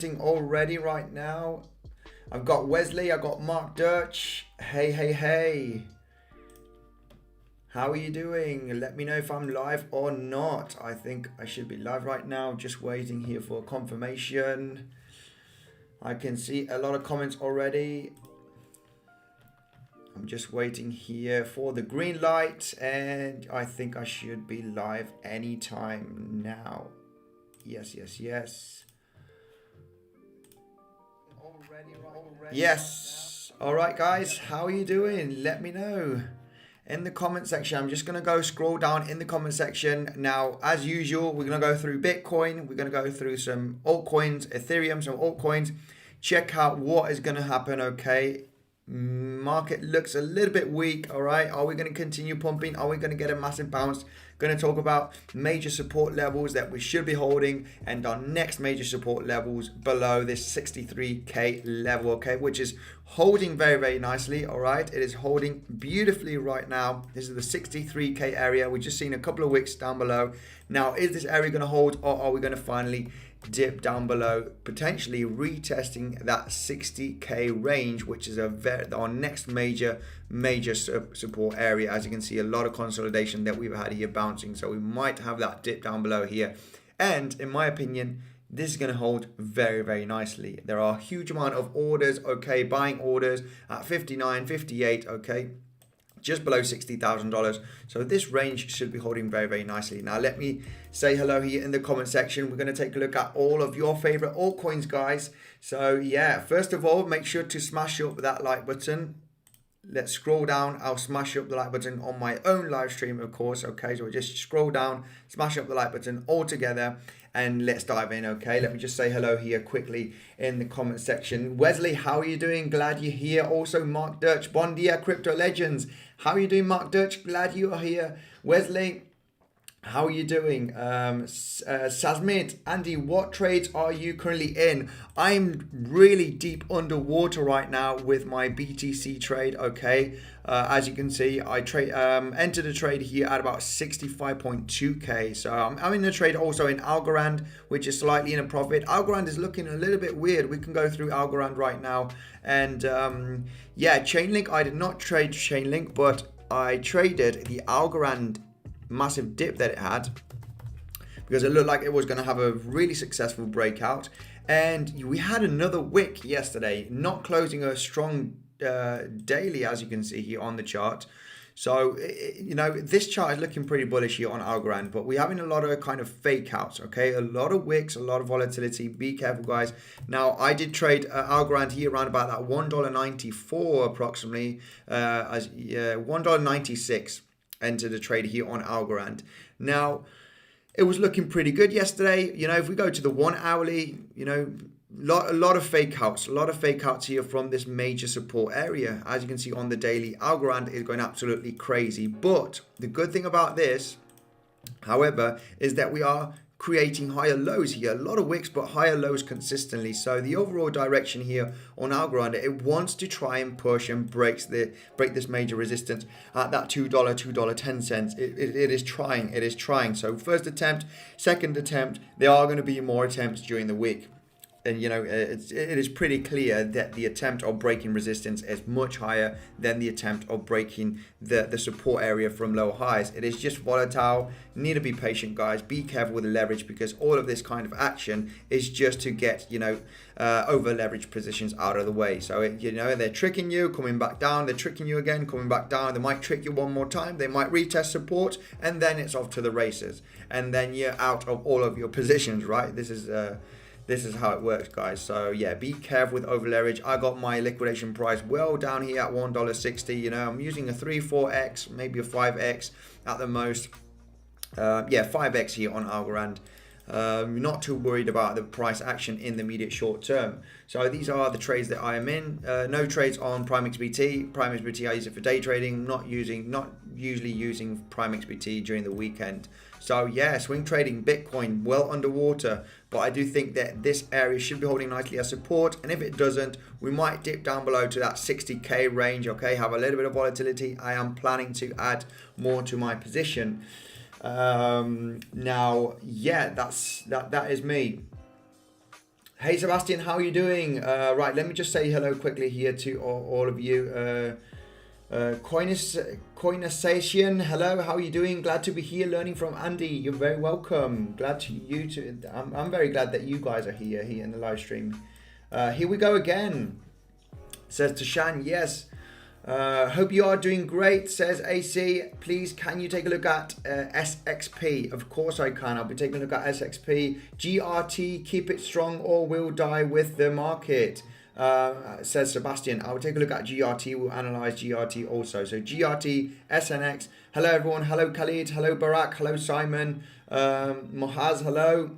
already right now. I've got Wesley, I've got Mark Dirch. Hey. How are you doing? Let me know if I'm live or not. I think I should be live right now. Just waiting here for confirmation. I can see a lot of comments already. I'm just waiting here for the green light, and I think I should be live anytime now. Yes. Yes. All right, guys. How are you doing? Let me know in the comment section. I'm just going to go scroll down in the comment section. Now, as usual, we're going to go through Bitcoin. We're going to go through some altcoins, Ethereum, some altcoins. Check out what is going to happen, okay? Market looks a little bit weak, all right? Are we going to continue pumping? Are we going to get a massive bounce? Going to talk about major support levels that we should be holding and our next major support levels below this 63k level, okay, which is holding very nicely. All right, it is holding beautifully right now. This is the 63k area. We've just seen a couple of wicks down below. Now, is this area going to hold, or are we going to finally dip down below, potentially retesting that 60k range, which is our next major support area? As you can see, a lot of consolidation that we've had here bouncing, so we might have that dip down below here, and in my opinion, this is going to hold very nicely. There are a huge amount of orders, okay, buying orders at 59, 58, okay, just below $60,000. So this range should be holding very nicely. Now let me say hello here in the comment section. We're going to take a look at all of your favorite altcoins, guys. So yeah, first of all, make sure to smash up that like button. Let's scroll down. I'll smash up the like button on my own live stream, of course. Okay, so we'll just scroll down, smash up the like button all together, and let's dive in. Okay, let me just say hello here quickly in the comment section. Wesley, how are you doing? Glad you're here. Also, Mark Dirch, bon dia, Crypto Legends. How are you doing, Mark Dirch? Glad you are here. Wesley, how are you doing? Sazmid, Andy, what trades are you currently in? I'm really deep underwater right now with my BTC trade, okay? As you can see, I entered a trade here at about 65.2k. So I'm in the trade also in Algorand, which is slightly in a profit. Algorand is looking a little bit weird. We can go through Algorand right now. And yeah, Chainlink, I did not trade Chainlink, but I traded the Algorand massive dip that it had, because it looked like it was going to have a really successful breakout, and we had another wick yesterday, not closing a strong daily, as you can see here on the chart. So you know, this chart is looking pretty bullish here on Algorand, but we're having a lot of kind of fake outs, okay, a lot of wicks, a lot of volatility. Be careful, guys. Now, I did trade Algorand here around about that $1.94 approximately, as $1.96. Entered a trade here on Algorand. Now, it was looking pretty good yesterday. You know, if we go to the 1 hourly, you know, a lot of fake outs here from this major support area. As you can see on the daily, Algorand is going absolutely crazy. But the good thing about this, however, is that we are creating higher lows here, a lot of wicks, but higher lows consistently. So the overall direction here on Algorand, it wants to try and push and break this major resistance at that $2.10. It is trying. So first attempt, second attempt, there are going to be more attempts during the week. And you know, it is pretty clear that the attempt of breaking resistance is much higher than the attempt of breaking the support area from low highs. It is just volatile. Need to be patient, guys. Be careful with the leverage, because all of this kind of action is just to get, you know, over leveraged positions out of the way. So you know, they're tricking you, coming back down. They're tricking you again, coming back down. They might trick you one more time. They might retest support, and then it's off to the races. And then you're out of all of your positions, right? This is how it works, guys. So yeah, be careful with over leverage. I got my liquidation price well down here at $1.60. You know, I'm using a 3-4x, maybe a 5x at the most. Yeah, 5x here on Algorand. Not too worried about the price action in the immediate short term. So these are the trades that I am in. No trades on Prime XBT. Prime XBT, I use it for day trading. Not usually using Prime XBT during the weekend. So yeah, swing trading, Bitcoin well underwater, but I do think that this area should be holding nicely as support, and if it doesn't, we might dip down below to that 60k range, okay, have a little bit of volatility. I am planning to add more to my position. Now, yeah, that is me. Hey Sebastian, how are you doing? Right, let me just say hello quickly here to all of you. Coinisation, hello, how are you doing? Glad to be here learning from Andy. You're very welcome. Glad to you to. I'm very glad that you guys are here in the live stream. Here we go again. Says Tashan, yes. Hope you are doing great, says AC. Please, can you take a look at SXP? Of course I can. I'll be taking a look at SXP. GRT, keep it strong or we'll die with the market, says Sebastian. I'll take a look at GRT. We'll analyze GRT also. So GRT, SNX. Hello, everyone. Hello, Khalid. Hello, Barak. Hello, Simon. Mohaz, hello.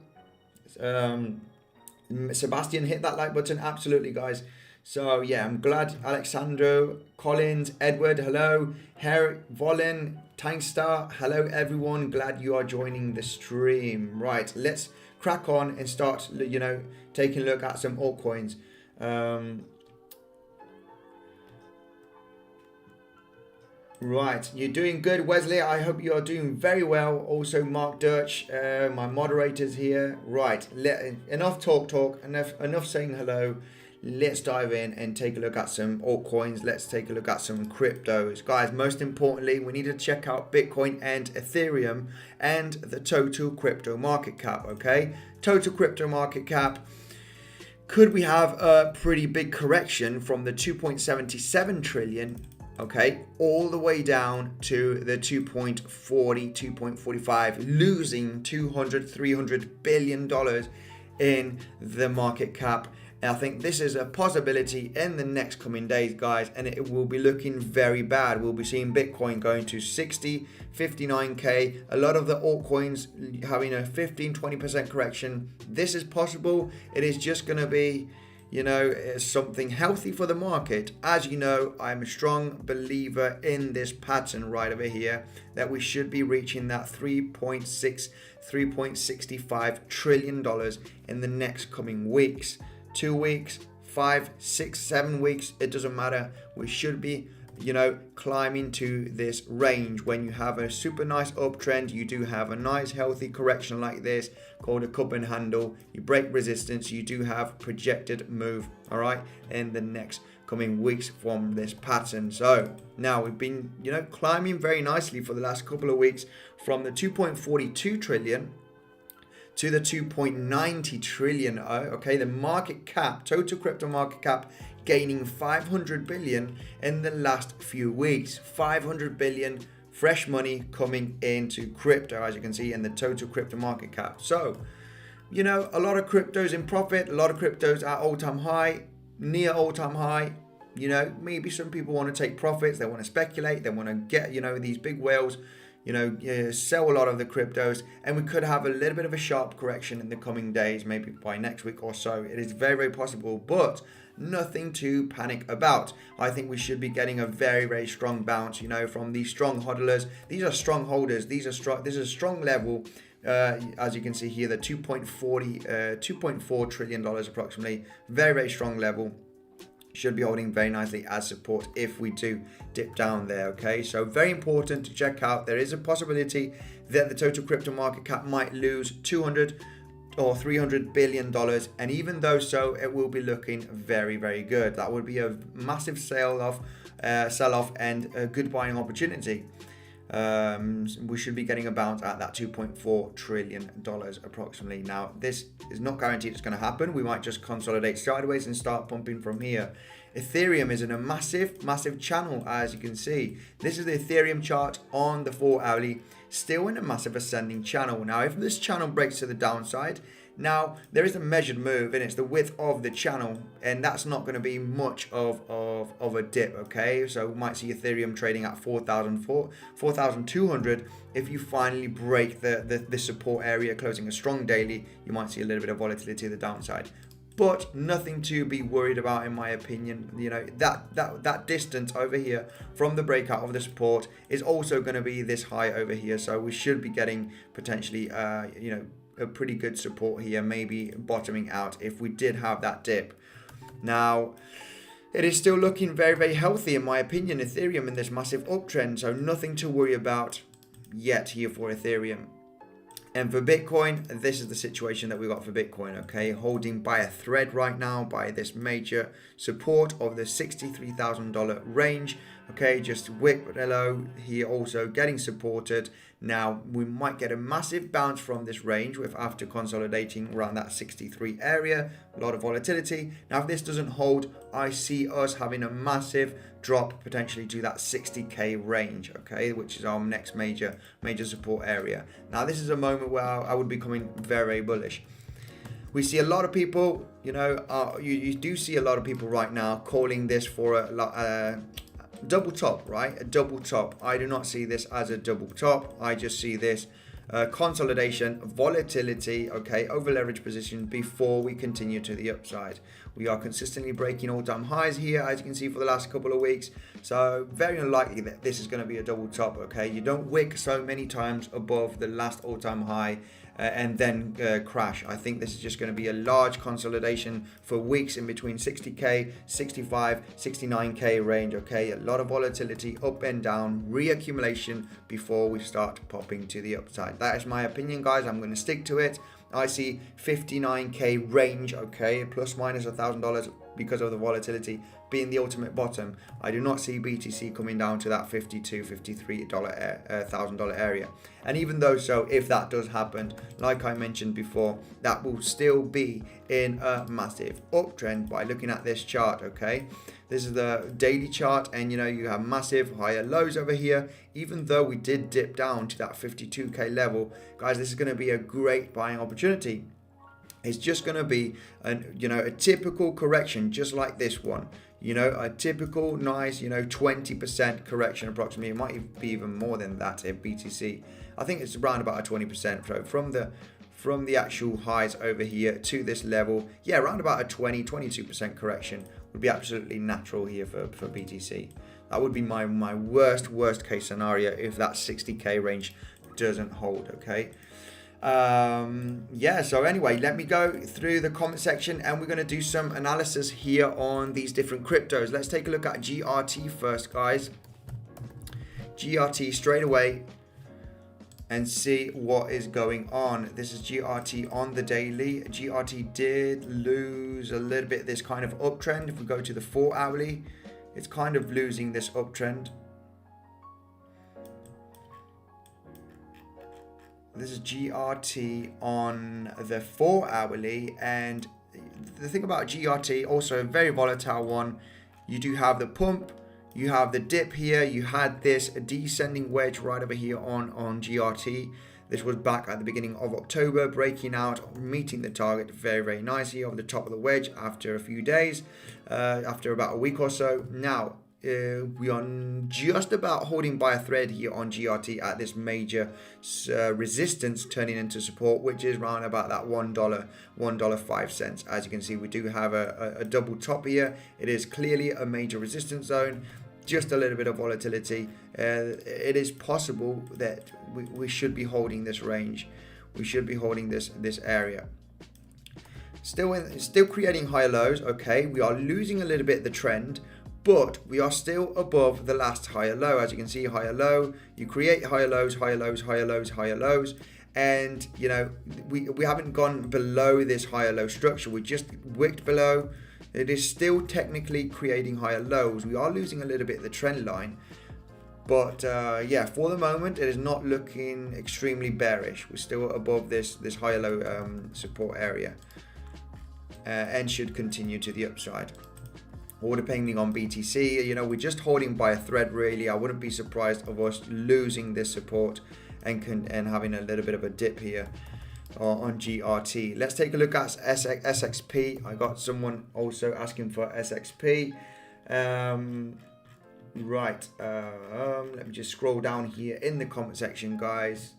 Sebastian, hit that like button. Absolutely, guys. So yeah, I'm glad. Alexandro, Collins, Edward, hello. Herrick, Volin, Tankstar, hello everyone. Glad you are joining the stream. Right, let's crack on and start, taking a look at some altcoins. Right, you're doing good, Wesley. I hope you are doing very well. Also, Mark Dirch, my moderators here. Right, enough talk. Enough saying hello. Let's dive in and take a look at some altcoins. Let's take a look at some cryptos. Guys, most importantly, we need to check out Bitcoin and Ethereum and the total crypto market cap, okay? Total crypto market cap. Could we have a pretty big correction from the 2.77 trillion, okay, all the way down to the 2.40, 2.45, losing $200-300 billion in the market cap? I think this is a possibility in the next coming days, guys, and it will be looking very bad. We'll be seeing Bitcoin going to 60, 59K. A lot of the altcoins having a 15-20% correction. This is possible. It is just going to be, something healthy for the market. As you know, I'm a strong believer in this pattern right over here, that we should be reaching that $3.65 trillion in the next coming weeks. 2 weeks, 5, 6, 7 weeks, it doesn't matter. We should be, climbing to this range. When you have a super nice uptrend, you do have a nice healthy correction like this called a cup and handle. You break resistance, you do have projected move, all right, in the next coming weeks from this pattern. So now we've been, climbing very nicely for the last couple of weeks from the 2.42 trillion to the 2.90 trillion, okay, the market cap, total crypto market cap, gaining 500 billion in the last few weeks. 500 billion fresh money coming into crypto, as you can see in the total crypto market cap. So, a lot of cryptos in profit, a lot of cryptos at all-time high, near all-time high. Maybe some people want to take profits, they want to speculate, they want to get, these big whales, sell a lot of the cryptos, and we could have a little bit of a sharp correction in the coming days, maybe by next week or so. It is very, very possible, but nothing to panic about. I think we should be getting a very, very strong bounce, from these strong hodlers. These are strong holders. These are strong. This is a strong level. As you can see here, the $2.4 trillion approximately. Very, very strong level. Should be holding very nicely as support if we do dip down there, okay? So very important to check out. There is a possibility that the total crypto market cap might lose 200 or 300 billion dollars, and even though so, it will be looking very, very good. That would be a massive sell off and a good buying opportunity. We should be getting a bounce at that $2.4 trillion approximately. Now, this is not guaranteed it's going to happen. We might just consolidate sideways and start pumping from here. Ethereum is in a massive channel, as you can see. This is the Ethereum chart on the 4 hourly, still in a massive ascending channel. Now, if this channel breaks to the downside, now there is a measured move, and it's the width of the channel, and that's not going to be much of a dip, okay? So we might see Ethereum trading at 4,200. If you finally break the support area, closing a strong daily, you might see a little bit of volatility to the downside, but nothing to be worried about, in my opinion. That distance over here from the breakout of the support is also going to be this high over here, so we should be getting potentially a pretty good support here, maybe bottoming out if we did have that dip. Now, it is still looking very, very healthy, in my opinion, Ethereum, in this massive uptrend, so nothing to worry about yet here for Ethereum. And for Bitcoin, this is the situation that we got for Bitcoin, okay? Holding by a thread right now by this major support of the $63,000 range, okay? Just wick below here, also getting supported. Now, we might get a massive bounce from this range with after consolidating around that 63 area, a lot of volatility. Now, if this doesn't hold, I see us having a massive drop potentially to that 60k range, okay, which is our next major support area. Now, this is a moment where I would be coming very bullish. We see a lot of people, you know, you do see a lot of people right now calling this for a double top, right? A double top. I do not see this as a double top. I just see this consolidation, volatility, okay, over leverage position before we continue to the upside. We are consistently breaking all-time highs here, as you can see, for the last couple of weeks. So very unlikely that this is going to be a double top, okay? You don't wick so many times above the last all-time high and then crash. I think this is just going to be a large consolidation for weeks in between 60k, 65, 69k range, okay? A lot of volatility up and down, reaccumulation before we start popping to the upside. That is my opinion, guys. I'm going to stick to it. I see 59k range, okay, plus minus $1,000 because of the volatility being the ultimate bottom. I do not see BTC coming down to that $52, $53,000 area. And even though so, if that does happen, like I mentioned before, that will still be in a massive uptrend by looking at this chart, okay? This is the daily chart, and you know, you have massive higher lows over here. Even though we did dip down to that 52k level, guys, this is going to be a great buying opportunity. It's just going to be a typical correction, just like this one. You know, a typical nice, 20% correction approximately. It might be even more than that if BTC. I think it's around about a 20%. So from the actual highs over here to this level, yeah, around about a 22% correction would be absolutely natural here for BTC. That would be my worst case scenario if that 60k range doesn't hold, okay? Yeah, so anyway, let me go through the comment section and we're going to do some analysis here on these different cryptos. Let's take a look at GRT first, guys. GRT straight away and see what is going on. This is GRT on the daily. GRT did lose a little bit this kind of uptrend. If we go to the 4 hourly, it's kind of losing this uptrend. This is GRT on the 4 hourly, and the thing about GRT, also a very volatile one. You do have the pump, you have the dip here, you had this descending wedge right over here on GRT. This was back at the beginning of October, breaking out, meeting the target very nicely over the top of the wedge after a few days, after about a week or so. Now, we are just about holding by a thread here on GRT at this major resistance turning into support, which is around about that $1.05. As you can see, we do have a double top here. It is clearly a major resistance zone. Just a little bit of volatility. It is possible that we should be holding this range. We should be holding this area. Still creating higher lows. Okay, we are losing a little bit the trend, but we are still above the last higher low. As you can see, higher low, you create higher lows, higher lows, higher lows, higher lows. And, you know, we haven't gone below this higher low structure. We just wicked below. It is still technically creating higher lows. We are losing a little bit of the trend line. But, yeah, for the moment, it is not looking extremely bearish. We're still above this higher low support area. And should continue to the upside. Or depending on BTC, you know, we're just holding by a thread really. I wouldn't be surprised of us losing this support and having a little bit of a dip here on GRT. Let's take a look at SXP. I got someone also asking for SXP. Right, let me just scroll down here in the comment section, guys.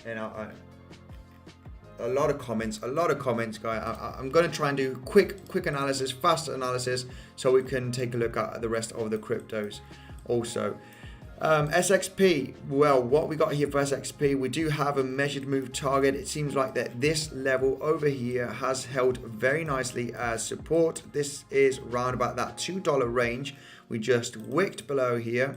And a lot of comments, guys. I'm going to try and do quick analysis, fast analysis, so we can take a look at the rest of the cryptos also. SXP, well, what we got here for SXP, we do have a measured move target. It seems like that this level over here has held very nicely as support. This is around about that $2 range. We just wicked below here.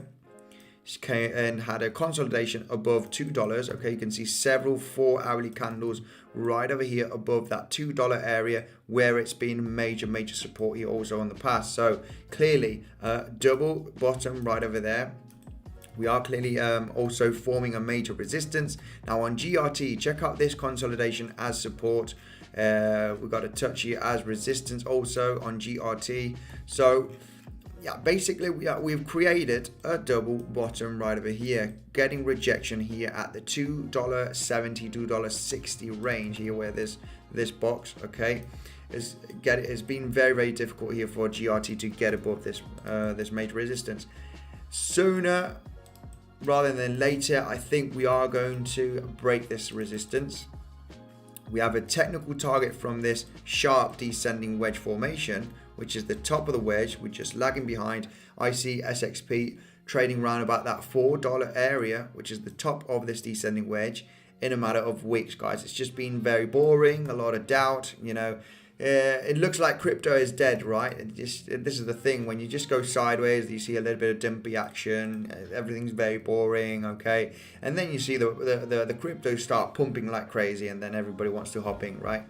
and had a consolidation above $2. Okay, you can see several 4-hourly candles right over here above that $2 area, where it's been major support here also in the past. So clearly double bottom right over there. We are clearly also forming a major resistance. Now on GRT, check out this consolidation as support. We've got a touch here as resistance also on GRT. So yeah, basically we've created a double bottom right over here, getting rejection here at the $2.70, $2.60 range here, where this box, okay, it's been very difficult here for GRT to get above this major resistance. Sooner rather than later, I think we are going to break this resistance. We have a technical target from this sharp descending wedge formation, which is the top of the wedge. We're just lagging behind. I see SXP trading around about that $4 area, which is the top of this descending wedge, in a matter of weeks, guys. It's just been very boring, a lot of doubt, you know. It looks like crypto is dead, right? This is the thing, when you just go sideways, you see a little bit of dumpy action, everything's very boring, okay? And then you see the crypto start pumping like crazy, and then everybody wants to hop in, right?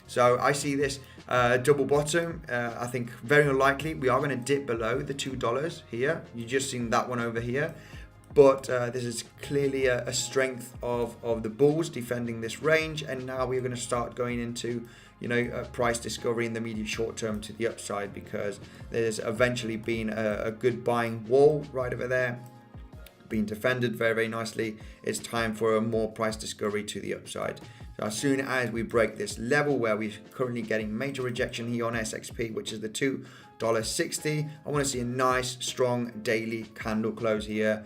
So I see this double bottom. I think very unlikely we are going to dip below the $2 here. You just seen that one over here. But this is clearly a strength of the bulls defending this range, and now we're going to start going into, you know, price discovery in the medium short term to the upside, because there's eventually been a good buying wall right over there, being defended very nicely. It's time for a more price discovery to the upside. So as soon as we break this level where we're currently getting major rejection here on SXP, which is the $2.60, I want to see a nice strong daily candle close here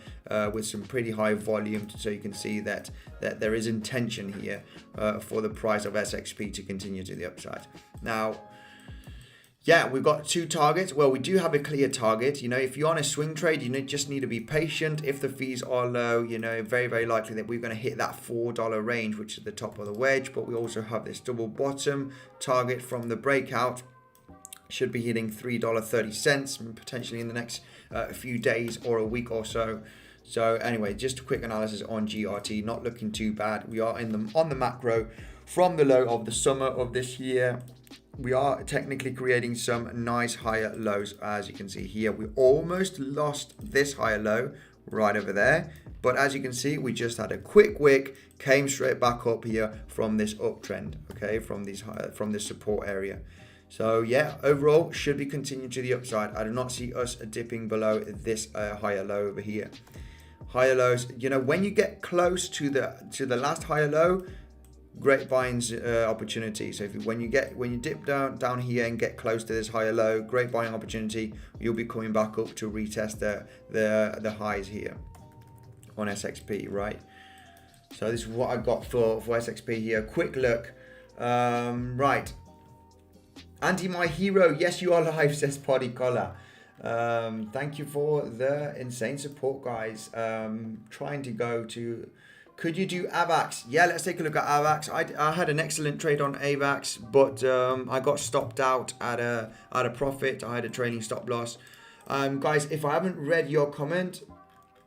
with some pretty high volume, so you can see that there is intention here for the price of SXP to continue to the upside. Now, yeah, we've got two targets. Well, we do have a clear target. You know, if you're on a swing trade, you just need to be patient. If the fees are low, you know, very likely that we're going to hit that $4 range, which is the top of the wedge. But we also have this double bottom target from the breakout. Should be hitting $3.30 potentially in the next few days or a week or so. So anyway, just a quick analysis on GRT. Not looking too bad. We are on the macro from the low of the summer of this year. We are technically creating some nice higher lows, as you can see here. We almost lost this higher low right over there, but as you can see, we just had a quick wick, came straight back up here from this uptrend, okay, from this support area. So yeah, overall should be continuing to the upside. I do not see us dipping below this higher low over here. Higher lows, you know, when you get close to the last higher low, great buying opportunity. So when you dip down here and get close to this higher low, great buying opportunity. You'll be coming back up to retest the highs here on SXP, right? So this is what I got for SXP here. Quick look, right. Anti my hero, yes you are live, says Poddy Collar. Thank you for the insane support, guys. Trying to go to. Could you do AVAX? Yeah, let's take a look at AVAX. I had an excellent trade on AVAX, but I got stopped out at a profit. I had a trailing stop loss. Guys, if I haven't read your comment,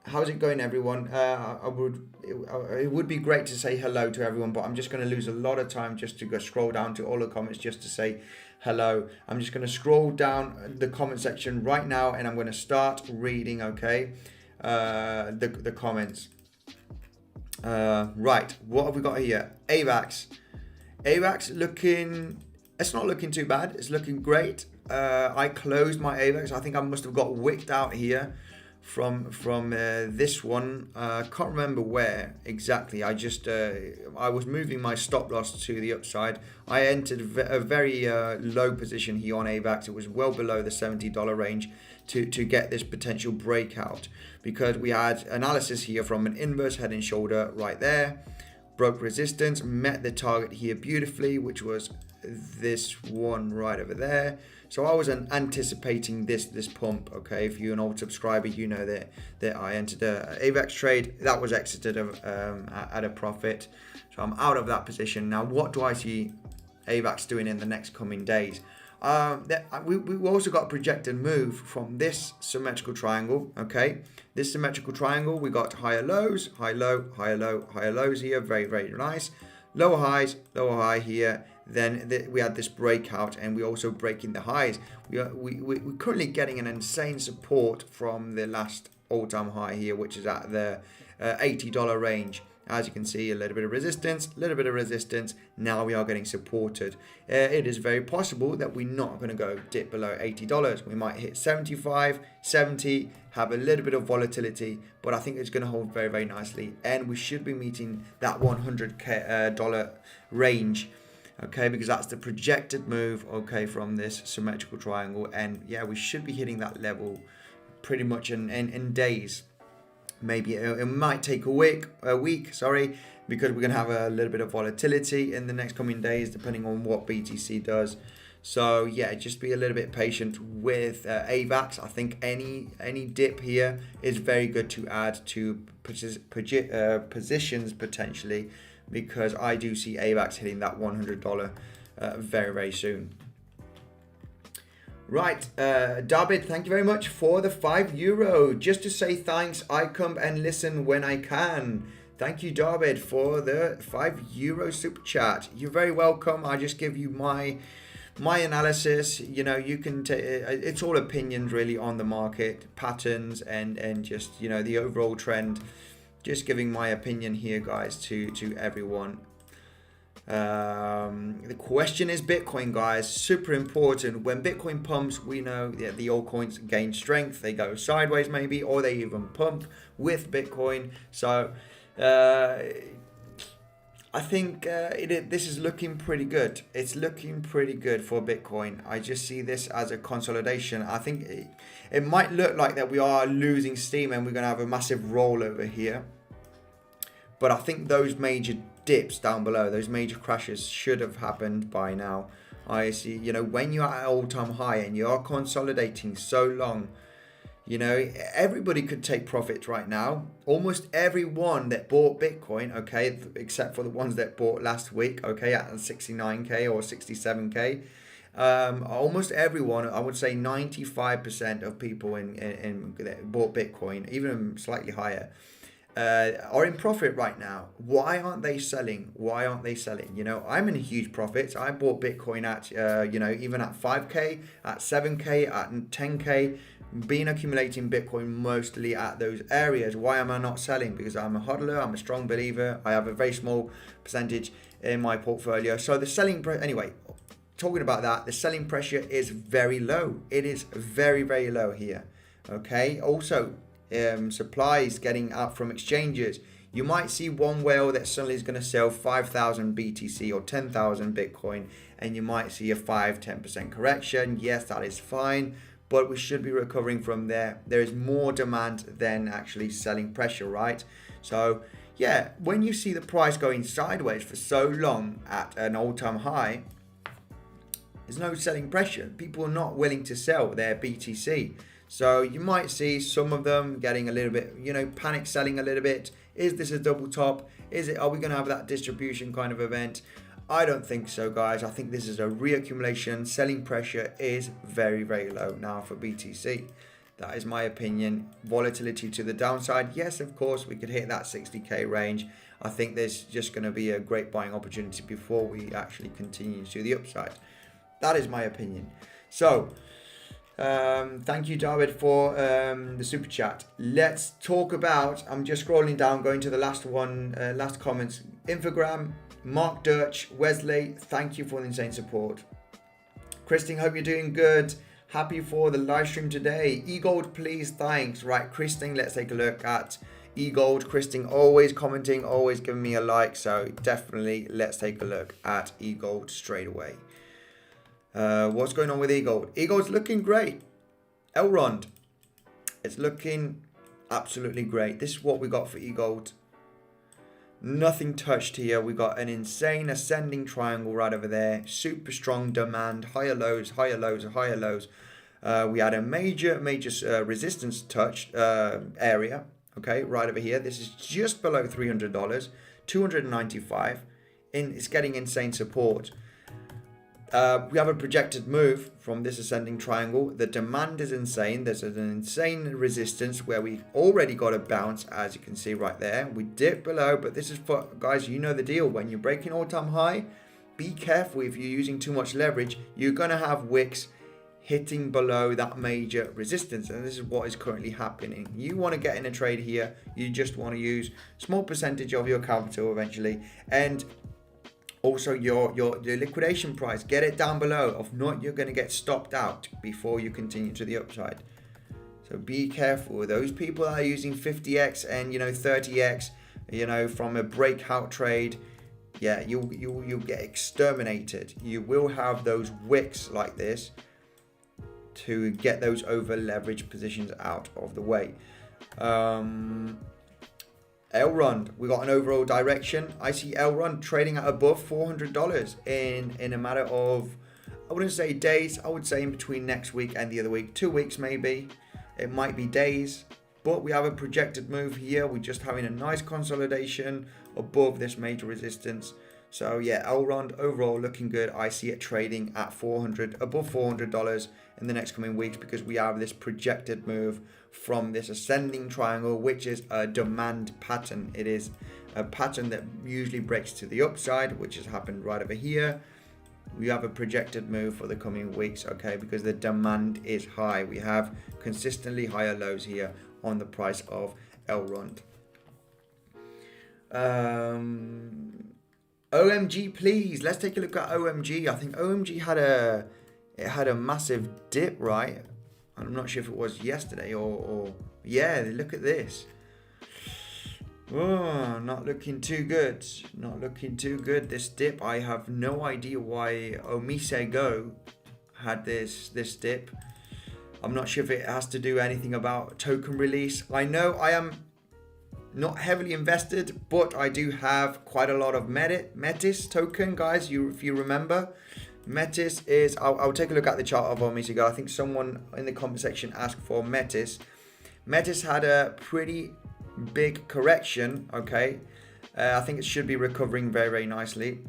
how's it going, everyone? It would be great to say hello to everyone, but I'm just going to lose a lot of time just to go scroll down to all the comments just to say hello. I'm just going to scroll down the comment section right now, and I'm going to start reading, okay, the comments. Right, what have we got here? AVAX looking, it's not looking too bad, it's looking great. I closed my AVAX. I think I must have got wicked out here from this one. Can't remember where exactly. I was moving my stop loss to the upside. I entered a very low position here on AVAX. It was well below the $70 range to get this potential breakout, because we had analysis here from an inverse head and shoulder right there, broke resistance, met the target here beautifully, which was this one right over there. So I was anticipating this pump, okay? If you're an old subscriber, you know that I entered a AVAX trade that was exited at a profit. So I'm out of that position. Now, what do I see AVAX doing in the next coming days? we also got a projected move from this symmetrical triangle. Okay, this symmetrical triangle, we got higher lows, high low, higher low, higher lows here. Very, very nice. Lower highs, lower high here. Then we had this breakout, and we also breaking the highs. We're currently getting an insane support from the last all-time high here, which is at the $80 range. As you can see, a little bit of resistance, a little bit of resistance. Now we are getting supported. It is very possible that we're not going to go dip below $80. We might hit 75, 70, have a little bit of volatility, but I think it's going to hold very, very nicely. And we should be meeting that $100 range, okay, because that's the projected move, okay, from this symmetrical triangle. And yeah, we should be hitting that level pretty much in days. Maybe it might take a week, because we're going to have a little bit of volatility in the next coming days, depending on what BTC does. So yeah, just be a little bit patient with AVAX. I think any dip here is very good to add to positions potentially, because I do see AVAX hitting that $100 very, very soon. Right, David, thank you very much for the €5. Just to say thanks, I come and listen when I can. Thank you, David, for the €5 super chat. You're very welcome. I just give you my analysis. You know, you can it's all opinions really on the market patterns and just, you know, the overall trend. Just giving my opinion here, guys, to everyone. The question is Bitcoin, guys. Super important. When Bitcoin pumps, we know that the altcoins gain strength. They go sideways maybe, or they even pump with Bitcoin. So I think this is looking pretty good. It's looking pretty good for Bitcoin. I just see this as a consolidation. I think it might look like that we are losing steam and we're going to have a massive rollover here. But I think those major dips down below, those major crashes should have happened by now. I see, you know, when you're at all-time high and you are consolidating so long, you know, everybody could take profits right now. Almost everyone that bought Bitcoin, okay, except for the ones that bought last week, okay, at 69K or 67K. Almost everyone, I would say 95% of people that bought Bitcoin, even slightly higher, are in profit right now. Why aren't they selling? Why aren't they selling? You know, I'm in huge profits. I bought Bitcoin at, you know, even at 5K, at 7K, at 10K, been accumulating Bitcoin mostly at those areas. Why am I not selling? Because I'm a hodler, I'm a strong believer. I have a very small percentage in my portfolio. So the selling, anyway, talking about that, the selling pressure is very low. It is very, very low here. Okay. Also, supplies getting out from exchanges. You might see one whale that suddenly is going to sell 5,000 BTC or 10,000 Bitcoin, and you might see a 5-10% correction. Yes, that is fine, but we should be recovering from there. There is more demand than actually selling pressure, right? So yeah, when you see the price going sideways for so long at an all-time high, there's no selling pressure. People are not willing to sell their BTC. So you might see some of them getting a little bit, you know, panic selling a little bit. Is this a double top? Are we going to have that distribution kind of event? I don't think so, guys. I think this is a reaccumulation. Selling pressure is very, very low now for BTC. That is my opinion. Volatility to the downside. Yes, of course, we could hit that 60K range. I think there's just going to be a great buying opportunity before we actually continue to the upside. That is my opinion. So, thank you, David, for the super chat. Let's talk about, I'm just scrolling down, going to the last one, last comments. Infogram, Mark Dirch, Wesley, thank you for the insane support. Christine, hope you're doing good. Happy for the live stream today. eGold, please, thanks. Right, Christine, let's take a look at eGold. Christine, always commenting, always giving me a like. So definitely, let's take a look at eGold straight away. What's going on with eGold? eGold's looking great. Elrond, it's looking absolutely great. This is what we got for eGold. Nothing touched here. We got an insane ascending triangle right over there. Super strong demand. Higher lows, higher lows, higher lows. We had a major resistance touch area. Okay, right over here. This is just below $300. $295. It's getting insane support. We have a projected move from this ascending triangle. The demand is insane. There's an insane resistance where we already got a bounce, as you can see right there. We dip below, but this is for, guys, you know the deal. When you're breaking all-time high, be careful. If you're using too much leverage, you're going to have wicks hitting below that major resistance, and this is what is currently happening. You want to get in a trade here, you just want to use small percentage of your capital eventually, and also your liquidation price, get it down below. If not, you're going to get stopped out before you continue to the upside. So be careful. Those people that are using 50x and 30x from a breakout trade, yeah, you'll get exterminated. You will have those wicks like this to get those over leveraged positions out of the way. Elrond, we got an overall direction. I see Elrond trading at above $400 in a matter of, I wouldn't say days, I would say in between next week and the other week, 2 weeks maybe. It might be days, but we have a projected move here. We're just having a nice consolidation above this major resistance. So yeah, Elrond overall looking good. I see it trading at above $400 in the next coming weeks, because we have this projected move from this ascending triangle, which is a demand pattern. It is a pattern that usually breaks to the upside, which has happened right over here. We have a projected move for the coming weeks, okay, because the demand is high. We have consistently higher lows here on the price of Elrond. OMG, please, let's take a look at OMG. I think OMG had a massive dip, right? I'm not sure if it was yesterday or yeah, look at this. Oh, not looking too good. Not looking too good, this dip. I have no idea why Omise Go had this dip. I'm not sure if it has to do anything about token release. I know I am not heavily invested, but I do have quite a lot of Metis token, guys. If you remember, Metis is, I'll take a look at the chart of Omise Go. I think someone in the comment section asked for Metis. Metis had a pretty big correction, okay. I think it should be recovering very, very nicely.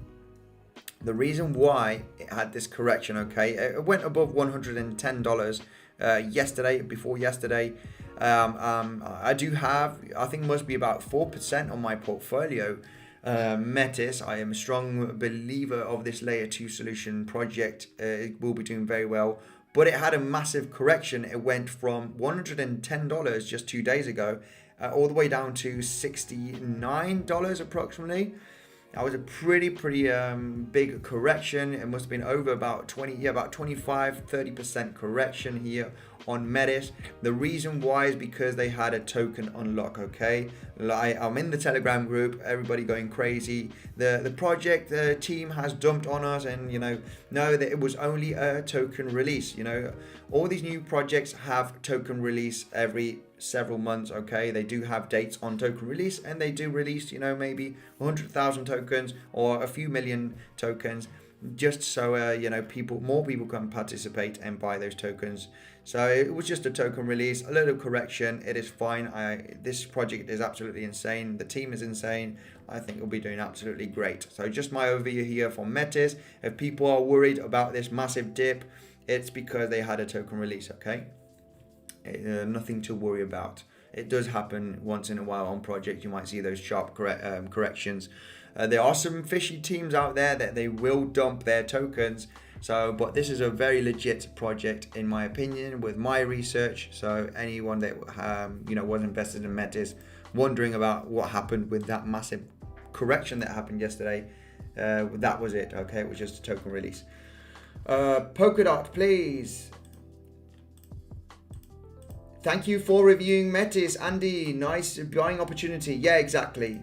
The reason why it had this correction, okay, it went above $110 before yesterday. I do have, I think must be about 4% on my portfolio. Metis, I am a strong believer of this layer 2 solution project. It will be doing very well, but it had a massive correction. It went from $110 just 2 days ago all the way down to $69 approximately. That was a pretty big correction. It must have been over about 25-30% correction here on Metis. The reason why is because they had a token unlock, okay? I'm in the Telegram group, everybody going crazy. The project, the team has dumped on us, and know that it was only a token release. All these new projects have token release every several months, okay? They do have dates on token release, and they do release maybe 100,000 tokens or a few million tokens, just so more people can participate and buy those tokens. So it was just a token release, a little correction. It is fine. This project is absolutely insane. The team is insane. I think it'll be doing absolutely great. So just my overview here for Metis. If people are worried about this massive dip, it's because they had a token release, okay? Nothing to worry about. It does happen once in a while on projects. You might see those sharp corrections. There are some fishy teams out there that they will dump their tokens. But this is a very legit project in my opinion, with my research. So anyone that was invested in Metis, wondering about what happened with that massive correction that happened yesterday, that was it. Okay, it was just a token release. Polkadot, please. Thank you for reviewing Metis, Andy. Nice buying opportunity. Yeah, exactly.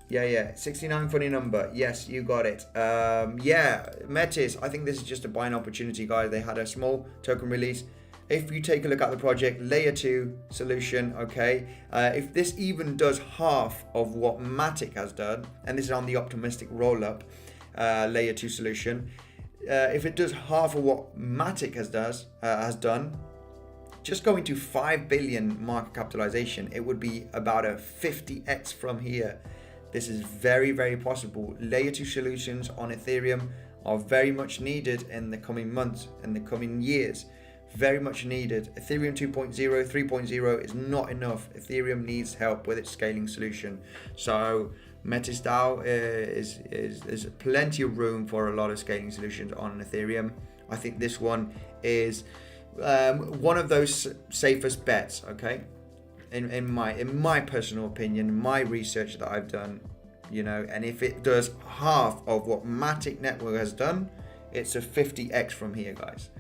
Yeah. 69 funny number. Yes, you got it. Yeah, Metis. I think this is just a buying opportunity, guys. They had a small token release. If you take a look at the project, layer 2 solution, okay. If this even does half of what Matic has done, and this is on the optimistic roll-up layer 2 solution. If it does half of what Matic has done, just going to 5 billion market capitalization, it would be about a 50x from here. This is very, very possible. Layer 2 solutions on Ethereum are very much needed in the coming months, in the coming years. Very much needed. Ethereum 2.0, 3.0 is not enough. Ethereum needs help with its scaling solution. So Metis DAO is plenty of room for a lot of scaling solutions on Ethereum. I think this one is one of those safest bets, okay? In my personal opinion, my research that I've done, you know, and if it does half of what Matic Network has done, it's a 50x from here, guys.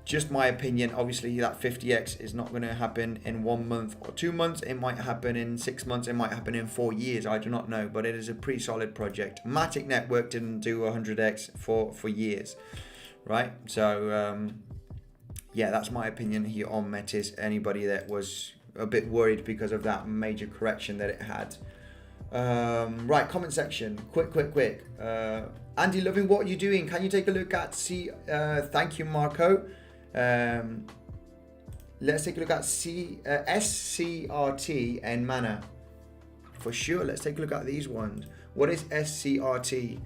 Just my opinion. Obviously that 50x is not going to happen in 1 month or 2 months. It might happen in 6 months. It might happen in 4 years. I do not know, but it is a pretty solid project. Matic Network didn't do 100x for years, right? So yeah, that's my opinion here on Metis. Anybody that was a bit worried because of that major correction that it had. Right, comment section, quick. Andy Loving, what are you doing? Can you take a look at thank you, Marco. Let's take a look at SCRT and Mana. For sure, let's take a look at these ones. What is SCRT?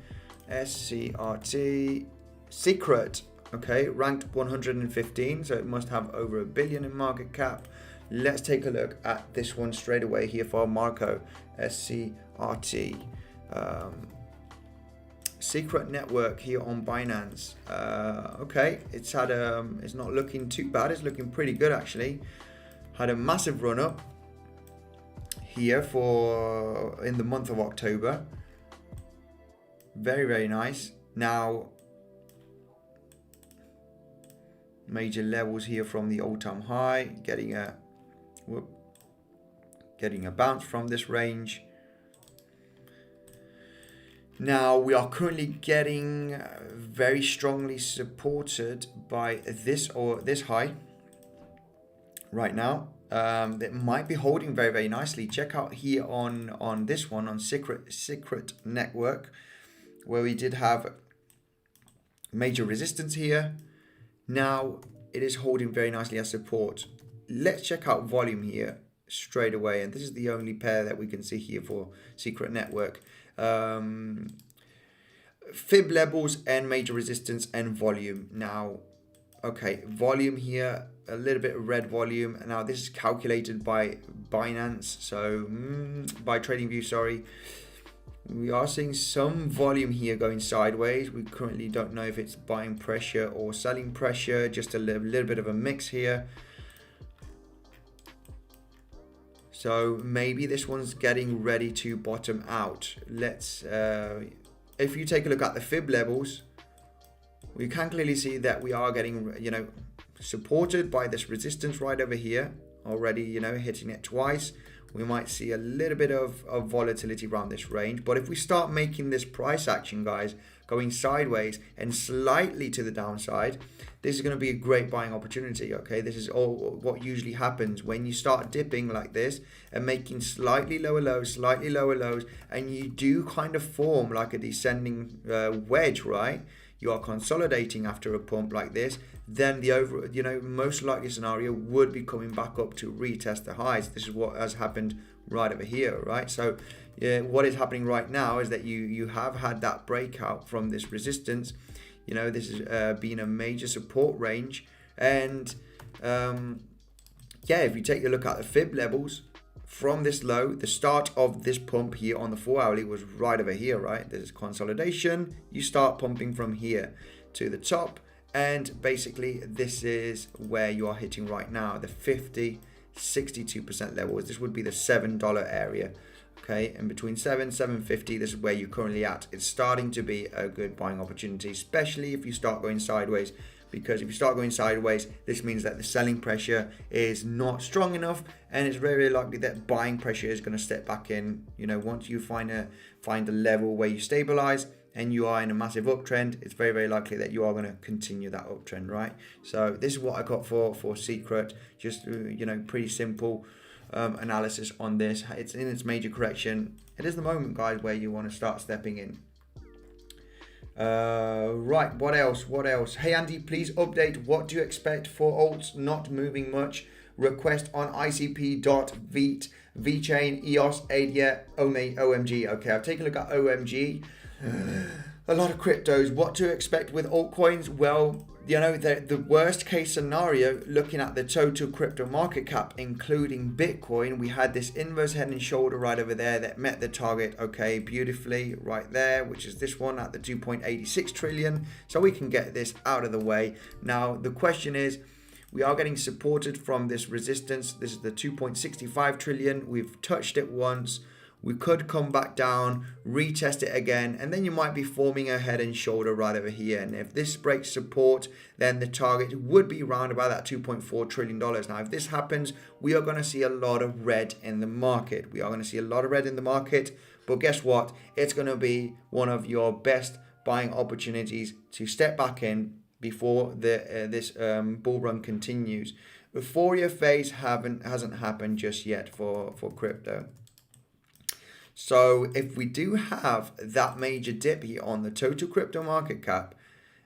SCRT, Secret, okay, ranked 115, so it must have over $1 billion in market cap. Let's take a look at this one straight away here for Marco. SCRT. Secret network here on Binance. Okay, it's had it's not looking too bad. It's looking pretty good actually. Had a massive run up here in the month of October. Very nice. Now major levels here from the all-time high, getting a bounce from this range. Now we are currently getting very strongly supported by this high right now. It might be holding very nicely. Check out here on this one, on Secret Network, where we did have major resistance here. Now it is holding very nicely as support. Let's check out volume here straight away, and this is the only pair that we can see here for Secret Network. Fib levels and major resistance and volume. Now, okay, volume here, a little bit of red volume. Now this is calculated by Binance, so by TradingView, sorry. We are seeing some volume here going sideways. We currently don't know if it's buying pressure or selling pressure, just a little bit of a mix here. So maybe this one's getting ready to bottom out. Let's, if you take a look at the Fib levels, we can clearly see that we are getting, you know, supported by this resistance right over here already, you know, hitting it twice. We might see a little bit of volatility around this range. But if we start making this price action, guys, going sideways and slightly to the downside, this is going to be a great buying opportunity, okay? This is all what usually happens when you start dipping like this and making slightly lower lows, and you do kind of form like a descending wedge, right? You are consolidating after a pump like this, then the most likely scenario would be coming back up to retest the highs. This is what has happened right over here, right? So yeah, what is happening right now is that you have had that breakout from this resistance. You know, this has been a major support range, and yeah, if you take a look at the Fib levels from this low, the start of this pump here on the 4 hourly was right over here, right? There's consolidation. You start pumping from here to the top, and basically this is where you are hitting right now, the 62% levels. This would be the $7 area. Okay, and between $7.50, this is where you're currently at. It's starting to be a good buying opportunity, especially if you start going sideways, because if you start going sideways, this means that the selling pressure is not strong enough, and it's very likely that buying pressure is going to step back in. You know, once you find a level where you stabilize and you are in a massive uptrend, it's very likely that you are going to continue that uptrend, right? So this is what I got for Secret. Just, you know, pretty simple analysis on this. It's in its major correction. It is the moment, guys, where you want to start stepping in. Right, what else? Hey Andy, please update. What do you expect for alts not moving much? Request on ICP, VEET, VeChain, EOS, ADIA, OMG. Okay, I'll take a look at OMG. a lot of cryptos. What to expect with altcoins? Well, you know, the worst case scenario, looking at the total crypto market cap, including Bitcoin, we had this inverse head and shoulder right over there that met the target, okay, beautifully right there, which is this one at the 2.86 trillion. So we can get this out of the way. Now, the question is, we are getting supported from this resistance. This is the 2.65 trillion. We've touched it once. We could come back down, retest it again, and then you might be forming a head and shoulder right over here. And if this breaks support, then the target would be around about that $2.4 trillion. Now, if this happens, we are going to see a lot of red in the market. We are going to see a lot of red in the market. But guess what? It's going to be one of your best buying opportunities to step back in before this bull run continues. Euphoria phase hasn't happened just yet for crypto. So if we do have that major dip here on the total crypto market cap,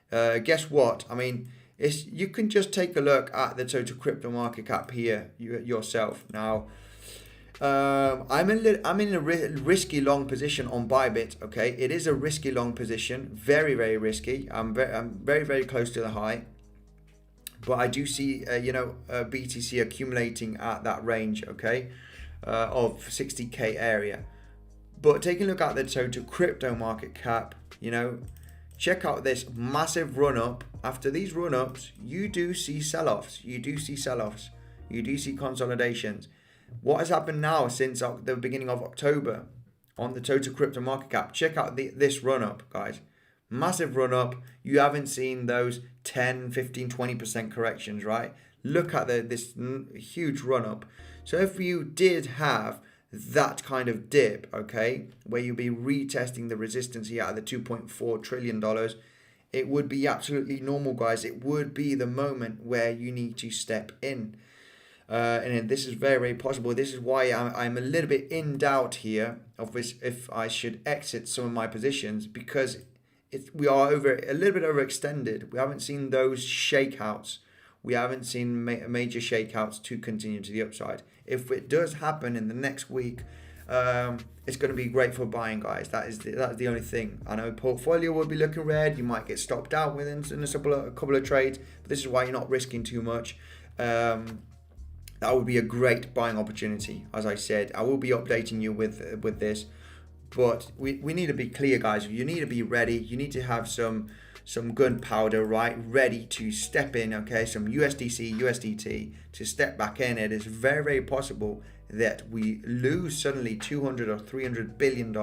guess what? I mean, you can just take a look at the total crypto market cap here yourself. Now, I'm in a risky long position on Bybit. Okay, it is a risky long position, very risky. I'm very close to the high, but I do see BTC accumulating at that range. Okay, of 60k area. But taking a look at the total crypto market cap, check out this massive run up. After these run ups, you do see sell-offs. You do see consolidations. What has happened now since the beginning of October on the total crypto market cap? Check out this run up, guys. Massive run up. You haven't seen those 10, 15, 20% corrections, right? Look at this huge run up. So if you did have that kind of dip, okay, where you'll be retesting the resistance here at the $2.4 trillion, it would be absolutely normal, guys. It would be the moment where you need to step in. And this is very possible. This is why I'm a little bit in doubt here of if I should exit some of my positions, because we are a little bit overextended. We haven't seen those shakeouts. We haven't seen major shakeouts to continue to the upside. If it does happen in the next week, it's going to be great for buying, guys. That's the only thing. I know portfolio will be looking red. You might get stopped out within a couple of trades. But this is why you're not risking too much. That would be a great buying opportunity. As I said, I will be updating you with this. But we need to be clear, guys. You need to be ready. You need to have some gunpowder, right, ready to step in, okay, some USDC, USDT to step back in. It is very possible that we lose suddenly $200 or $300 billion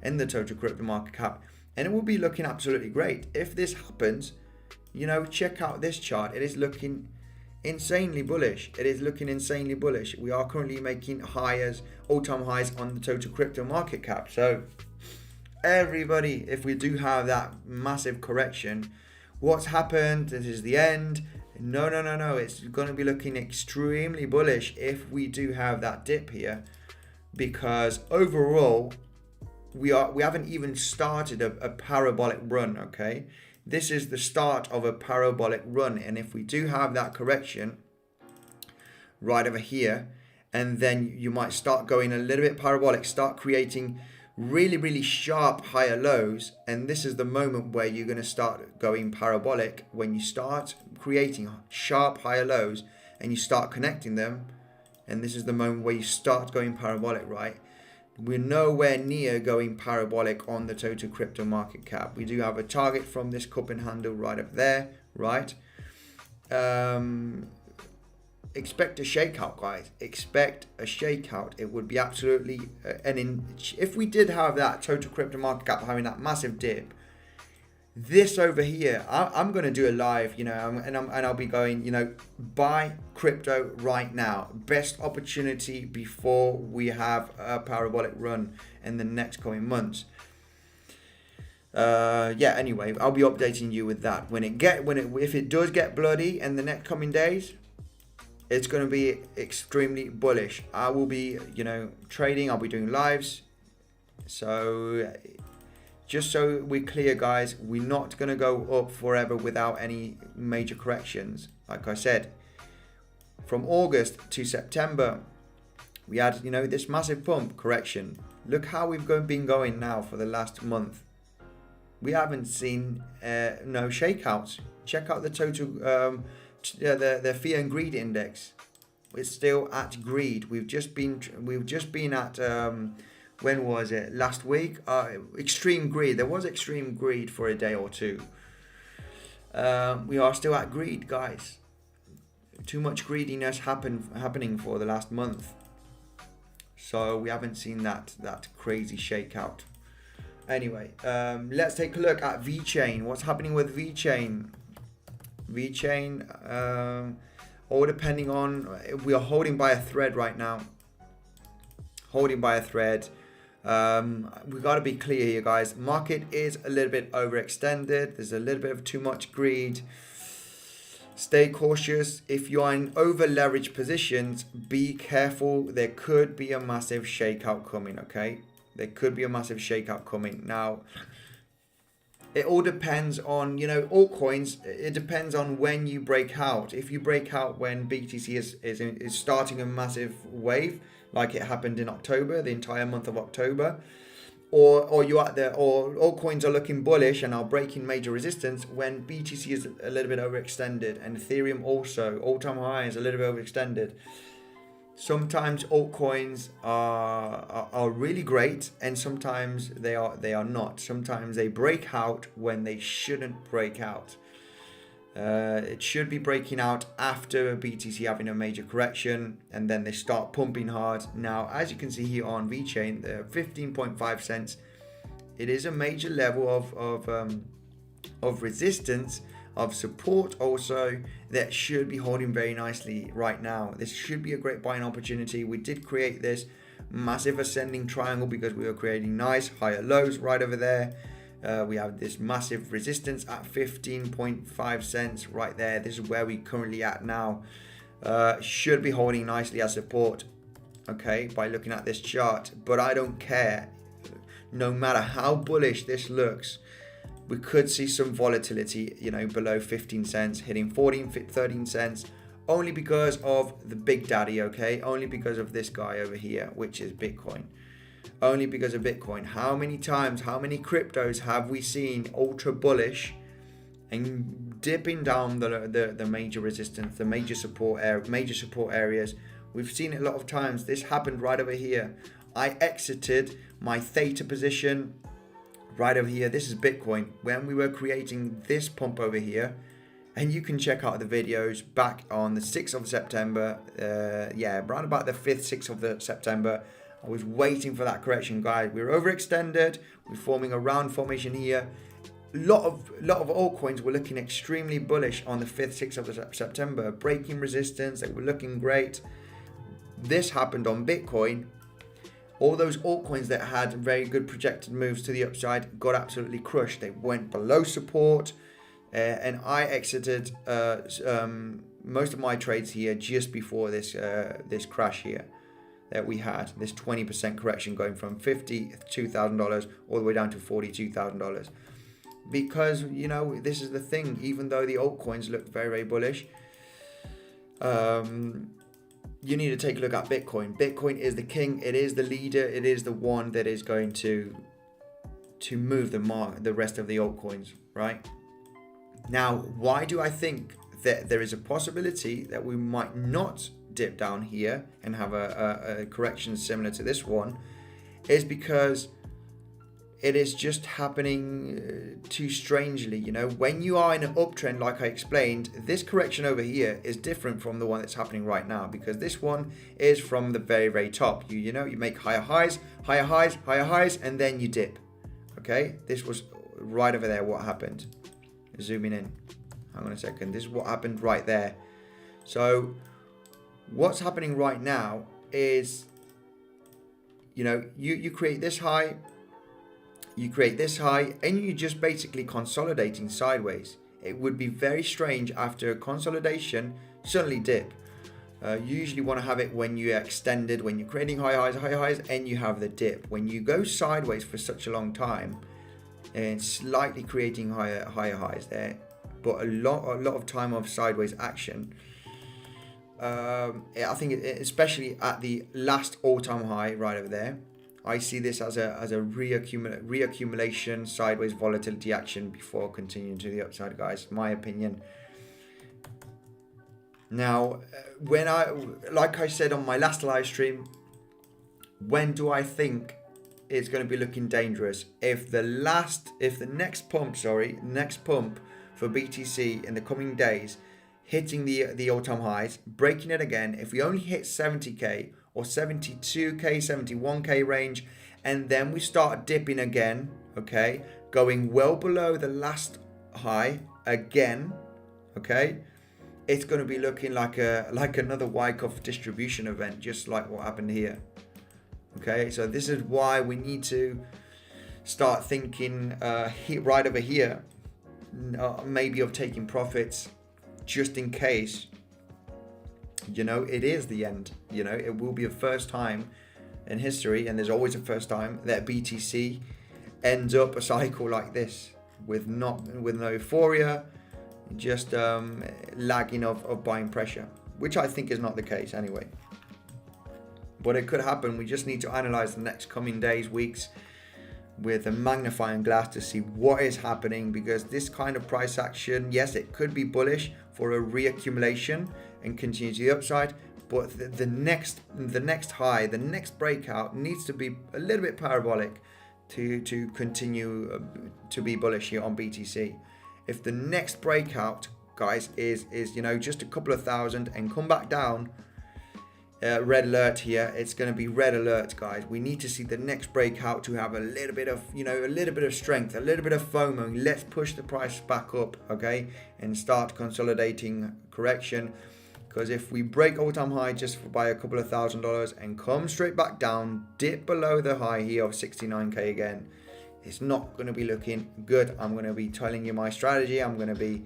in the total crypto market cap, and it will be looking absolutely great. If this happens, check out this chart. It is looking insanely bullish. We are currently making all-time highs on the total crypto market cap. So everybody, if we do have that massive correction, what's happened? This is the end. No. It's going to be looking extremely bullish if we do have that dip here, because overall we haven't even started a parabolic run. Okay, this is the start of a parabolic run, and if we do have that correction right over here, and then you might start going a little bit parabolic, start creating really sharp higher lows, and this is the moment where you're going to start going parabolic. When you start creating sharp higher lows and you start connecting them, and this is the moment where you start going parabolic, right? We're nowhere near going parabolic on the total crypto market cap. We do have a target from this cup and handle right up there, right? Expect a shakeout, guys. Expect a shakeout. It would be absolutely if we did have that total crypto market cap having that massive dip, this over here, I'm going to do a live, and I'll be going, buy crypto right now. Best opportunity before we have a parabolic run in the next coming months. Anyway, I'll be updating you with that if it does get bloody in the next coming days. It's going to be extremely bullish. I will be, trading. I'll be doing lives. So just so we're clear, guys, we're not going to go up forever without any major corrections. Like I said, from August to September, we had, this massive pump correction. Look how we've been going now for the last month. we haven't seen no shakeouts. Check out the total, the fear and greed index. It's still at greed. We've just been at when was it? Last week. Extreme greed. There was extreme greed for a day or two. We are still at greed, guys. Too much greediness happening for the last month. So we haven't seen that crazy shakeout. Anyway, let's take a look at VeChain. What's happening with VeChain? VeChain, all depending on, we are holding by a thread right now. Holding by a thread. We got to be clear here, guys. Market is a little bit overextended. There's a little bit of too much greed. Stay cautious. If you are in over leveraged positions, be careful. There could be a massive shakeout coming, okay? There could be a massive shakeout coming. Now, it all depends on, altcoins. It depends on when you break out. If you break out when BTC is starting a massive wave, like it happened in October, the entire month of October, or altcoins are looking bullish and are breaking major resistance when BTC is a little bit overextended, and Ethereum also all-time high is a little bit overextended. Sometimes altcoins are really great, and sometimes they are not. Sometimes they break out when they shouldn't break out. It should be breaking out after BTC having a major correction, and then they start pumping hard. Now, as you can see here on VeChain, the 15.5 cents, it is a major level of resistance, of support also, that should be holding very nicely right now. This should be a great buying opportunity. We did create this massive ascending triangle because we were creating nice higher lows right over there. We have this massive resistance at 15.5 cents right there. This is where we currently at now. Should be holding nicely as support, okay, by looking at this chart. But I don't care. No matter how bullish this looks, we could see some volatility, below 15 cents, hitting 14, 13 cents, only because of the big daddy, okay? Only because of this guy over here, which is Bitcoin. Only because of Bitcoin. How many times, how many cryptos have we seen ultra bullish and dipping down the major resistance, the major support areas? We've seen it a lot of times. This happened right over here. I exited my theta position right over here. This is Bitcoin when we were creating this pump over here, and you can check out the videos back on the 6th of September. Around about the 5th, 6th of September. I was waiting for that correction, guys. We were overextended. We're forming a round formation here. A lot of altcoins were looking extremely bullish on the 5th, 6th of September, breaking resistance. They were looking great. This happened on Bitcoin. All those altcoins that had very good projected moves to the upside got absolutely crushed. They went below support, and I exited most of my trades here just before this crash here that we had. This 20% correction going from $52,000 all the way down to $42,000. Because this is the thing. Even though the altcoins look very, very bullish, you need to take a look at Bitcoin. Bitcoin is the king. It is the leader. It is the one that is going to move the rest of the altcoins, right? Now, why do I think that there is a possibility that we might not dip down here and have a correction similar to this one? Is because it is just happening too strangely. When you are in an uptrend, like I explained, this correction over here is different from the one that's happening right now, because this one is from the very, very top. You make higher highs, and then you dip. Okay, this was right over there. What happened? Zooming in. Hang on a second. This is what happened right there. So what's happening right now is, you create this high. You create this high, and you're just basically consolidating sideways. It would be very strange after a consolidation suddenly dip. You usually want to have it when you're extended, when you're creating high highs, and you have the dip. When you go sideways for such a long time, and slightly creating higher highs there, but a lot of time of sideways action. I think especially at the last all-time high right over there, I see this as a reaccumulation sideways volatility action before continuing to the upside, guys. My opinion. Now, like I said on my last live stream, when do I think it's going to be looking dangerous? If the next pump for BTC in the coming days, hitting the all-time highs, breaking it again, if we only hit 70k or 72k, 71k range, and then we start dipping again, okay, going well below the last high again, okay, it's going to be looking like another Wyckoff distribution event, just like what happened here. Okay, so this is why we need to start thinking right over here, maybe of taking profits, just in case, it is the end. It will be a first time in history, and there's always a first time, that BTC ends up a cycle like this with no euphoria, just lagging of buying pressure, which I think is not the case anyway. But it could happen. We just need to analyze the next coming days, weeks, with a magnifying glass to see what is happening, because this kind of price action, yes, it could be bullish for a reaccumulation and continue to the upside, but the next high, the next breakout needs to be a little bit parabolic to continue to be bullish here on BTC. If the next breakout, guys, is just a couple of thousand and come back down, red alert here, it's going to be red alert, guys. We need to see the next breakout to have a little bit of strength, a little bit of FOMO. Let's push the price back up, okay, and start consolidating correction. Because if we break all-time high just by a couple of $1,000 and come straight back down, dip below the high here of 69k again, it's not going to be looking good. I'm going to be telling you my strategy. I'm going to be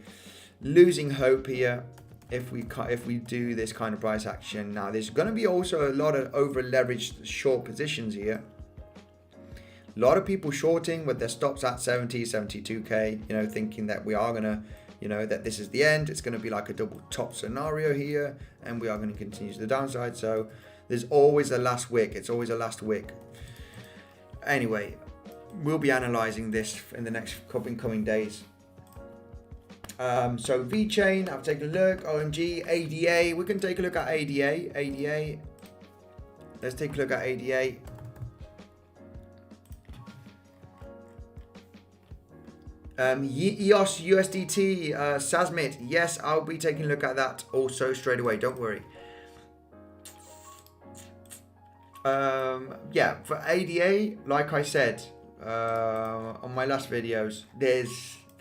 losing hope here if we do this kind of price action. Now, there's going to be also a lot of over leveraged short positions here. A lot of people shorting with their stops at 70, 72k, thinking that we are going to, that this is the end. It's going to be like a double top scenario here, and we are going to continue to the downside. So there's always a last wick. It's always a last wick. Anyway, we'll be analyzing this in the next coming days. So VeChain, I've taken a look. OMG, ADA. We can take a look at ADA. Let's take a look at ADA. EOS USDT, Sasmit. Yes, I'll be taking a look at that also straight away. Don't worry. Yeah, for ADA, like I said on my last videos,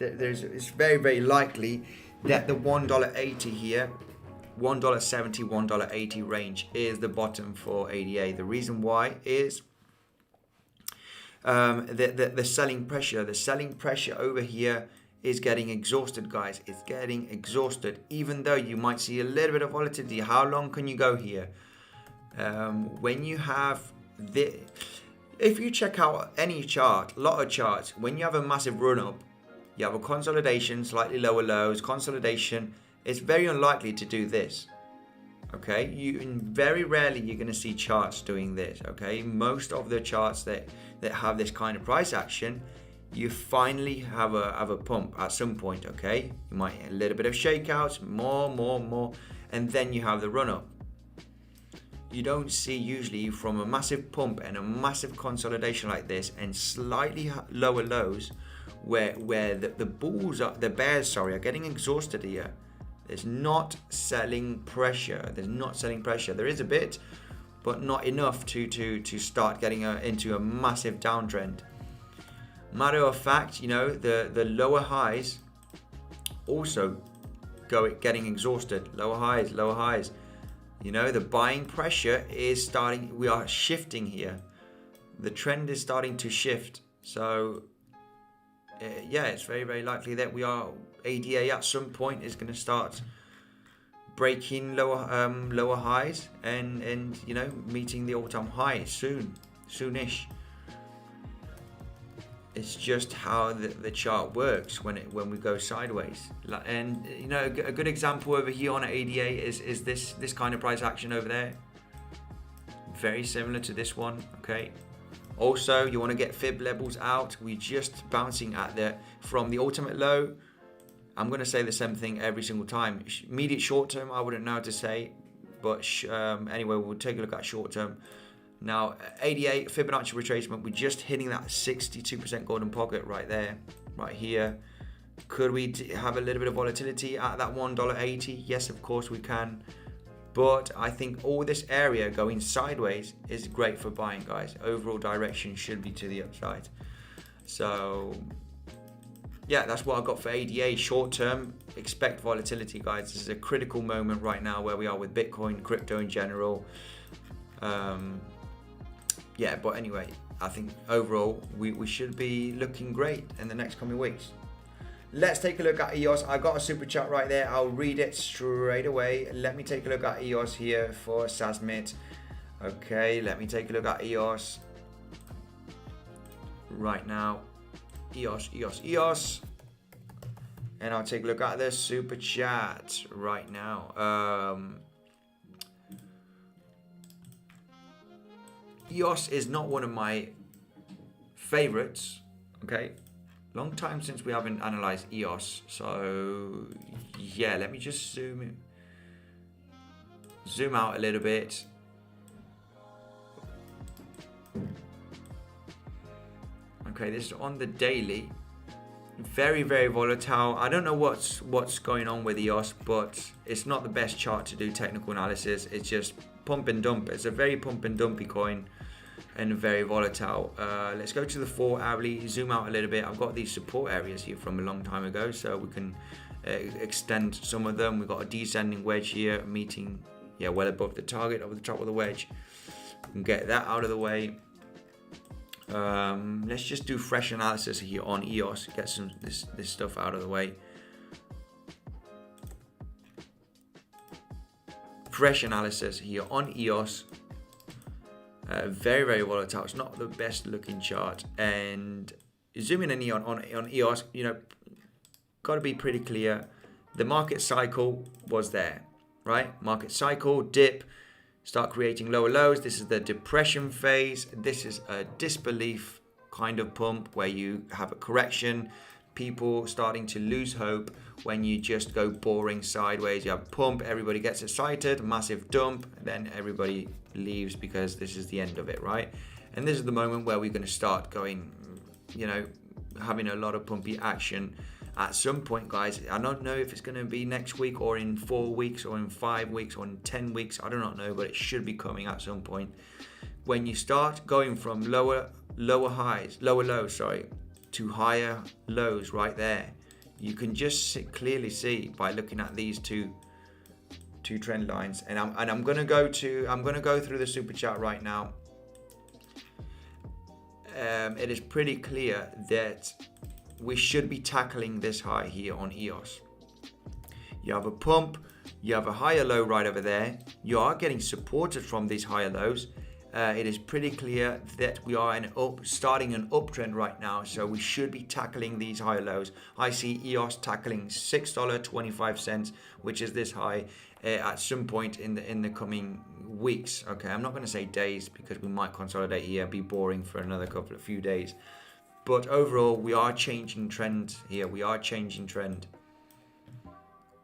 it's very, very likely that the $1.80 here, $1.70, $1.80 range is the bottom for ADA. The reason why is the selling pressure over here is getting exhausted, guys. It's getting exhausted. Even though you might see a little bit of volatility, how long can you go here? When you have if you check out any chart, a lot of charts, when you have a massive run up, you have a consolidation, slightly lower lows, consolidation, it's very unlikely to do this. Okay, very rarely you're going to see charts doing this. Okay, most of the charts that have this kind of price action, you finally have a pump at some point. Okay, you might get a little bit of shakeouts, more, and then you have the run up. You don't see usually from a massive pump and a massive consolidation like this and slightly lower lows where the bears are getting exhausted here. There's not selling pressure. There is a bit, but not enough to start getting into a massive downtrend. Matter of fact, the lower highs also getting exhausted. Lower highs. The buying pressure is starting. We are shifting here. The trend is starting to shift. So yeah, it's very, very likely that ADA at some point is going to start breaking lower highs and meeting the all-time high soonish. It's just how the chart works when we go sideways. And a good example over here on ADA is this kind of price action over there. Very similar to this one. Okay, Also, you want to get Fib levels out. We're just bouncing at from the ultimate low. I'm going to say the same thing every single time. Immediate short term, I wouldn't know how to say. But anyway, we'll take a look at short term. Now, 88 Fibonacci retracement. We're just hitting that 62% golden pocket right there, right here. Could we have a little bit of volatility at that $1.80? Yes, of course we can. But I think all this area going sideways is great for buying, guys. Overall direction should be to the upside. So, yeah, that's what I got for ADA. Short term, expect volatility, guys. This is a critical moment right now where we are with Bitcoin, crypto in general. Yeah, but anyway, I think overall we should be looking great in the next coming weeks. Let's take a look at EOS. I got a super chat right there. I'll read it straight away. Let me take a look at EOS here for Sasmit. Okay, let me take a look at EOS right now. EOS. And I'll take a look at the super chat right now. EOS is not one of my favorites. Okay. Long time since we haven't analyzed EOS, so yeah, let me just zoom out a little bit. Okay, this is on the daily. Very, very volatile. I don't know what's going on with EOS, but it's not the best chart to do technical analysis. It's just pump and dump. It's a very pump and dumpy coin. And very volatile. Let's go to the 4 hourly, zoom out a little bit. I've got these support areas here from a long time ago, so we can extend some of them. We've got a descending wedge here, meeting well above the target over the top of the wedge. We can get that out of the way. Let's just do fresh analysis here on EOS, get some this stuff out of the way. Fresh analysis here on EOS. Very, very volatile. It's not the best looking chart. And zooming in on EOS, got to be pretty clear. The market cycle was there, right? Market cycle, dip, start creating lower lows. This is the depression phase. This is a disbelief kind of pump where you have a correction. People starting to lose hope when you just go boring sideways. You have pump, everybody gets excited, massive dump, and then everybody leaves because this is the end of it, right? And this is the moment where we're going to start going, having a lot of pumpy action at some point, guys. I don't know if it's going to be next week or in 4 weeks or in 5 weeks or in 10 weeks. I do not know, but it should be coming at some point. When you start going from lower lows, to higher lows right there, you can just clearly see by looking at these two trend lines. And I'm gonna go through the super chat right now. It is pretty clear that we should be tackling this high here on EOS. You have a pump, you have a higher low right over there. You are getting supported from these higher lows. It is pretty clear that we are starting an uptrend right now, so we should be tackling these higher lows. I see EOS tackling $6.25, which is this high, at some point in the coming weeks. Okay, I'm not going to say days because we might consolidate here, be boring for another few days. But overall, we are changing trend here. We are changing trend.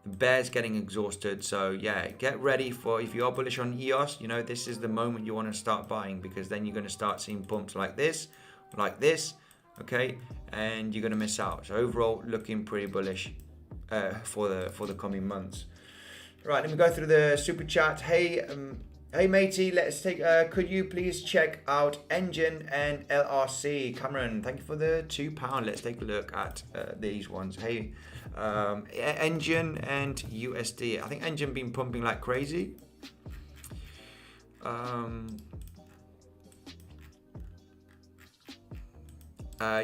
The bear's getting exhausted, so yeah, get ready for, if you are bullish on EOS, this is the moment you want to start buying, because then you're going to start seeing pumps like this, okay, and you're going to miss out. So overall, looking pretty bullish for the coming months. Right, let me go through the super chat. Hey matey, let's take. Could you please check out Engine and LRC? Cameron, thank you for the £2. Let's take a look at these ones. Hey, Engine and USD. I think Engine been pumping like crazy.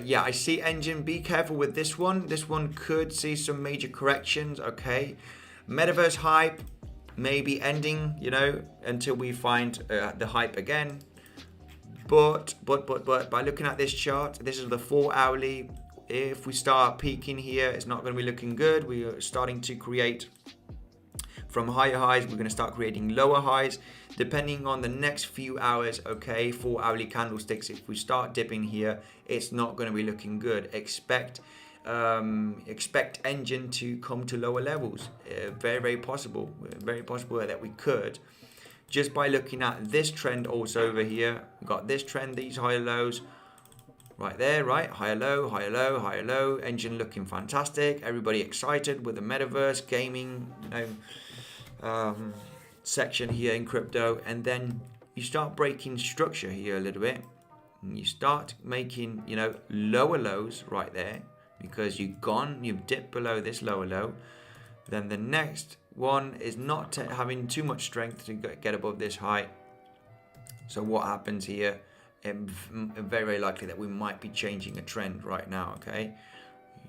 Yeah, I see Engine. Be careful with this one. This one could see some major corrections. Okay, Metaverse hype maybe ending, until we find the hype again. But by looking at this chart, this is the 4 hourly. If we start peaking here, it's not going to be looking good. We are starting to create From higher highs, we're going to start creating lower highs depending on the next few hours. Okay, 4 hourly candlesticks. If we start dipping here, it's not going to be looking good. Expect engine to come to lower levels. Very possible that we could, just by looking at this trend. Also over here, we've got this trend, these higher lows right there, right? Higher low, higher low, higher low. Engine looking fantastic. Everybody excited with the metaverse gaming, section here in crypto. And then you start breaking structure here a little bit. And you start making, lower lows right there, because you've dipped below this lower low. Then the next one is not having too much strength to get above this high. So what happens here? Very likely that we might be changing a trend right now. Okay,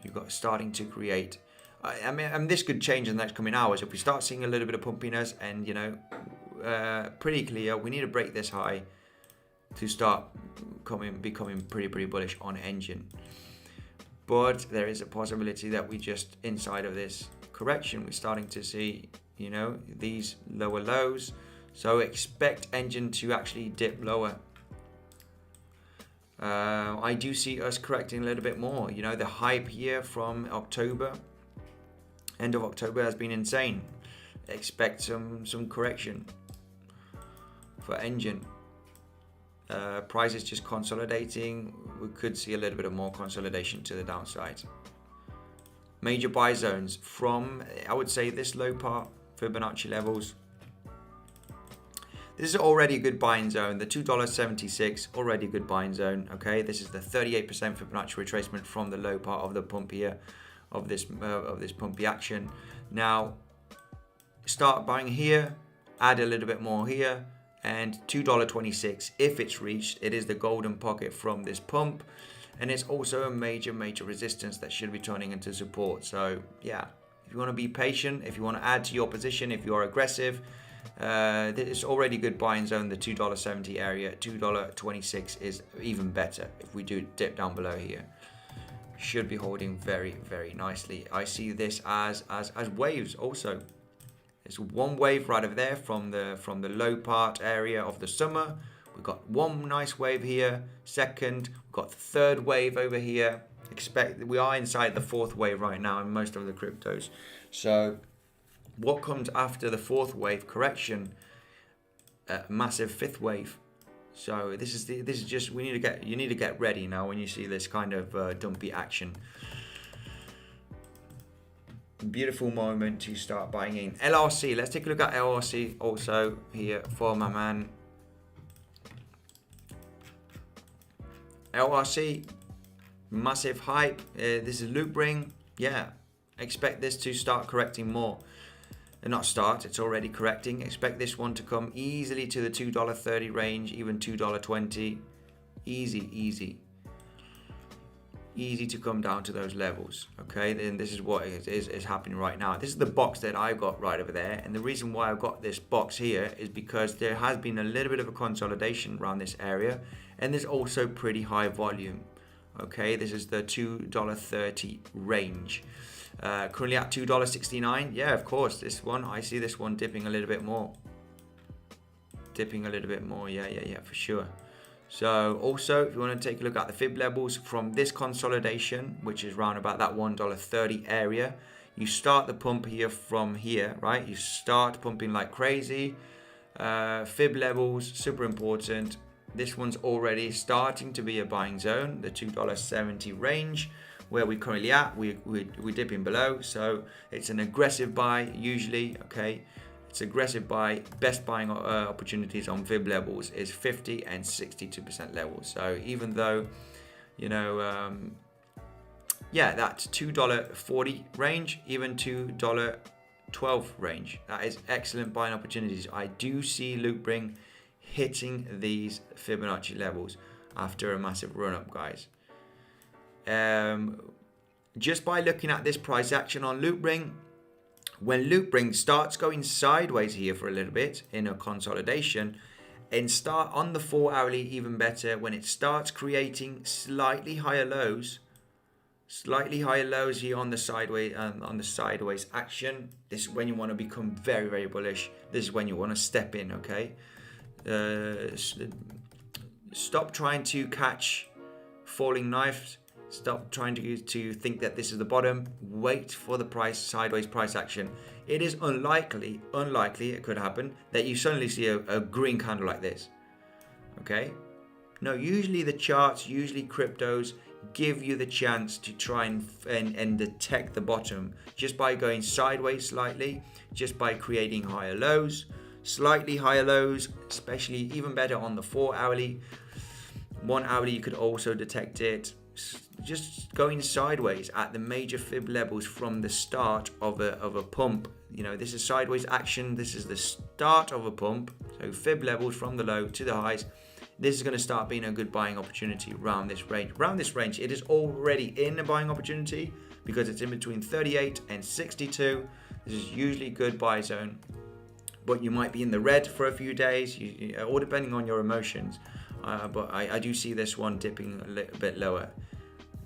you've got starting to create. And this could change in the next coming hours. If we start seeing a little bit of pumpiness, and pretty clear, we need to break this high to start becoming pretty bullish on engine. But there is a possibility that we just, inside of this correction, we're starting to see these lower lows. So expect engine to actually dip lower. I do see us correcting a little bit more. The hype here from October, end of October, has been insane. Expect some correction for engine. Price is just consolidating. We could see a little bit of more consolidation to the downside. Major buy zones from, I would say, this low part, Fibonacci levels. This is already a good buying zone. The $2.76, already a good buying zone. Okay, this is the 38% Fibonacci retracement from the low part of the pump here, of this pumpy action. Now, start buying here, add a little bit more here, and $2.26 if it's reached. It is the golden pocket from this pump, and it's also a major resistance that should be turning into support. So yeah, if you want to be patient, if you want to add to your position, if you are aggressive, it's already good buying zone. The $2.70 area, $2.26 is even better. If we do dip down below here, should be holding very nicely. I see this as waves also. There's one wave right over there from the low part area of the summer. We've got one nice wave here. Second, we've got the third wave over here. We are inside the fourth wave right now in most of the cryptos. So what comes after the fourth wave correction? Massive fifth wave. So this is just, you need to get ready now when you see this kind of dumpy action. Beautiful moment to start buying in. LRC, let's take a look at LRC also here for my man. LRC, massive hype. This is loop ring. Yeah, expect this to start correcting more. Not start, it's already correcting. Expect this one to come easily to the $2.30 range, even $2.20. Easy to come down to those levels. Okay, then this is what is happening right now. This is the box that I've got right over there, and the reason why I've got this box here is because there has been a little bit of a consolidation around this area, and there's also pretty high volume. Okay, this is the $2.30 range. Currently at $2.69. Yeah, of course, this one, I see this one dipping a little bit more. Yeah, for sure. So also, if you want to take a look at the Fib levels from this consolidation, which is around about that $1.30 area, you start the pump here from here, right? You start pumping like crazy. Fib levels, super important. This one's already starting to be a buying zone, the $2.70 range, where we're currently at. We're dipping below, so it's an aggressive buy usually. Okay, it's aggressive buy. Best buying opportunities on Fib levels is 50 and 62% levels. So even though, yeah, that's $2.40 range, even $2.12 range, that is excellent buying opportunities. I do see loop ring hitting these Fibonacci levels after a massive run up, guys. Just by looking at this price action on loop ring, when loop ring starts going sideways here for a little bit in a consolidation, and start on the 4 hourly, even better, when it starts creating slightly higher lows, Slightly higher lows here on the sideways action. This is when you want to become very, very bullish. This is when you want to step in, okay? Stop trying to catch falling knives. Stop trying to think that this is the bottom. Wait for the sideways price action. It is unlikely, it could happen, that you suddenly see a green candle like this, okay? No, usually the charts, usually cryptos, give you the chance to try and detect the bottom just by going sideways slightly, just by creating higher lows, slightly higher lows, especially even better on the 4 hourly. 1 hourly, you could also detect it. Just going sideways at the major fib levels from the start of a pump. You know, this is sideways action. This is the start of a pump. So fib levels from the low to the highs. This is going to start being a good buying opportunity around this range. Around this range, it is already in a buying opportunity because it's in between 38 and 62. This is usually a good buy zone, but you might be in the red for a few days, or depending on your emotions. But I do see this one dipping a little bit lower.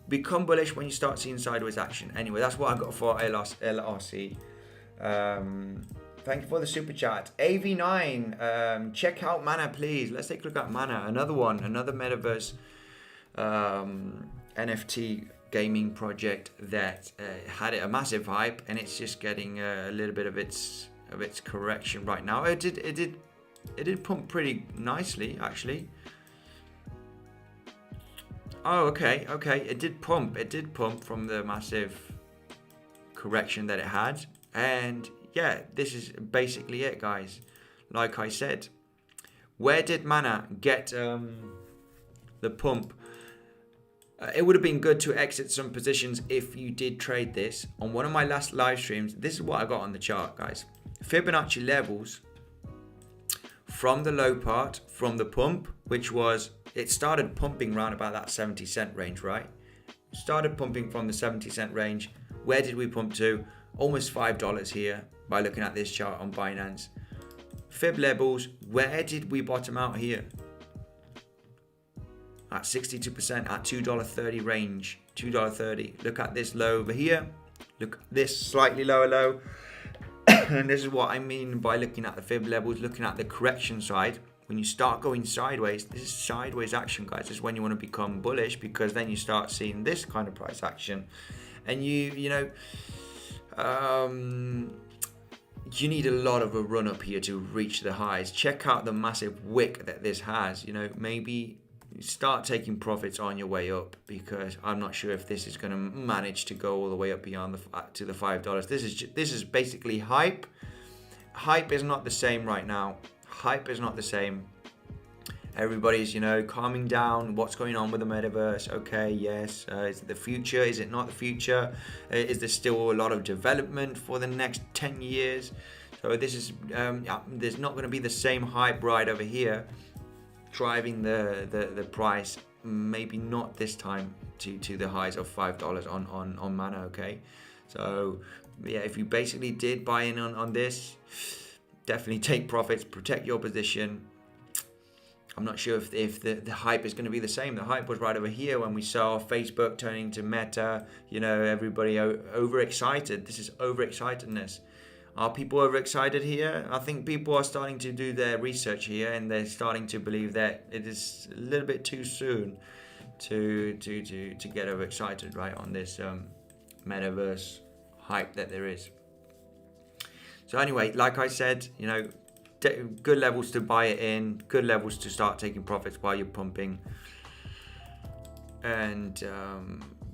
Become bullish when you start seeing sideways action. Anyway, that's what I've got for LRC. Thank you for the super chat. AV9, check out Mana, please. Let's take a look at Mana. Another one, another metaverse NFT gaming project that had a massive hype, and it's just getting a little bit of its correction right now. It did pump pretty nicely, actually. Oh, okay. It did pump from the massive correction that it had. And yeah, this is basically it, guys. Like I said, where did Mana get the pump? It would have been good to exit some positions if you did trade this. On one of my last live streams, this is what I got on the chart, guys. Fibonacci levels from the low part, from the pump, which was, it started pumping around about that 70-cent range, right? Started pumping from the 70-cent range. Where did we pump to? Almost $5 here by looking at this chart on Binance. Fib levels, where did we bottom out here? At 62%, at $2.30 range, $2.30. Look at this low over here. Look at this slightly lower low. And this is what I mean by looking at the fib levels, looking at the correction side. When you start going sideways, this is sideways action, guys. This is when you want to become bullish, because then you start seeing this kind of price action. And you need a lot of a run up here to reach the highs. Check out the massive wick that this has. You know, maybe start taking profits on your way up, because I'm not sure if this is going to manage to go all the way up beyond to the $5. This is basically hype. Hype is not the same right now. Hype is not the same. Everybody's, calming down. What's going on with the metaverse? Okay, yes. Is it the future? Is it not the future? Is there still a lot of development for the next 10 years? So this is, there's not going to be the same hype right over here driving the price. Maybe not this time to the highs of $5 on Mana, okay? So, yeah, if you basically did buy in on this, definitely take profits, protect your position. I'm not sure if the hype is going to be the same. The hype was right over here when we saw Facebook turning to Meta. Everybody overexcited. This is overexcitedness. Are people overexcited here? I think people are starting to do their research here, and they're starting to believe that it is a little bit too soon to get overexcited, right, on this metaverse hype that there is. So anyway, like I said, good levels to buy it in, good levels to start taking profits while you're pumping. And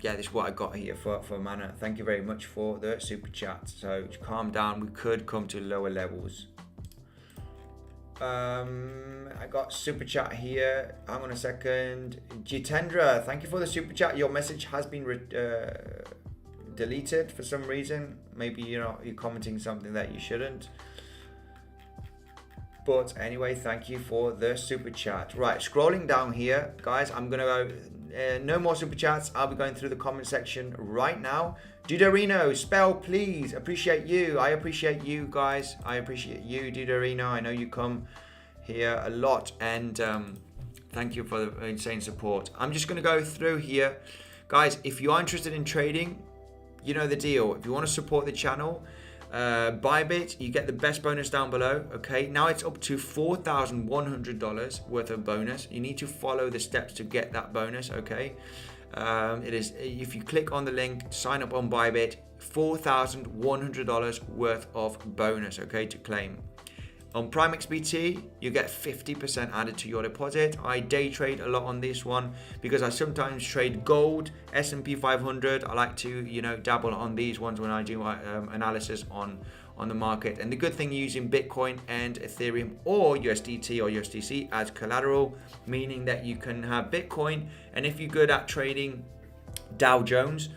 yeah, this is what I got here for Mana. Thank you very much for the super chat. So calm down, we could come to lower levels. I got super chat here. Hang on a second. Jitendra, thank you for the super chat. Your message has been deleted for some reason. Maybe you're commenting something that you shouldn't. But anyway, thank you for the super chat. Right, scrolling down here, guys, I'm gonna go. No more super chats. I'll be going through the comment section right now. Dudorino, spell please. Appreciate you. I appreciate you, guys. I appreciate you, Dudorino. I know you come here a lot, and thank you for the insane support. I'm just gonna go through here. Guys, if you are interested in trading, you know the deal. If you want to support the channel, Bybit, you get the best bonus down below. Okay, now it's up to $4,100 worth of bonus. You need to follow the steps to get that bonus. Okay, it is, if you click on the link, sign up on Bybit, $4,100 worth of bonus, okay, to claim. On Prime XBT, you get 50% added to your deposit. I day trade a lot on this one because I sometimes trade gold, S&P 500. I like to, dabble on these ones when I do analysis on the market. And the good thing using Bitcoin and Ethereum or USDT or USDC as collateral, meaning that you can have Bitcoin, and if you're good at trading Dow Jones,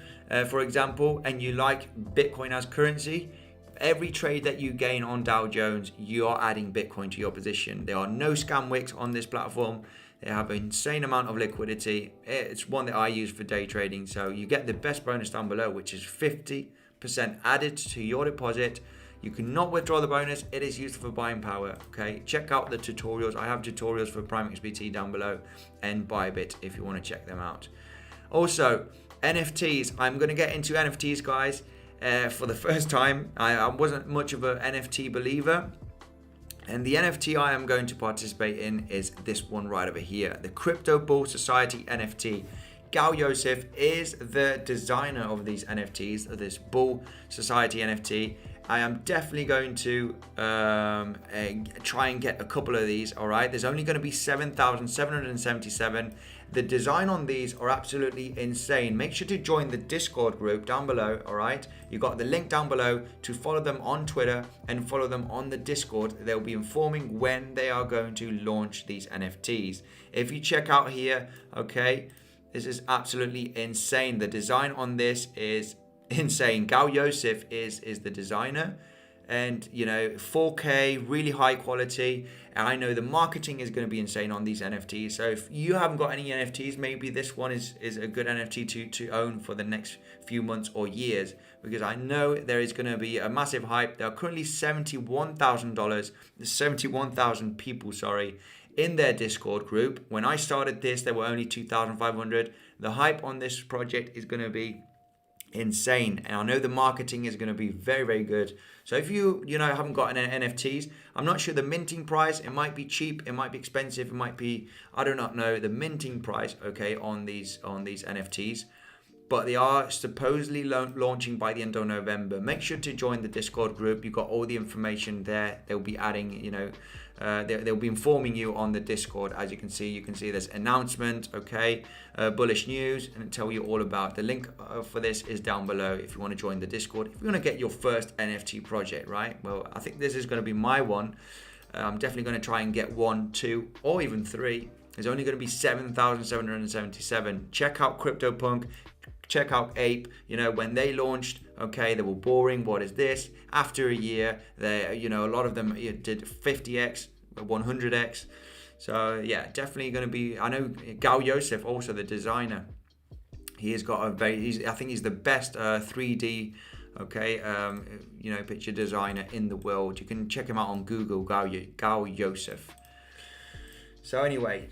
for example, and you like Bitcoin as currency, every trade that you gain on Dow Jones, you are adding Bitcoin to your position. There are no scam wicks on this platform. They have an insane amount of liquidity. It's one that I use for day trading. So you get the best bonus down below, which is 50% added to your deposit. You cannot withdraw the bonus. It is used for buying power. Okay, check out the tutorials. I have tutorials for Prime XBT down below and Bybit if you want to check them out. Also, NFTs. I'm going to get into NFTs, guys. For the first time. I wasn't much of an NFT believer, and the NFT I am going to participate in is this one right over here, the Crypto Bull Society NFT. Gal Yosef is the designer of these NFTs, of this Bull Society NFT. I am definitely going to try and get a couple of these. All right, there's only going to be 7,777. The design on these are absolutely insane. Make sure to join the Discord group down below. All right, you got the link down below to follow them on Twitter and follow them on the Discord. They'll be informing when they are going to launch these NFTs. If you check out here, okay, this is absolutely insane. The design on this is insane. Gal Yosef is the designer, and 4K, really high quality, and I know the marketing is going to be insane on these NFTs. So if you haven't got any NFTs, maybe this one is a good NFT to own for the next few months or years, because I know there is going to be a massive hype. There are currently $71,000 people in their Discord group. When I started this, there were only 2,500. The hype on this project is going to be insane, and I know the marketing is going to be very, very good. So if you haven't got any NFTs, I'm not sure the minting price. It might be cheap, it might be expensive, it might be, I do not know the minting price, okay, on these NFTs, but they are supposedly launching by the end of November. Make sure to join the Discord group. You got all the information there. They'll be adding, they'll be informing you on the Discord. As you can see there's announcement, okay, bullish news, and tell you all about. The link for this is down below if you want to join the Discord. If you want to get your first NFT project, right? Well, I think this is going to be my one. I'm definitely going to try and get 1, 2, or even 3. There's only going to be 7,777. Check out CryptoPunk. Check out Ape. When they launched, okay, they were boring. What is this? After a year, they, a lot of them did 50x, 100x. So yeah, definitely going to be. I know Gal Yosef, also the designer. He has got I think he's the best 3D, okay, picture designer in the world. You can check him out on Google, Gal Yosef. So anyway.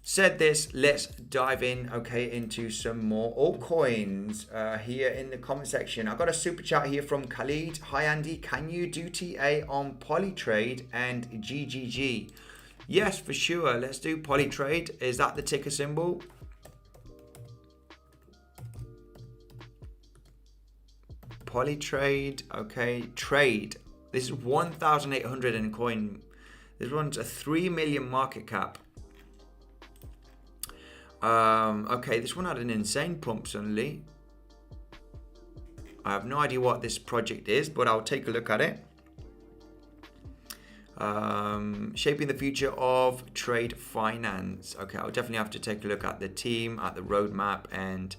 Said this, let's dive in, okay, into some more altcoins here in the comment section. I got a super chat here from Khalid. Hi Andy, can you do TA on Polytrade and GGG? Yes, for sure. Let's do Polytrade. Is that the ticker symbol? Polytrade, okay, trade. This is 1,800 in coin. This one's a 3 million market cap. Okay, this one had an insane pump suddenly. I have no idea what this project is, but I'll take a look at it. Shaping the future of trade finance. Okay, I'll definitely have to take a look at the team, at the roadmap, and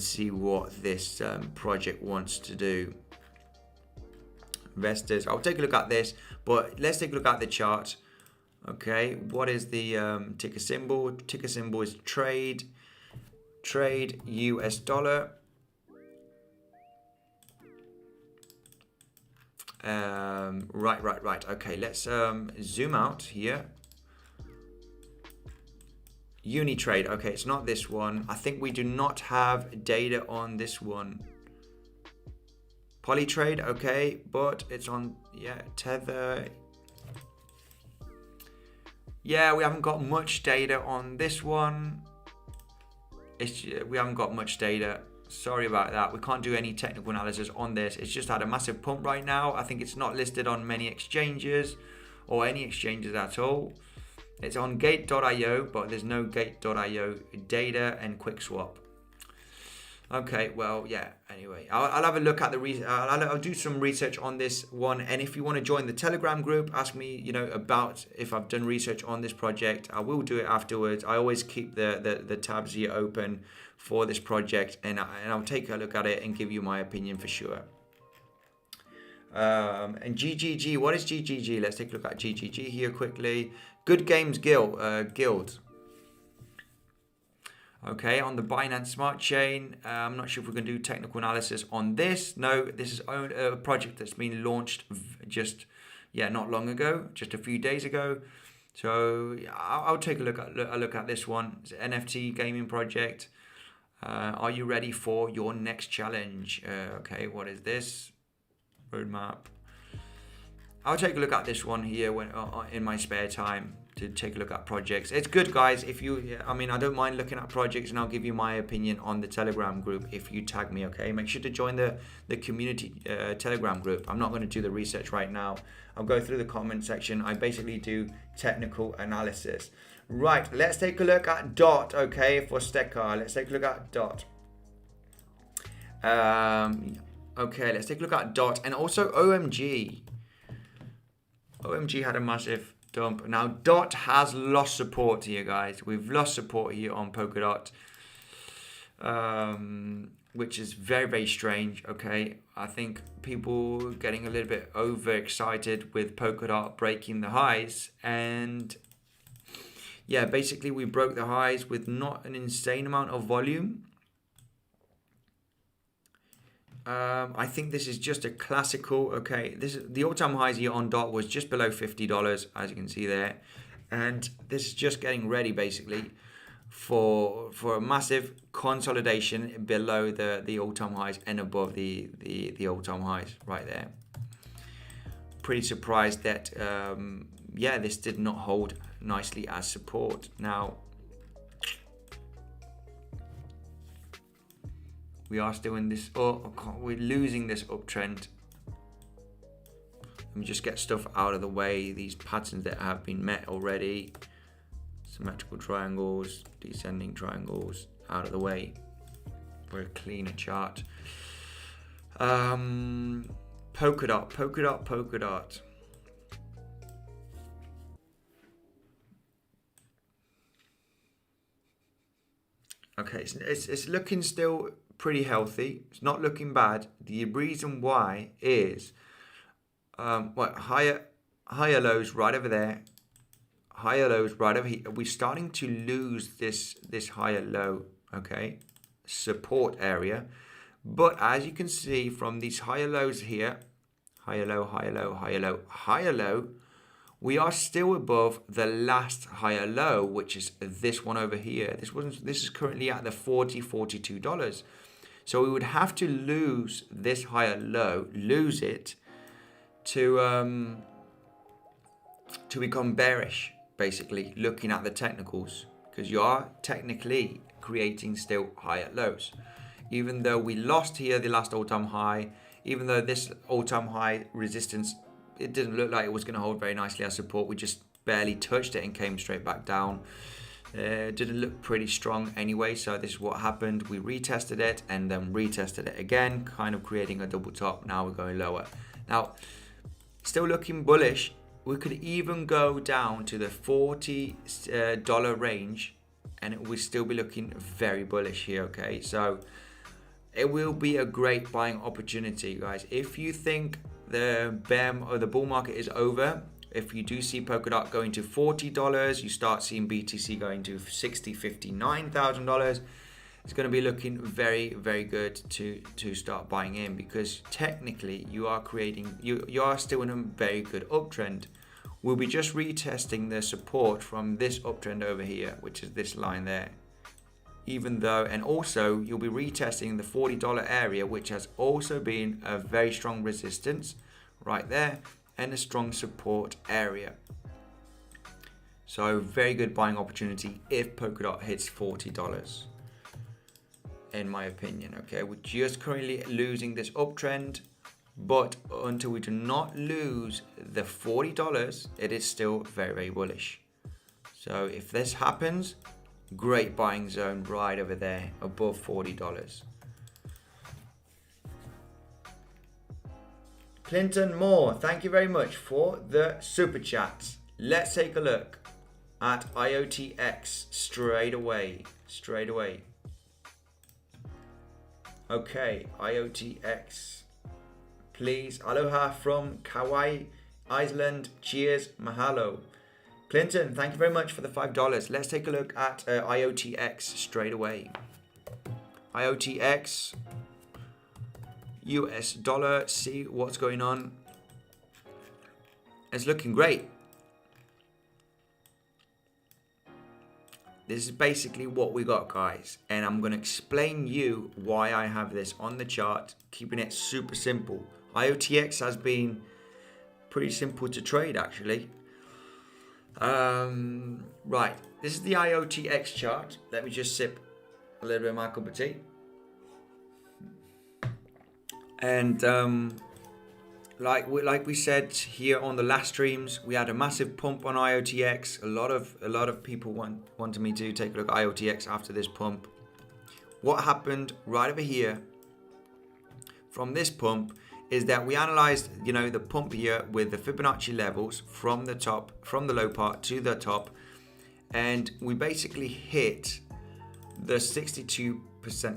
see what this project wants to do. Investors, I'll take a look at this, but let's take a look at the chart. Okay, what is the ticker symbol? Ticker symbol is trade US dollar. Right. Okay, let's zoom out here. Unitrade. Okay, it's not this one. I think we do not have data on this one. Polytrade, okay, but it's on, yeah, Tether. Yeah, we haven't got much data on this one. We haven't got much data. Sorry about that. We can't do any technical analysis on this. It's just had a massive pump right now. I think it's not listed on many exchanges or any exchanges at all. It's on gate.io, but there's no gate.io data and QuickSwap. Okay, well, yeah, anyway, I'll have a look at the I'll do some research on this one. And if you want to join the Telegram group, ask me, about if I've done research on this project. I will do it afterwards. I always keep the tabs here open for this project, and I'll take a look at it and give you my opinion for sure. And GGG, what is GGG? Let's take a look at GGG here quickly. Good Games Guild. Okay, on the Binance Smart Chain, I'm not sure if we're going to do technical analysis on this. No, this is a project that's been launched just, not long ago, just a few days ago. So I'll take a look at this one. It's an NFT gaming project. Are you ready for your next challenge? Okay, what is this? Roadmap. I'll take a look at this one here in my spare time to take a look at projects. It's good, guys. I don't mind looking at projects, and I'll give you my opinion on the Telegram group if you tag me. Okay, make sure to join the community Telegram group. I'm not going to do the research right now. I'll go through the comment section. I basically do technical analysis. Right, let's take a look at DOT. Okay, for Stekar, let's take a look at DOT. Okay, let's take a look at DOT and also OMG. OMG had a massive dump. Now DOT has lost support here, guys. We've lost support here on Polkadot, which is very, very strange. Okay, I think people getting a little bit overexcited with Polkadot breaking the highs, and yeah, basically we broke the highs with not an insane amount of volume. I think this is just a classical. Okay, this is the all-time highs here on DOT was just below $50, as you can see there, and this is just getting ready basically for a massive consolidation below the all-time highs and above the all-time highs right there. Pretty surprised that this did not hold nicely as support. Now we are still in this, we're losing this uptrend. Let me just get stuff out of the way. These patterns that have been met already. Symmetrical triangles, descending triangles, out of the way for a cleaner chart. Polkadot. Okay, it's looking still pretty healthy. It's not looking bad. The reason why is higher lows right over there, higher lows right over here. We're starting to lose this higher low, okay, support area. But as you can see from these higher lows here, higher low, higher low, higher low, higher low, we are still above the last higher low, which is this one over here. This is currently at the $42. So we would have to lose this higher low, lose it to become bearish, basically, looking at the technicals, because you are technically creating still higher lows. Even though we lost here the last all-time high, even though this all-time high resistance, it didn't look like it was going to hold very nicely as support. We just barely touched it and came straight back down. It didn't look pretty strong anyway, so this is what happened. We retested it and then retested it again, kind of creating a double top. Now we're going lower. Now, still looking bullish. We could even go down to the $40 range and it would still be looking very bullish here, okay? So it will be a great buying opportunity, guys. If you think the BEM or the bull market is over, if you do see Polkadot going to $40, you start seeing BTC going to $60,000, $59,000, it's going to be looking very, very good to start buying in, because technically you are still in a very good uptrend. we'll be just retesting the support from this uptrend over here, which is this line there. Even though, and also you'll be retesting the $40 area, which has also been a very strong resistance right there and a strong support area. So very good buying opportunity if Polkadot hits $40, in my opinion. Okay, we're just currently losing this uptrend, but until we do not lose the $40, it is still very, very bullish. So if this happens, great buying zone right over there above $40. Clinton Moore, thank you very much for the super chats. Let's take a look at IOTX straight away. Okay, IOTX. Please, aloha from Kauai, Iceland. Cheers, mahalo. Clinton, thank you very much for the $5. Let's take a look at IOTX straight away. IOTX, US dollar, see what's going on. It's looking great. This is basically what we got, guys. And I'm going to explain you why I have this on the chart, keeping it super simple. IOTX has been pretty simple to trade, actually. Right, this is the IOTX chart. Let me just sip a little bit of my cup of tea. And like we said here on the last streams, we had a massive pump on IOTX. A lot of people wanted me to take a look at IOTX after this pump. What happened right over here from this pump is that we analyzed, the pump here with the Fibonacci levels from the top, from the low part to the top, and we basically hit the 62%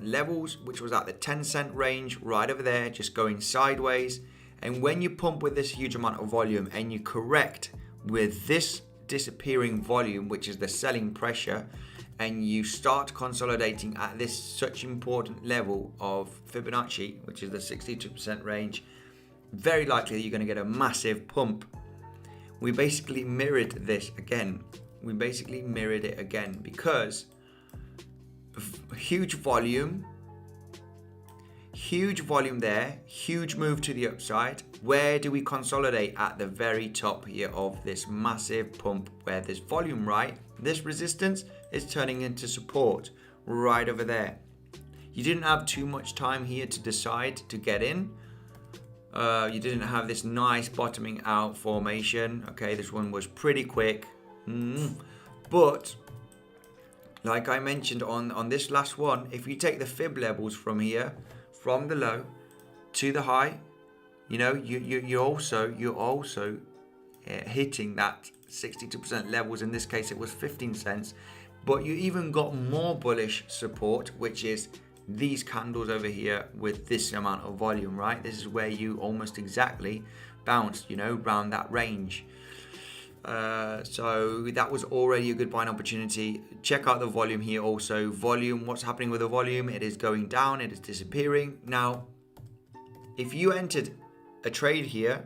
levels, which was at the 10-cent range right over there, just going sideways. And when you pump with this huge amount of volume and you correct with this disappearing volume, which is the selling pressure, and you start consolidating at this such important level of Fibonacci, which is the 62% range, very likely you're going to get a massive pump. We basically mirrored this again. We basically mirrored it again because huge volume there, huge move to the upside. Where do we consolidate? At the very top here of this massive pump where there's volume, right? This resistance is turning into support right over there. You didn't have too much time here to decide to get in. You didn't have this nice bottoming out formation. Okay, this one was pretty quick. But like I mentioned on this last one, if you take the fib levels from here, from the low to the high, you're also hitting that 62% levels. In this case, it was 15 cents. But you even got more bullish support, which is these candles over here with this amount of volume, right? This is where you almost exactly bounced, around that range. So that was already a good buying opportunity. Check out the volume here also. Volume, what's happening with the volume? It is going down, it is disappearing. Now, if you entered a trade here,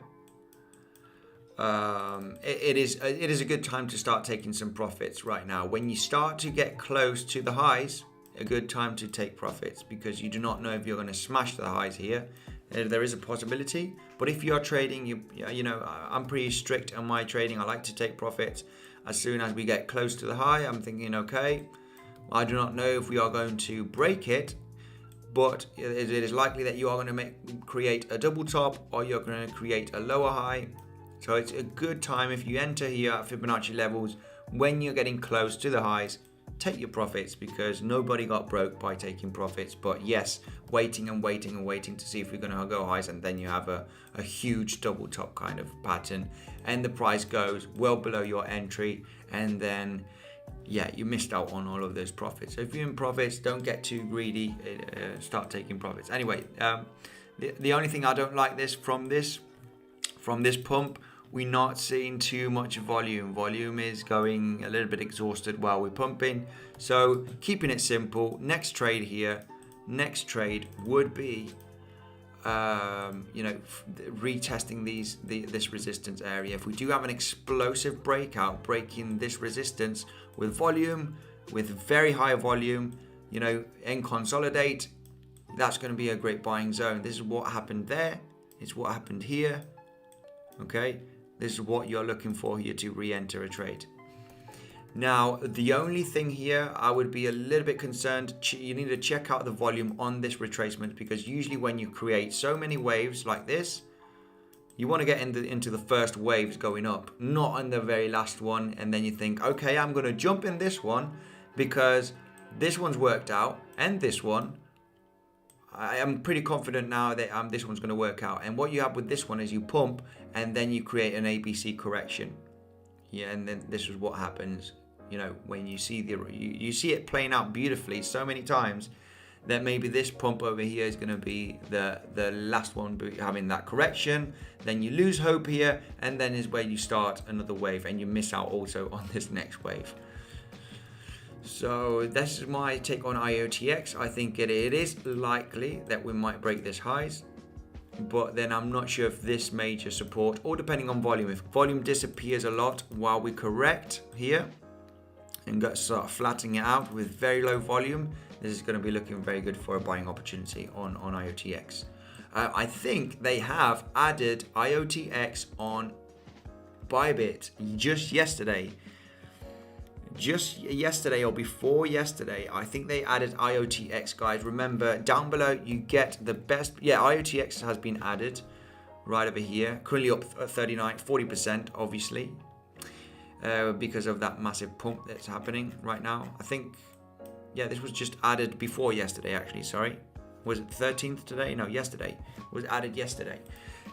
it is a good time to start taking some profits right now. When you start to get close to the highs, a good time to take profits, because you do not know if you're going to smash the highs here. There is a possibility, but if you're trading, I'm pretty strict on my trading. I like to take profits as soon as we get close to the high. I'm thinking, okay, I do not know if we are going to break it, but it is likely that you are going to create a double top, or you're going to create a lower high. So it's a good time if you enter here at Fibonacci levels when you're getting close to the highs. Take your profits, because nobody got broke by taking profits. But yes, waiting to see if we're going to go highs, and then you have a huge double top kind of pattern, and the price goes well below your entry, and then you missed out on all of those profits. So if you're in profits, don't get too greedy. Start taking profits. Anyway, the only thing I don't like from this pump, we're not seeing too much volume. Volume is going a little bit exhausted while we're pumping. So keeping it simple, next trade here, next trade would be you know, retesting this resistance area. If we do have an explosive breakout, breaking this resistance with volume, with very high volume, you know, and consolidate, that's going to be a great buying zone. This is what happened there. It's what happened here. Okay, this is what you're looking for here to re-enter a trade. Now, the only thing here, I would be a little bit concerned. You need to check out the volume on this retracement, because usually when you create so many waves like this, you want to get into the first waves going up, not on the very last one. And then you think, okay, I'm going to jump in this one because this one's worked out, and this one, I am pretty confident now that this one's going to work out. And what you have with this one is you pump and then you create an ABC correction. Yeah, and then this is what happens. You know, when you see you see it playing out beautifully so many times, that maybe this pump over here is going to be the last one having that correction. Then you lose hope here, and then is where you start another wave, and you miss out also on this next wave. So this is my take on IOTX. I think it is likely that we might break this highs, but then I'm not sure if this major support, or depending on volume, if volume disappears a lot while we correct here and start flattening it out with very low volume, this is going to be looking very good for a buying opportunity on IOTX. I think they have added IOTX on Bybit just yesterday. Just yesterday or before yesterday, I think they added IOTX, guys. Remember, down below you get the best. Yeah, IOTX has been added right over here, currently up 40%, obviously, because of that massive pump that's happening right now. I think, yeah, this was just added before yesterday, actually. Sorry, was it 13th today? No, yesterday. It was added yesterday.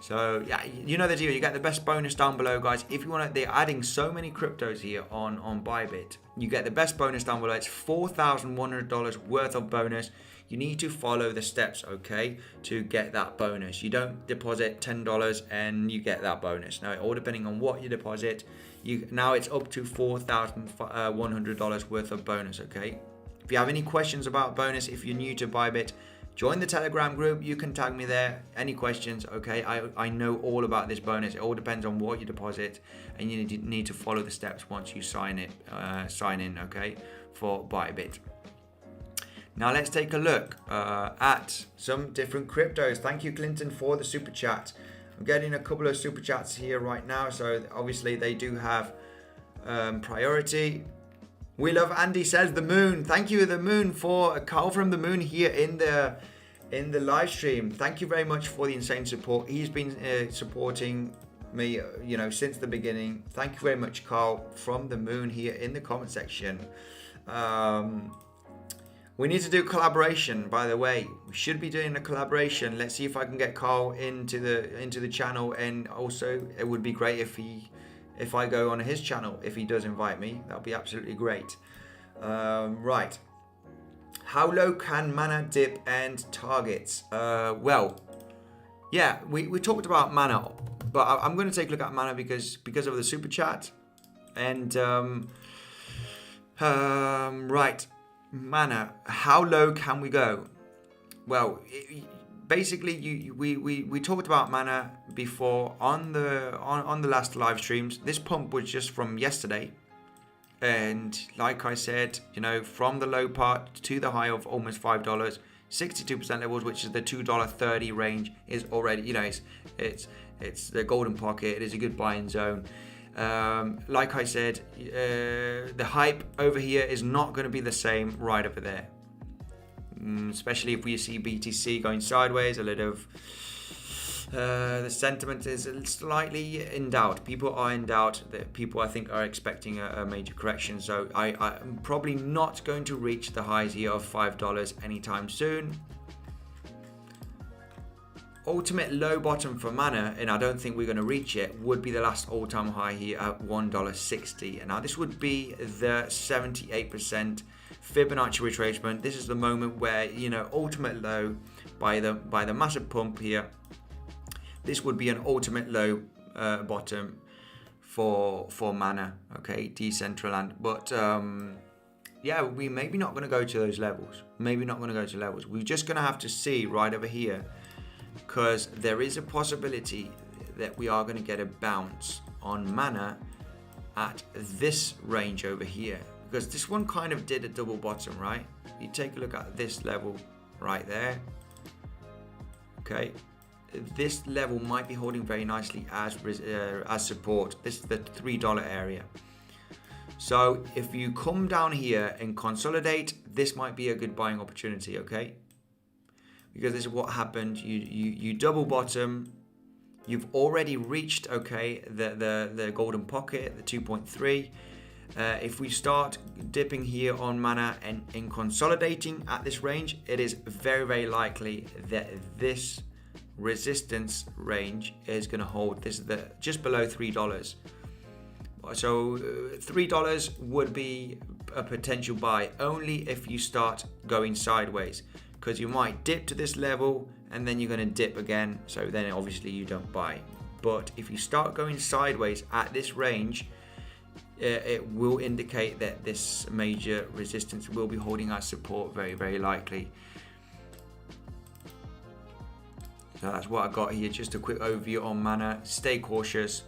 So yeah, you know the deal. You get the best bonus down below, guys. If you want to, they're adding so many cryptos here on Bybit. You get the best bonus down below. It's $4,100 worth of bonus. You need to follow the steps, okay, to get that bonus. You don't deposit $10 and you get that bonus. Now, all depending on what you deposit, now it's up to $4,100 worth of bonus, okay. If you have any questions about bonus, if you're new to Bybit, join the Telegram group. You can tag me there. Any questions? Okay, I know all about this bonus. It all depends on what you deposit, and you need to follow the steps once you sign in. Okay, for Bybit. Now let's take a look at some different cryptos. Thank you, Clinton, for the super chat. I'm getting a couple of super chats here right now, so obviously they do have priority. We love Andy, says the moon. Thank you, the moon, for Carl from the moon here in the live stream. Thank you very much for the insane support. He's been supporting me, you know, since the beginning. Thank you very much, Carl from the moon here in the comment section. We need to do collaboration, by the way. We should be doing a collaboration. Let's see if I can get Carl into the channel, and also it would be great if I go on his channel, if he does invite me. That'll be absolutely great. Right. How low can mana dip and targets? Well, yeah, we talked about mana, but I'm going to take a look at mana because of the super chat. And right, mana. How low can we go? Well, basically, we talked about mana before on the last live streams. This pump was just from yesterday, and like I said, you know, from the low part to the high of almost $5, 62% levels, which is the $2.30 range, is already, you know, it's the golden pocket. It is a good buying zone. Like I said, the hype over here is not going to be the same right over there. Especially if we see BTC going sideways, a little of the sentiment is slightly in doubt. People are in doubt. That people, I think, are expecting a major correction. So I'm probably not going to reach the highs here of $5 anytime soon. Ultimate low bottom for mana, and I don't think we're going to reach it, would be the last all-time high here at $1.60. And now this would be the 78% Fibonacci retracement. This is the moment where, you know, ultimate low by the massive pump here. This would be an ultimate low bottom for mana, okay, Decentraland. But yeah, we maybe not going to go to those levels. Maybe not going to go to levels. We're just going to have to see right over here because there is a possibility that we are going to get a bounce on mana at this range over here, because this one kind of did a double bottom, right? You take a look at this level right there. Okay, this level might be holding very nicely as support. This is the $3 area. So if you come down here and consolidate, this might be a good buying opportunity, okay? Because this is what happened. You double bottom. You've already reached, okay, the golden pocket, the 2.3. If we start dipping here on mana and consolidating at this range, it is very, very likely that this resistance range is going to hold. This is the just below $3. So $3 would be a potential buy only if you start going sideways, because you might dip to this level and then you're going to dip again. So then obviously you don't buy. But if you start going sideways at this range, it will indicate that this major resistance will be holding our support very, very likely. So that's what I got here. Just a quick overview on mana. Stay cautious,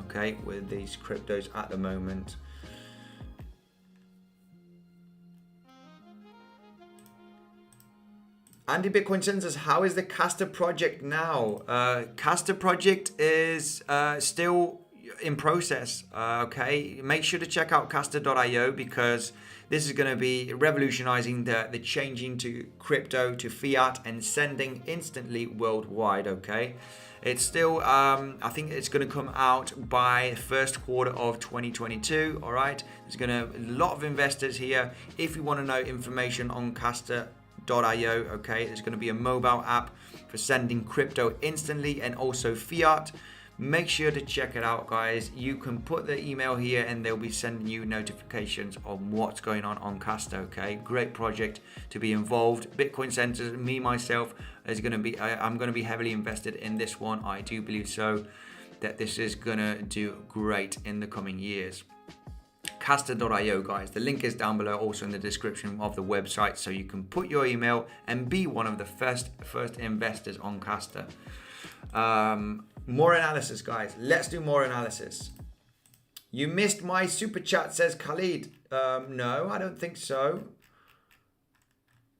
okay, with these cryptos at the moment. Andy Bitcoinsensus, how is the Castor project now? Castor project is still in process, okay? Make sure to check out castor.io, because this is going to be revolutionizing the changing to crypto, to fiat, and sending instantly worldwide, okay? It's still, I think it's going to come out by first quarter of 2022, all right? There's going to a lot of investors here. If you want to know information on castor.io, okay, there's going to be a mobile app for sending crypto instantly and also fiat. Make sure to check it out, guys. You can put the email here and they'll be sending you notifications on what's going on Castor, okay? Great project to be involved. Bitcoinsensus, me myself is going to be, I'm going to be heavily invested in this one. I do believe so, that this is going to do great in the coming years. Castor.io, guys. The link is down below, also in the description of the website, so you can put your email and be one of the first investors on Castor. More analysis, guys. Let's do more analysis. You missed my super chat, says Khalid. No, I don't think so.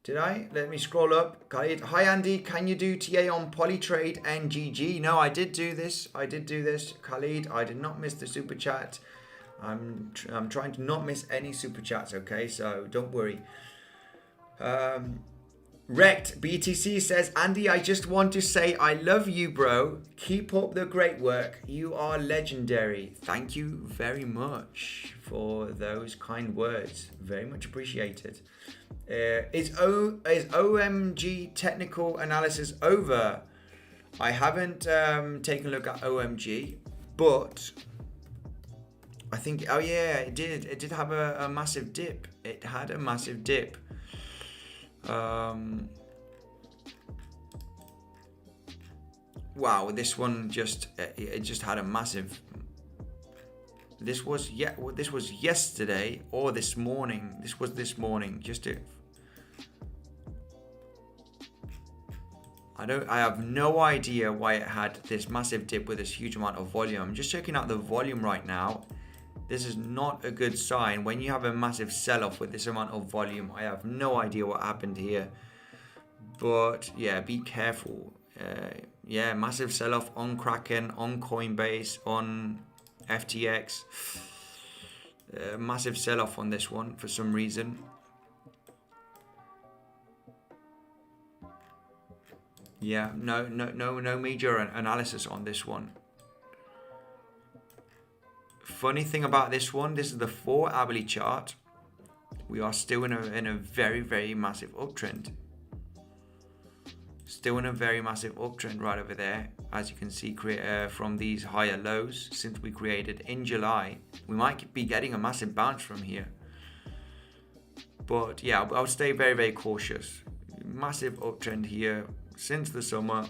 Did I? Let me scroll up. Khalid. Hi, Andy. Can you do TA on Polytrade and GG? No, I did do this. Khalid, I did not miss the super chat. I'm trying to not miss any super chats, okay? So don't worry. Wrecked BTC says, Andy, I just want to say I love you, bro. Keep up the great work. You are legendary. Thank you very much for those kind words. Very much appreciated. Is OMG technical analysis over? I haven't taken a look at OMG, but I think, oh yeah, it did have a massive dip. It had a massive dip. Wow, this one just had a massive. This was yesterday or this morning. This was this morning. I have no idea why it had this massive dip with this huge amount of volume. I'm just checking out the volume right now. This is not a good sign when you have a massive sell-off with this amount of volume. I have no idea what happened here, but yeah, be careful. Yeah, massive sell-off on Kraken, on Coinbase, on FTX. Massive sell-off on this one for some reason. Yeah, no major analysis on this one. Funny thing about this one, this is the 4-hourly chart. We are still in a very, very massive uptrend. Still in a very massive uptrend right over there. As you can see, from these higher lows since we created in July. We might be getting a massive bounce from here. But yeah, I would stay very, very cautious. Massive uptrend here since the summer.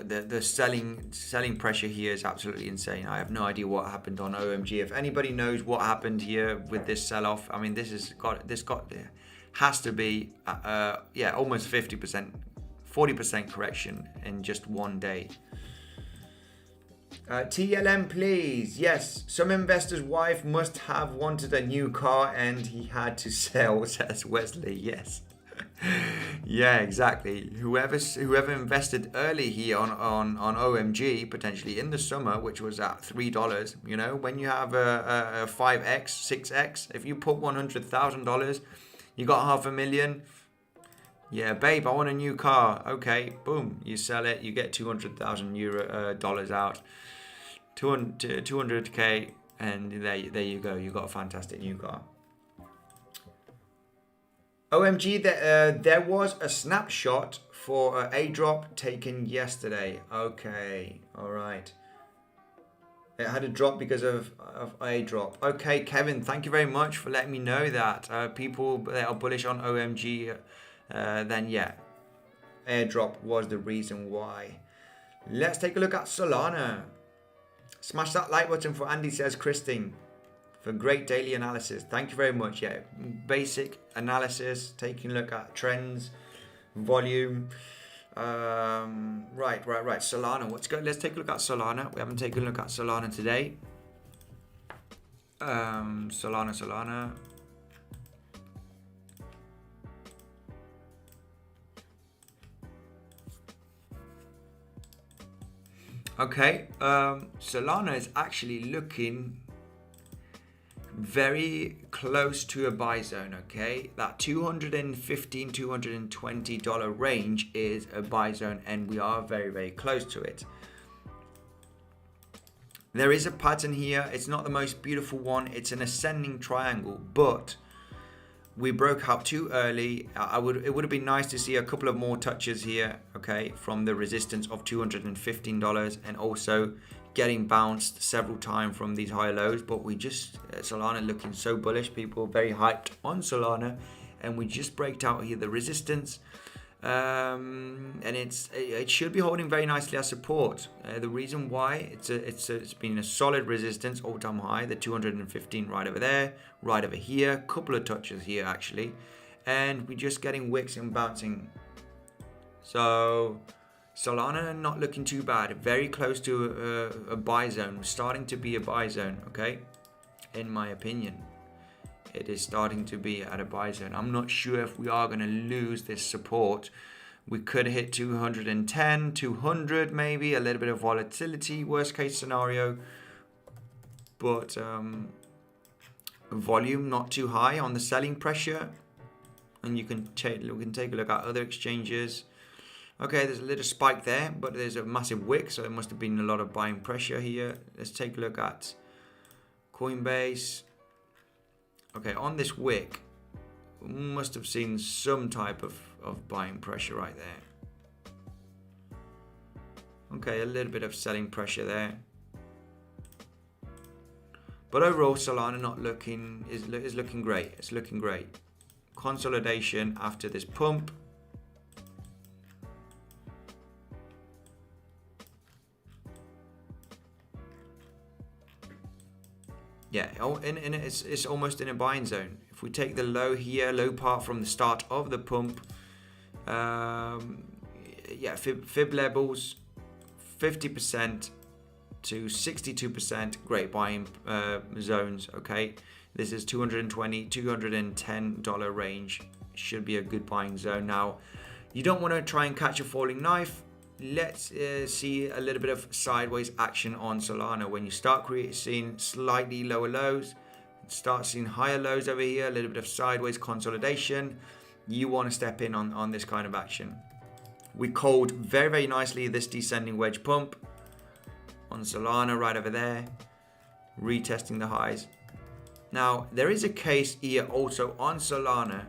The selling pressure here is absolutely insane. I have no idea what happened on OMG. If anybody knows what happened here with this sell-off, I mean, this got has to be, yeah, almost 50%, 40% correction in just one day. TLM, please. Yes, some investor's wife must have wanted a new car and he had to sell, says Wesley. Yes. Yeah, exactly. Whoever invested early here on OMG, potentially in the summer, which was at $3, you know, when you have a 5x, 6x, if you put $100,000, you got $500,000. Yeah, babe, I want a new car. Okay, boom, you sell it, you get 200,000 dollars out, 200k, and there you go. You got a fantastic new car. OMG, there was a snapshot for a drop taken yesterday. Okay, all right. It had a drop because of a drop. Okay, Kevin, thank you very much for letting me know that. People that are bullish on OMG, then yeah, airdrop was the reason why. Let's take a look at Solana. Smash that like button for Andy, says Christine, for great daily analysis. Thank you very much. Yeah, basic analysis, taking a look at trends, volume. Right. Solana. Let's take a look at Solana. We haven't taken a look at Solana today. Solana. Okay. Solana is actually looking very close to a buy zone. Okay, that $215, $220 range is a buy zone, and we are very, very close to it. There is a pattern here. It's not the most beautiful one. It's an ascending triangle, but we broke out too early. It would have been nice to see a couple of more touches here, okay, from the resistance of $215, and also getting bounced several times from these high lows. But we just, Solana looking so bullish, people very hyped on Solana, and we just breaked out here the resistance, and it should be holding very nicely as support. The reason why it's been a solid resistance, all-time high, the 215 right over there, right over here, couple of touches here actually, and we're just getting wicks and bouncing. So Solana not looking too bad, very close to a buy zone, starting to be a buy zone, okay, in my opinion. It is starting to be at a buy zone. I'm not sure if we are going to lose this support. We could hit 210, 200 maybe, a little bit of volatility, worst case scenario. But volume not too high on the selling pressure. And we can take a look at other exchanges. Okay, there's a little spike there, but there's a massive wick, so there must have been a lot of buying pressure here. Let's take a look at Coinbase. Okay, on this wick, we must have seen some type of buying pressure right there. Okay, a little bit of selling pressure there. But overall, Solana is looking great. It's looking great. Consolidation after this pump. Yeah, it's almost in a buying zone. If we take the low here, low part from the start of the pump, yeah, Fib Levels, 50% to 62%, great buying zones, okay? This is $220, $210 range, should be a good buying zone. Now, you don't want to try and catch a falling knife. Let's see a little bit of sideways action on Solana. When you start seeing slightly lower lows, start seeing higher lows over here, a little bit of sideways consolidation, you want to step in on this kind of action. We called very, very nicely this descending wedge pump on Solana right over there, retesting the highs. Now, there is a case here also on Solana.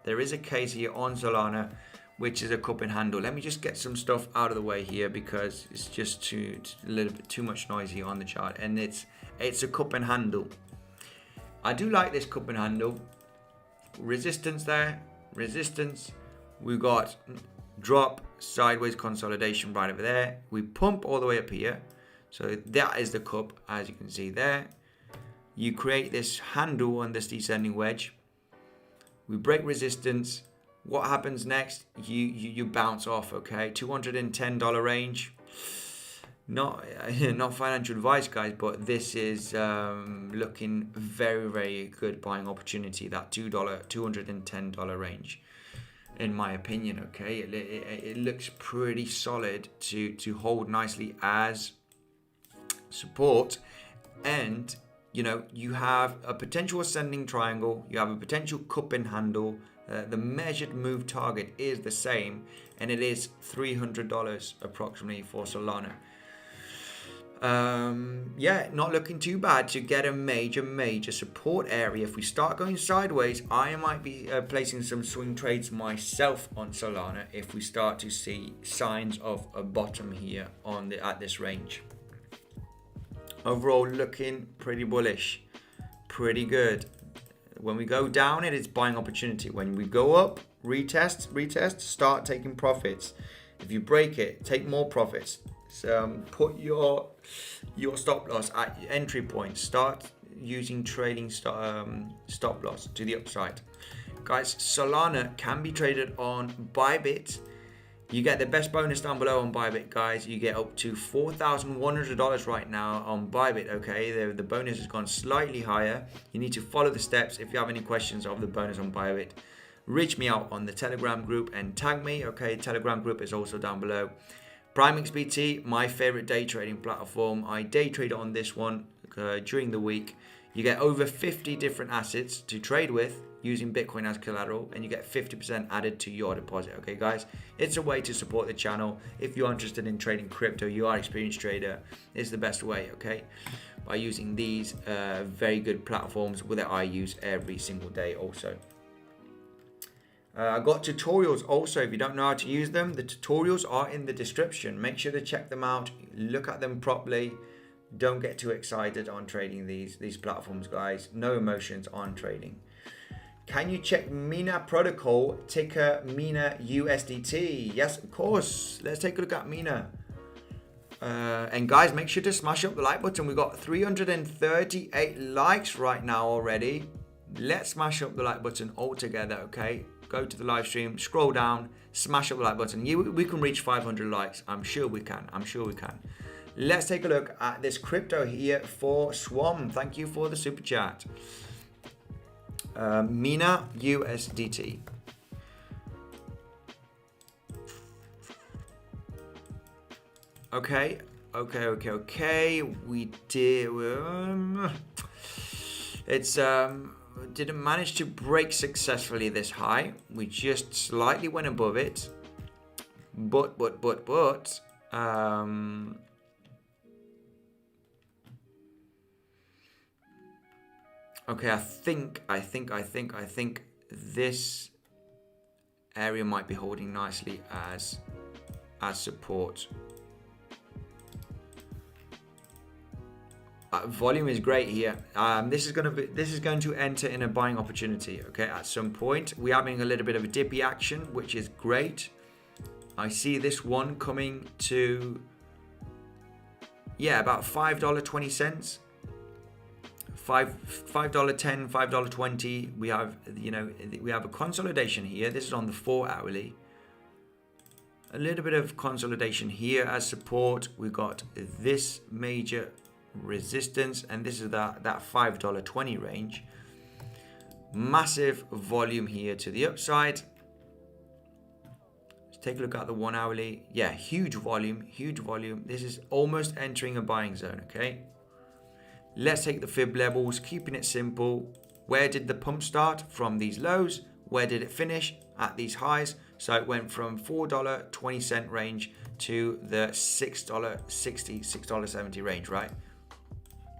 There is a case here on Solana, which is a cup and handle. Let me just get some stuff out of the way here because it's just a little bit too much noise here on the chart, and it's a cup and handle. I do like this cup and handle. Resistance there, resistance. We got drop, sideways consolidation right over there. We pump all the way up here. So that is the cup, as you can see there. You create this handle on this descending wedge. We break resistance. What happens next? You bounce off, okay? $210 range. Not financial advice, guys, but this is looking very, very good buying opportunity. That $210 range, in my opinion. Okay, it looks pretty solid to hold nicely as support, and you have a potential ascending triangle. You have a potential cup and handle. The measured move target is the same, and it is $300 approximately for Solana. Not looking too bad to get a major support area. If we start going sideways, I might be placing some swing trades myself on Solana if we start to see signs of a bottom here at this range. Overall, looking pretty bullish, pretty good. When we go down, it is buying opportunity. When we go up, retest, start taking profits. If you break it, take more profits. So put your stop loss at entry point. Start using trading stop loss to the upside. Guys, Solana can be traded on Bybit. You get the best bonus down below on Bybit, guys. You get up to $4,100 right now on Bybit, okay? The bonus has gone slightly higher. You need to follow the steps. If you have any questions of the bonus on Bybit, reach me out on the Telegram group and tag me, okay? Telegram group is also down below. PrimeXBT, my favorite day trading platform. I day trade on this one during the week. You get over 50 different assets to trade with using Bitcoin as collateral, and you get 50% added to your deposit. Okay, guys, it's a way to support the channel. If you're interested in trading crypto, you are an experienced trader, it's the best way, okay, by using these very good platforms that I use every single day also. I got tutorials also. If you don't know how to use them, the tutorials are in the description. Make sure to check them out, look at them properly. Don't get too excited on trading these platforms, guys. No emotions on trading. Can you check Mina protocol, ticker Mina USDT? Yes, of course. Let's take a look at Mina. And guys, make sure to smash up the like button. We've got 338 likes right now already. Let's smash up the like button all together, okay? Go to the live stream, scroll down, smash up the like button. We can reach 500 likes. I'm sure we can. Let's take a look at this crypto here for Swam. Thank you for the super chat. Mina USDT. Okay. We did. It's didn't manage to break successfully this high. We just slightly went above it. But. Okay, I think this area might be holding nicely as support. Volume is great here. This is going to enter in a buying opportunity. Okay, at some point we're having a little bit of a dippy action, which is great. I see this one coming to about $5.20. $5.10, $5.20. We have a consolidation here. This is on the 4-hourly. A little bit of consolidation here as support. We've got this major resistance, and this is that $5.20 range. Massive volume here to the upside. Let's take a look at the 1-hourly. Yeah, huge volume. This is almost entering a buying zone, okay? Let's take the Fib levels, keeping it simple. Where did the pump start? From these lows. Where did it finish? At these highs. So it went from $4.20 range to the $6.60, $6.70 range, right?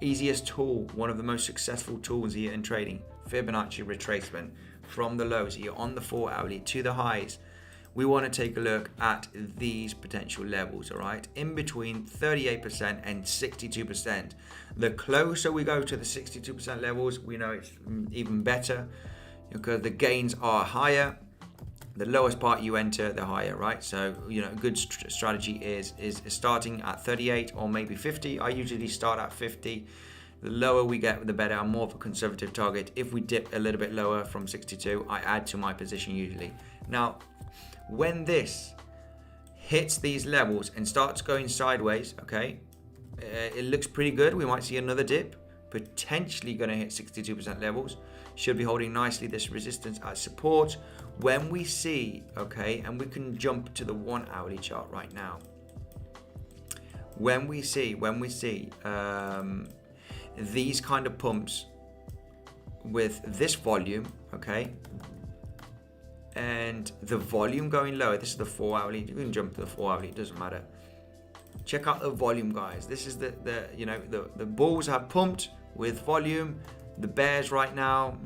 Easiest tool, one of the most successful tools here in trading. Fibonacci Retracement from the lows here on the 4-hourly to the highs. We want to take a look at these potential levels, all right? In between 38% and 62%. The closer we go to the 62% levels, we know it's even better because the gains are higher. The lowest part you enter, the higher, right? So, a good strategy is starting at 38 or maybe 50. I usually start at 50. The lower we get, the better. I'm more of a conservative target. If we dip a little bit lower from 62, I add to my position usually. Now, when this hits these levels and starts going sideways, okay, it looks pretty good. We might see another dip, potentially going to hit 62% levels. Should be holding nicely this resistance as support. When we see, okay, and we can jump to the 1 hourly chart right now. When we see these kind of pumps with this volume, okay, and the volume going lower, this is the 4 hourly, you can jump to the 4 hourly, it doesn't matter. Check out the volume, guys. This is the bulls have pumped with volume. The bears right now,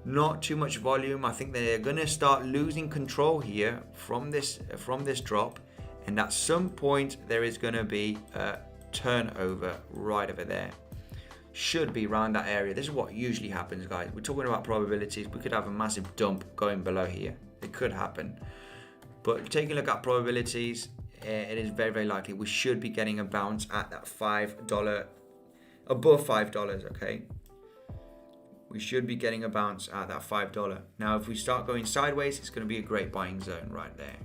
not too much volume. I think they're gonna start losing control here from this drop, and at some point there is gonna be a turnover right over there. Should be around that area. This is what usually happens, guys. We're talking about probabilities. We could have a massive dump going below here. It could happen, but taking a look at probabilities, it is very, very likely we should be getting a bounce at that $5, above $5, okay? We should be getting a bounce at that $5. Now, if we start going sideways, it's going to be a great buying zone right there.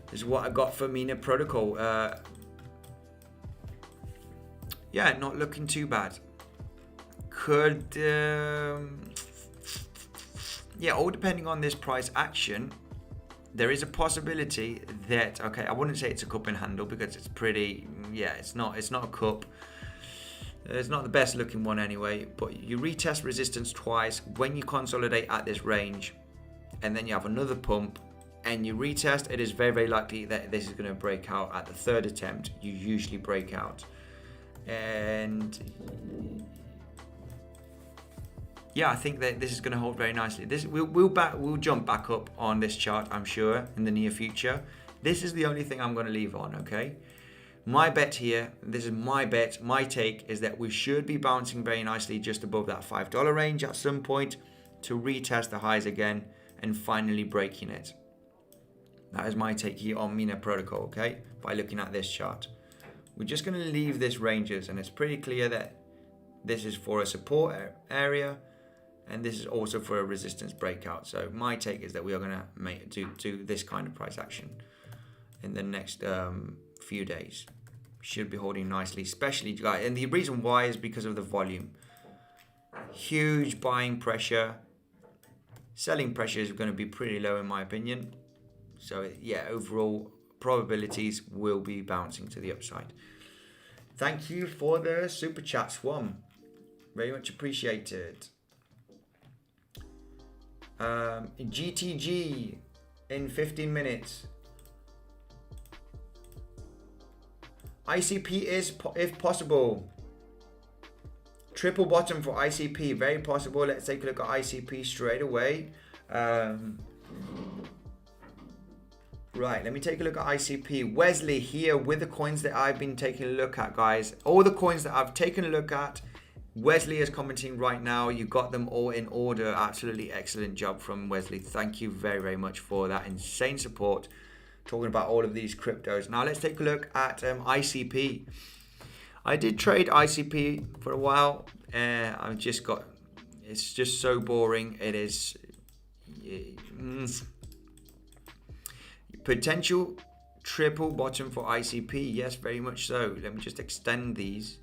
This is what I got for Mina Protocol. Yeah, not looking too bad. Could, yeah, all depending on this price action, there is a possibility that, okay, I wouldn't say it's a cup and handle because it's pretty, yeah, it's not a cup. It's not the best looking one anyway, but you retest resistance twice when you consolidate at this range, and then you have another pump and you retest. It is very, very likely that this is going to break out at the third attempt. You usually break out, and yeah, I think that this is going to hold very nicely. This we'll jump back up on this chart, I'm sure, in the near future. This is the only thing I'm going to leave on, okay? My bet here, this is my bet, my take, is that we should be bouncing very nicely just above that $5 range at some point to retest the highs again and finally breaking it. That is my take here on Mina Protocol, okay? By looking at this chart. We're just going to leave this ranges, and it's pretty clear that this is for a support area and this is also for a resistance breakout. So my take is that we are going to do this kind of price action in the next few days. Should be holding nicely, especially, guys, and the reason why is because of the volume. Huge buying pressure. Selling pressure is going to be pretty low in my opinion. So yeah, overall probabilities will be bouncing to the upside. Thank you for the super chat, Swam. Very much appreciated. GTG in 15 minutes. ICP is, if possible. Triple bottom for ICP, very possible. Let's take a look at ICP straight away. Right, let me take a look at ICP. Wesley here with the coins that I've been taking a look at, guys. All the coins that I've taken a look at, Wesley is commenting right now. You got them all in order. Absolutely excellent job from Wesley. Thank you very, very much for that insane support. Talking about all of these cryptos. Now let's take a look at ICP. I did trade ICP for a while. I've just got, it's just so boring. It is potential triple bottom for ICP. Yes, very much so. Let me just extend these.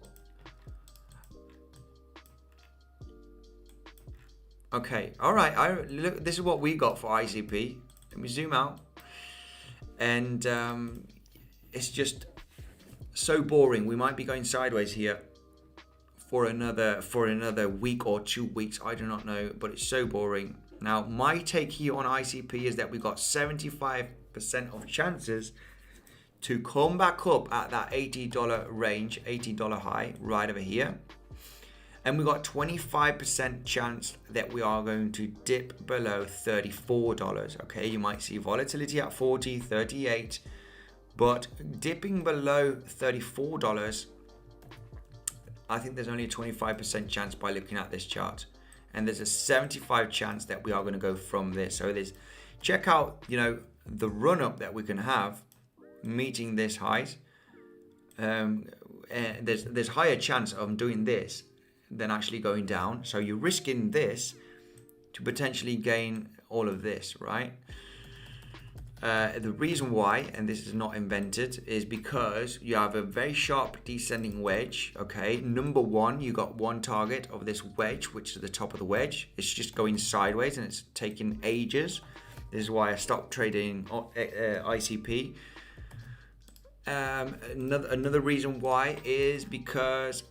Okay, all right. Look, this is what we got for ICP. Let me zoom out, and it's just so boring. We might be going sideways here for another week or 2 weeks. I do not know, but it's so boring. Now, my take here on ICP is that we got 75% of chances to come back up at that $80 range, $80 high right over here. And we got 25% chance that we are going to dip below $34. Okay, you might see volatility at 40, 38, but dipping below $34, I think there's only a 25% chance by looking at this chart. And there's a 75% chance that we are going to go from this. So there's, check out, the run up that we can have meeting this height. there's higher chance of doing this than actually going down. So you're risking this to potentially gain all of this, right? The reason why, and this is not invented, is because you have a very sharp descending wedge. Okay, number one, you got one target of this wedge, which is the top of the wedge. It's just going sideways and it's taking ages. This is why I stopped trading ICP. Another reason why is because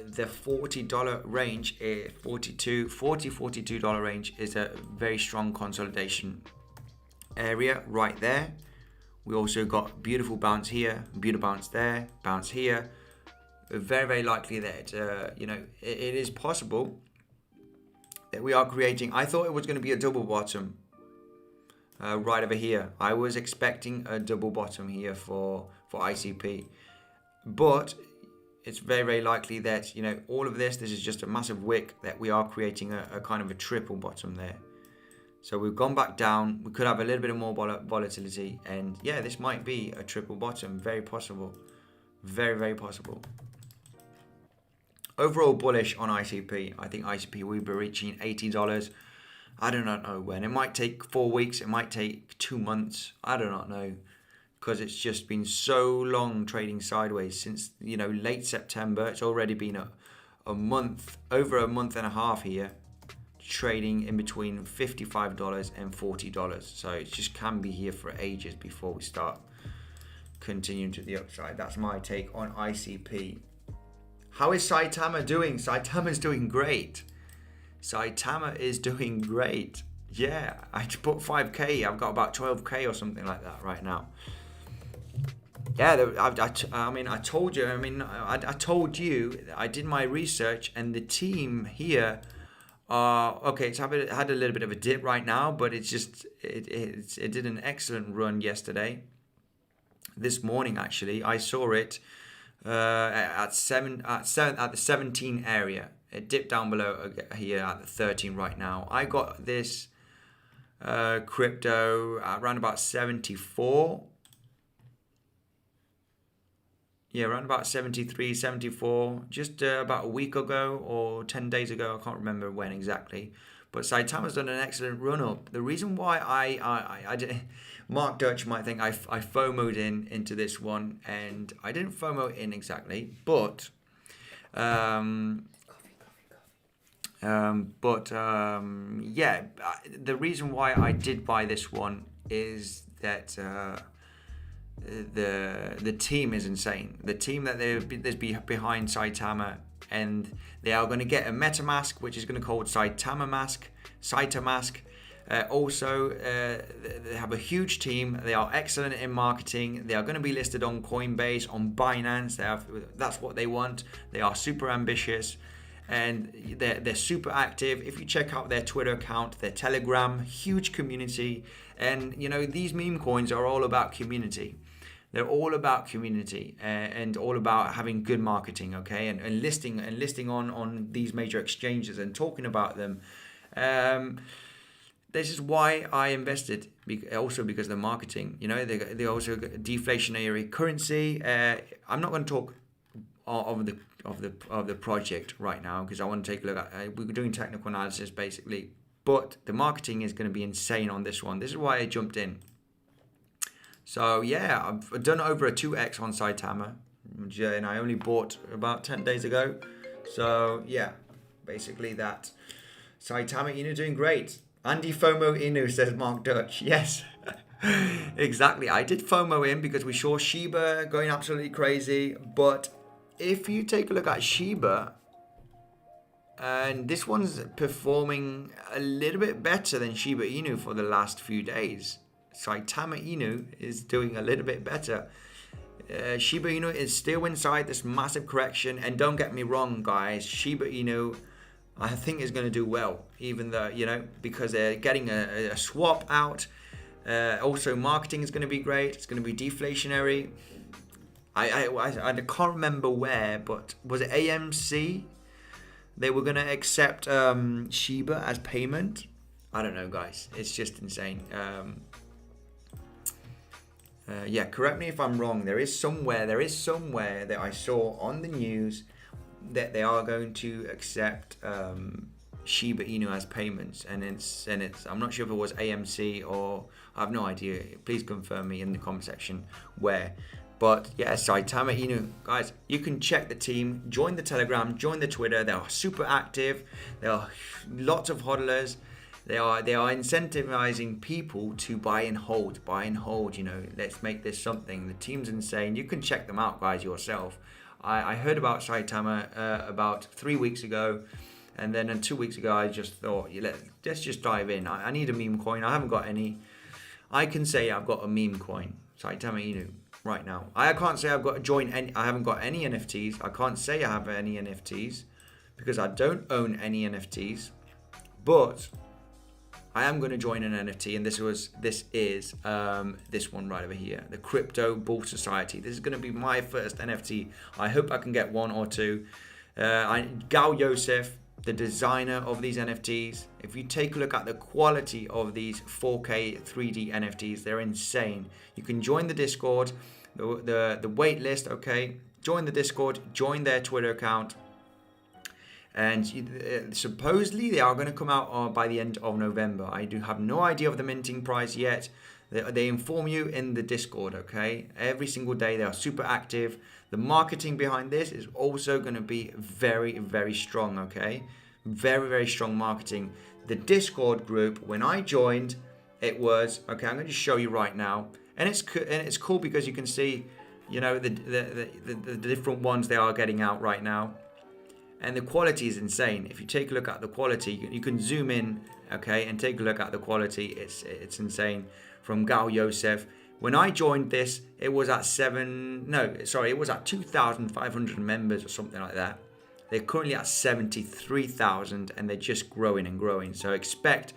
the $40 range, $42 range is a very strong consolidation area right there. We also got beautiful bounce here, beautiful bounce there, bounce here. Very, very likely that it is possible that we are creating. I thought it was going to be a double bottom right over here. I was expecting a double bottom here for ICP, but it's very, very likely that all of this is just a massive wick, that we are creating a kind of a triple bottom there. So we've gone back down. We could have a little bit of more volatility. And yeah, this might be a triple bottom. Very possible. Very, very possible. Overall bullish on ICP. I think ICP will be reaching $80. I do not know when. It might take 4 weeks. It might take 2 months. I do not know. Because it's just been so long trading sideways since, late September. It's already been a month, over a month and a half here, trading in between $55 and $40. So it just can be here for ages before we start continuing to the upside. That's my take on ICP. How is Saitama doing? Saitama's doing great. Saitama is doing great. Yeah, I put 5k. I've got about 12k or something like that right now. Yeah, I told you. I told you. I did my research, and the team here. Okay, it's had a little bit of a dip right now, but it did an excellent run yesterday. This morning, actually, I saw it at the 17 area. It dipped down below here at the 13 right now. I got this crypto around about 74. Yeah, around about 73, 74, just about a week ago or 10 days ago. I can't remember when exactly. But Saitama's done an excellent run up. The reason why I did, Mark Dutch might think I FOMO'd into this one, and I didn't FOMO in exactly, but yeah, the reason why I did buy this one is that the team is insane. The team that there's behind Saitama, and they are going to get a MetaMask, which is going to be called Saitama Mask. Also, they have a huge team. They are excellent in marketing. They are going to be listed on Coinbase, on Binance. That's what they want. They are super ambitious, and they're super active. If you check out their Twitter account, their Telegram, huge community. And these meme coins are all about community. They're all about community and all about having good marketing, okay, and listing on these major exchanges and talking about them. This is why I invested, also because of the marketing. They also got deflationary currency. I'm not going to talk of the project right now because I want to take a look at. We're doing technical analysis basically, but the marketing is going to be insane on this one. This is why I jumped in. So yeah, I've done over a 2x on Saitama, and I only bought about 10 days ago. So yeah, basically that. Saitama Inu doing great. Andy FOMO Inu, says Mark Dutch. Yes, exactly. I did FOMO in because we saw Shiba going absolutely crazy. But if you take a look at Shiba, and this one's performing a little bit better than Shiba Inu for the last few days. Saitama Inu is doing a little bit better. Shiba Inu is still inside this massive correction. And don't get me wrong, guys. Shiba Inu, I think, is going to do well. Even though, because they're getting a swap out. Also, marketing is going to be great. It's going to be deflationary. I can't remember where, but was it AMC? They were going to accept Shiba as payment. I don't know, guys. It's just insane. Yeah, correct me if I'm wrong. There is somewhere that I saw on the news that they are going to accept Shiba Inu as payments, and it's I'm not sure if it was AMC or I have no idea. Please confirm me in the comment section where. But yeah, Saitama Inu, guys, you can check the team, join the Telegram, join the Twitter. They are super active. There are lots of hodlers. They are incentivizing people to buy and hold. You know, let's make this something. The team's insane. You can check them out, guys, yourself. I heard about Saitama about 3 weeks ago, and then 2 weeks ago I just thought, let's just dive in. I need a meme coin. I haven't got any. I can say I've got a meme coin, Saitama Inu, right now. I can't say I've got to join any. I haven't got any NFTs. I can't say I have any NFTs because I don't own any NFTs, but I am going to join an NFT, and this is this one right over here, the Crypto Bull Society. This is going to be my first NFT. I hope I can get one or two. Gal Yosef, the designer of these NFTs. If you take a look at the quality of these 4K 3D NFTs, they're insane. You can join the Discord, the wait list. Okay, join the Discord, join their Twitter account. And supposedly they are going to come out by the end of November. I do have no idea of the minting price yet. They inform you in the Discord, okay? Every single day they are super active. The marketing behind this is also going to be very, very strong, okay? Very, very strong marketing. The Discord group, when I joined, it was, okay, I'm going to show you right now. And it's cool because you can see, you know, the different ones they are getting out right now. And the quality is insane. If you take a look at the quality, you can zoom in, okay, and take a look at the quality. It's insane. From Gal Yosef. When I joined this, it was at 2,500 members or something like that. They're currently at 73,000, and they're just growing and growing. So expect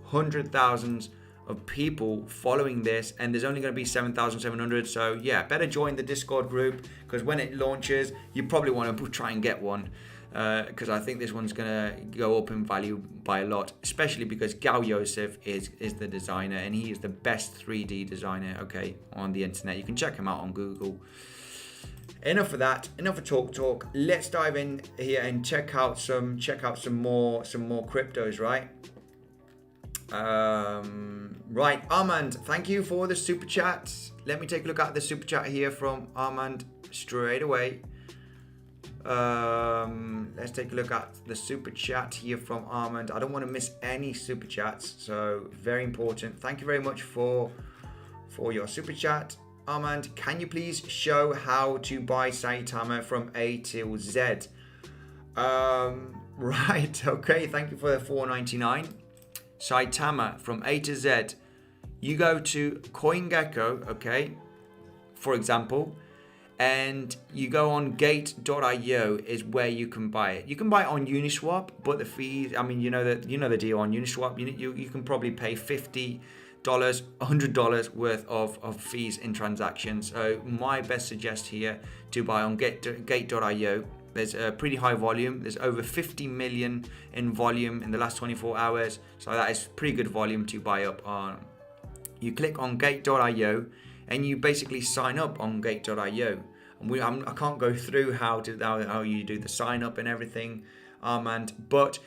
100,000 of people following this, and there's only going to be 7,700. So yeah, better join the Discord group, because when it launches, you probably want to try and get one. Because I think this one's going to go up in value by a lot, especially because Gal Yosef is the designer, and he is the best 3D designer, okay, on the internet. You can check him out on Google. Enough of that. Enough of talk. Let's dive in here and check out some more cryptos, right? Right, Armand, thank you for the super chat. Let me take a look at the super chat here from Armand straight away. Let's take a look at the super chat here from Armand. I don't want to miss any super chats, so very important. Thank you very much for your super chat, Armand. Can you please show how to buy Saitama from A till Z? Right, okay, thank you for the $4.99. Saitama from A to Z. You go to CoinGecko, okay, for example, and you go on gate.io is where you can buy it. You can buy it on Uniswap, but the fees, I mean, you know the deal on Uniswap. You can probably pay $50, $100 worth of fees in transactions. So my best suggest here to buy on gate.io. There's a pretty high volume. There's over 50 million in volume in the last 24 hours. So that is pretty good volume to buy up on. You click on gate.io and you basically sign up on gate.io. And I can't go through how you do the sign up and everything, Armand, but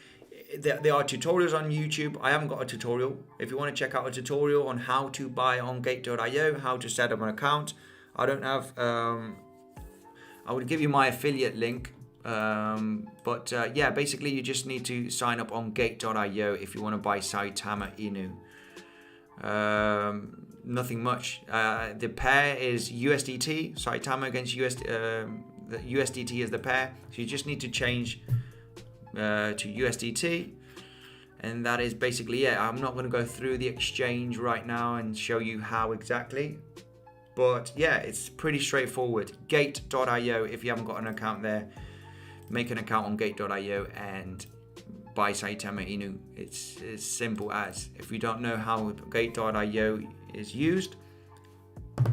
there are tutorials on YouTube. I haven't got a tutorial. If you want to check out a tutorial on how to buy on gate.io, how to set up an account, I don't have, I would give you my affiliate link. Yeah, basically you just need to sign up on gate.io if you want to buy Saitama Inu. Nothing much. The pair is USDT, Saitama against the USDT is the pair. So you just need to change to USDT, and that is basically it. I'm not going to go through the exchange right now and show you how exactly, but yeah, it's pretty straightforward. Gate.io, if you haven't got an account there, make an account on gate.io and buy Saitama Inu. It's as simple as. If you don't know how gate.io is used,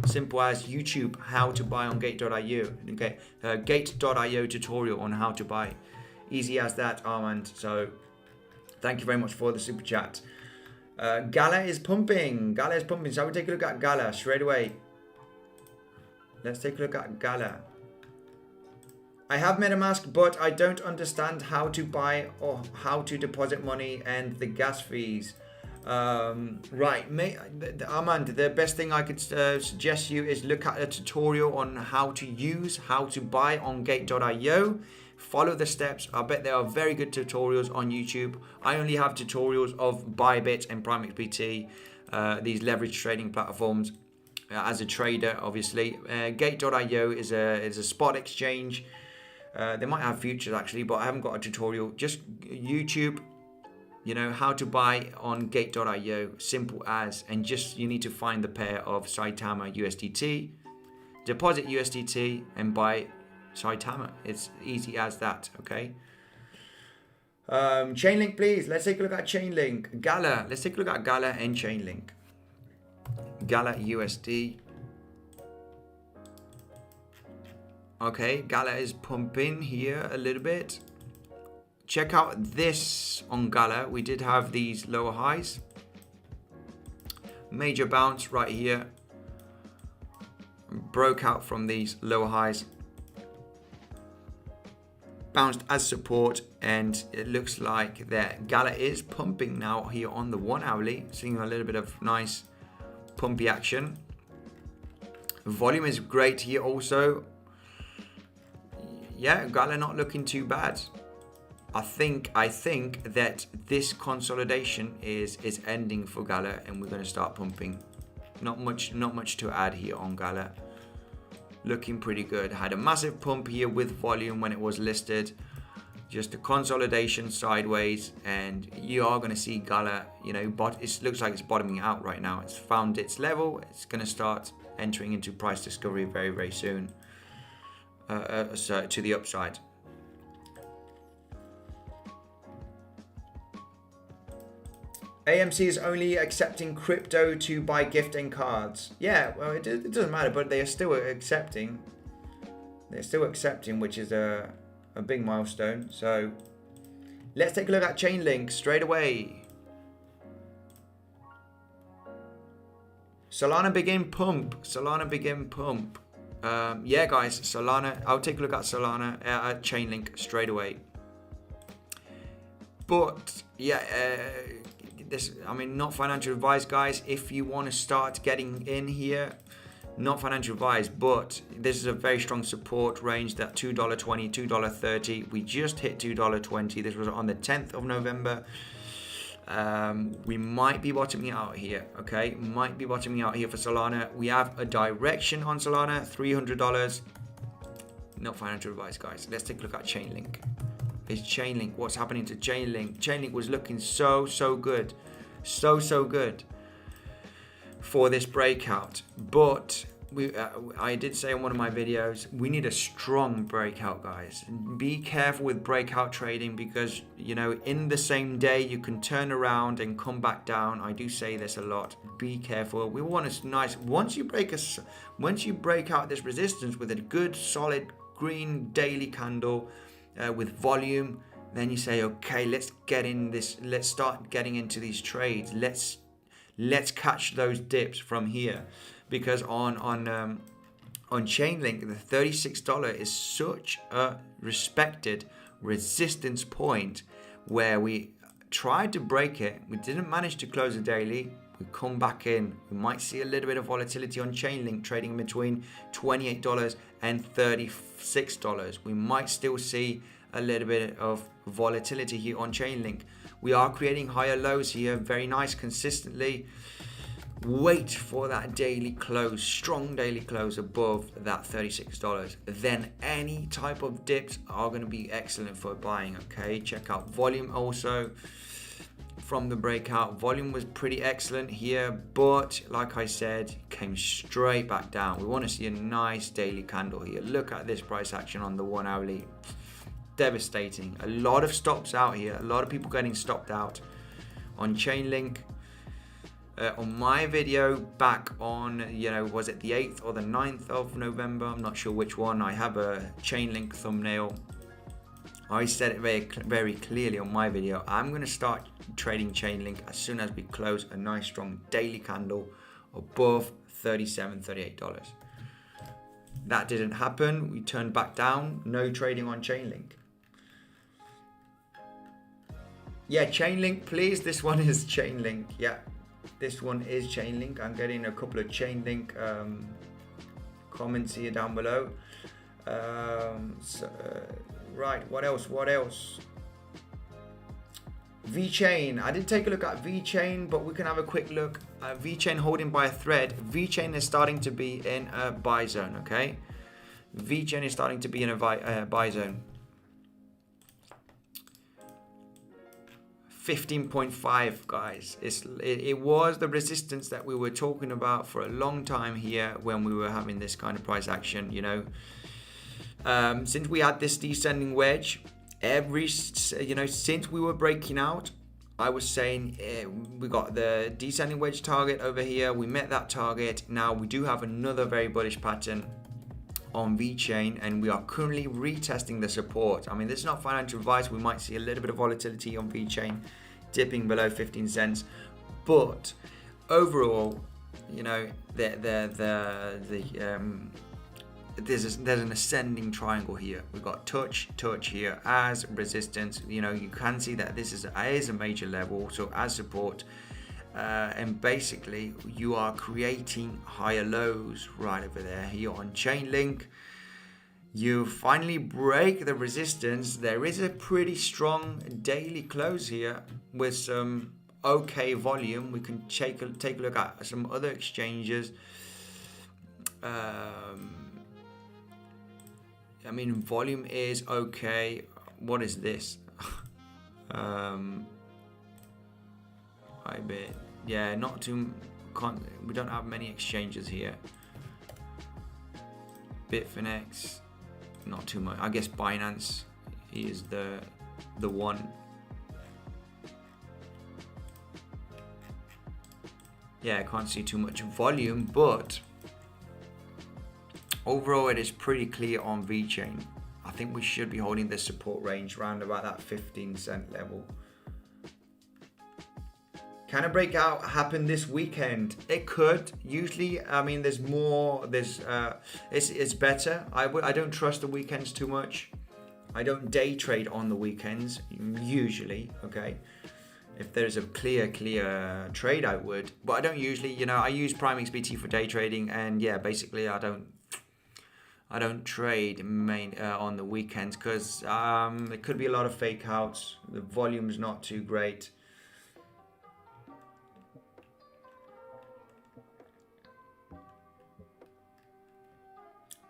simple as YouTube how to buy on gate.io. Okay, gate.io tutorial on how to buy. Easy as that, Armand. So thank you very much for the super chat. Gala is pumping. So I will take a look at Gala straight away. Let's take a look at Gala. I have MetaMask, but I don't understand how to buy or how to deposit money and the gas fees. Right, Armand, the best thing I could suggest you is look at a tutorial on how to buy on gate.io. Follow the steps. I bet there are very good tutorials on YouTube. I only have tutorials of Bybit and PrimeXBT, these leverage trading platforms. As a trader, obviously, gate.io is a spot exchange. They might have futures actually, but I haven't got a tutorial. Just YouTube, you know, how to buy on gate.io, simple as, and just you need to find the pair of Saitama USDT, deposit USDT, and buy Saitama. It's easy as that, okay? Chainlink, please. Let's take a look at Chainlink. Gala. Let's take a look at Gala and Chainlink. Gala USD. Okay, Gala is pumping here a little bit. Check out this on Gala. We did have these lower highs. Major bounce right here. Broke out from these lower highs. Bounced as support, and it looks like that Gala is pumping now here on the 1 hourly. Seeing a little bit of nice pumpy action. Volume is great here also. Yeah, Gala not looking too bad. I think that this consolidation is ending for Gala, and we're going to start pumping. Not much to add here on Gala. Looking pretty good. Had a massive pump here with volume when it was listed. Just a consolidation sideways, and you are going to see Gala, you know, but it looks like it's bottoming out right now. It's found its level. It's going to start entering into price discovery very, very soon. So to the upside. AMC is only accepting crypto to buy gifting cards. Yeah, well, it doesn't matter, but they are still accepting. They're still accepting, which is a big milestone. So let's take a look at Chainlink straight away. Solana begin pump. Solana begin pump. Yeah, guys, Solana. I'll take a look at Solana at Chainlink straight away. But yeah, not financial advice, guys. If you want to start getting in here, not financial advice, but this is a very strong support range, that $2.20, $2.30. We just hit $2.20. This was on the 10th of November. We might be bottoming out here, okay? Might be bottoming out here for Solana. We have a direction on Solana, $300. Not financial advice, guys. Let's take a look at Chainlink. Is Chainlink, what's happening to Chainlink? Chainlink was looking so good. So good for this breakout. But I did say in one of my videos, we need a strong breakout, guys. Be careful with breakout trading, because, you know, in the same day you can turn around and come back down. I do say this a lot. Be careful. We want a nice, once you break out this resistance with a good solid green daily candle with volume, then you say, okay, let's get in this, let's start getting into these trades. Let's catch those dips from here. Because on Chainlink, the $36 is such a respected resistance point, where we tried to break it. We didn't manage to close the daily. We come back in. We might see a little bit of volatility on Chainlink, trading between $28 and $36. We might still see a little bit of volatility here on Chainlink. We are creating higher lows here, very nice, consistently. Wait for that daily close, strong daily close above that $36. Then any type of dips are going to be excellent for buying, okay? Check out volume also from the breakout. Volume was pretty excellent here, but like I said, came straight back down. We want to see a nice daily candle here. Look at this price action on the 1 hourly. Devastating. A lot of stops out here. A lot of people getting stopped out on Chainlink. On my video back on, was it the 8th or the 9th of November? I'm not sure which one. I have a Chainlink thumbnail. I said it very, very clearly on my video. I'm going to start trading Chainlink as soon as we close a nice strong daily candle above $37, $38. That didn't happen. We turned back down. No trading on Chainlink. Yeah, Chainlink, please. This one is Chainlink. Yeah, this one is Chainlink. I'm getting a couple of Chainlink comments here down below. Right, what else? VeChain. I did take a look at VeChain, but we can have a quick look. VeChain holding by a thread. VeChain is starting to be in a buy zone, okay? VeChain is starting to be in a buy zone. 15.5, guys. It was the resistance that we were talking about for a long time here when we were having this kind of price action, you know. Since we had this descending wedge, since we were breaking out, I was saying we got the descending wedge target over here. We met that target. Now we do have another very bullish pattern on VeChain, and we are currently retesting the support. I mean, this is not financial advice. We might see a little bit of volatility on VeChain dipping below 15 cents, but overall, you know, there's an ascending triangle here. We've got touch here as resistance. You know, you can see that this is a major level, so as support, and basically you are creating higher lows right over there here on Chainlink. You finally break the resistance. There is a pretty strong daily close here with some okay volume. We can take a look at some other exchanges. I mean, volume is okay. What is this? I bet. Yeah, not too. We don't have many exchanges here. Bitfinex, not too much. I guess Binance is the one. Yeah, I can't see too much volume, but overall it is pretty clear on VeChain. I think we should be holding this support range around about that 15-cent level. Can a breakout happen this weekend? It could. Usually, I mean, there's more. It's better. I don't trust the weekends too much. I don't day trade on the weekends usually. Okay, if there's a clear trade, I would. But I don't usually. You know, I use Prime XBT for day trading, and yeah, basically, I don't trade on the weekends because there could be a lot of fake outs. The volume's not too great.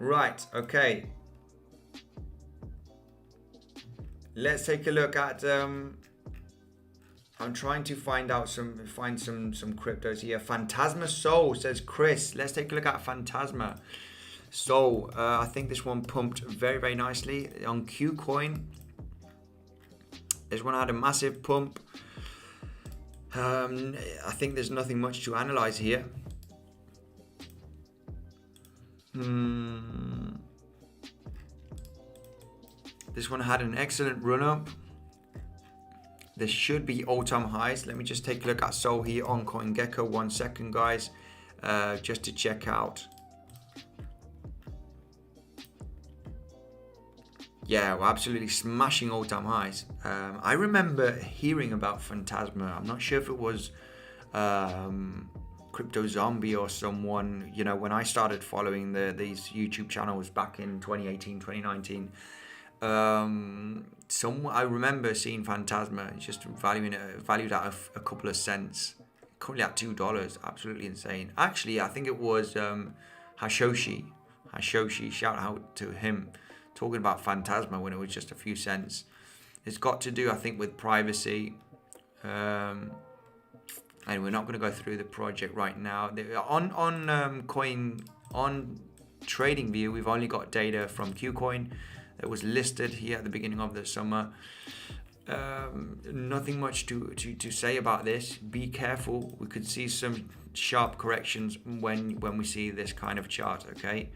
Right, okay. Let's take a look at I'm trying to find some cryptos here. Phantasma Soul, says Chris. Let's take a look at Phantasma Soul. I think this one pumped very, very nicely on KuCoin. This one had a massive pump. I think there's nothing much to analyze here. This one had an excellent run up. There should be all-time highs. Let me just take a look at Sol here on CoinGecko. 1 second, guys, just to check out. Yeah, we're absolutely smashing all-time highs. I remember hearing about Phantasma. I'm not sure if it was Crypto Zombie or someone, you know, when I started following these YouTube channels back in 2018, 2019. I remember seeing Phantasma just valued at a couple of cents, currently at $2. Absolutely insane. Actually, I think it was Hashoshi, shout out to him, talking about Phantasma when it was just a few cents. It's got to do, I think, with privacy. And we're not going to go through the project right now. On TradingView, we've only got data from KuCoin that was listed here at the beginning of the summer. Nothing much to say about this. Be careful. We could see some sharp corrections when we see this kind of chart. Okay.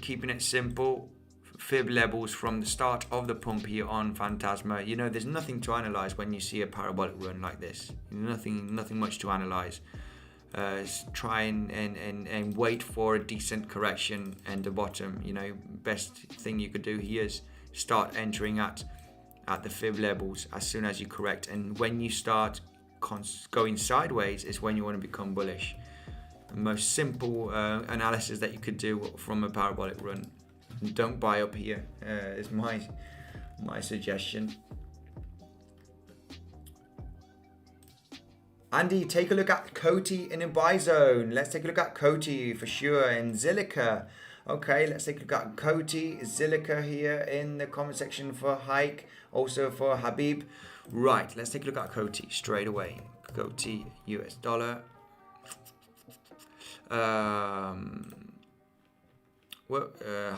Keeping it simple. Fib levels from the start of the pump here on Phantasma. You know, there's nothing to analyze when you see a parabolic run like this. Nothing much to analyze. try and wait for a decent correction and the bottom. You know, best thing you could do here is start entering at the fib levels as soon as you correct, and when you start going sideways is when you want to become bullish. The most simple analysis that you could do from a parabolic run. Don't buy up here is my suggestion. Andy, take a look at Coty in a buy zone. Let's take a look at Coty for sure, and Zilliqa. Okay, let's take a look at Coty, Zilliqa here in the comment section for Hike, also for Habib. Right, let's take a look at Coty straight away. Coty, US dollar. Well,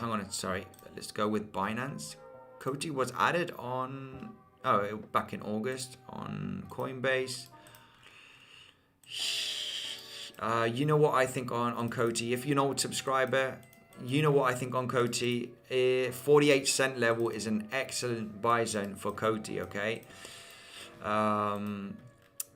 hang on, sorry. Let's go with Binance. Coty was added on, back in August on Coinbase. You know what I think on Coty. If you're an old subscriber, you know what I think on Coty. 48 cent level is an excellent buy zone for Coty. Okay.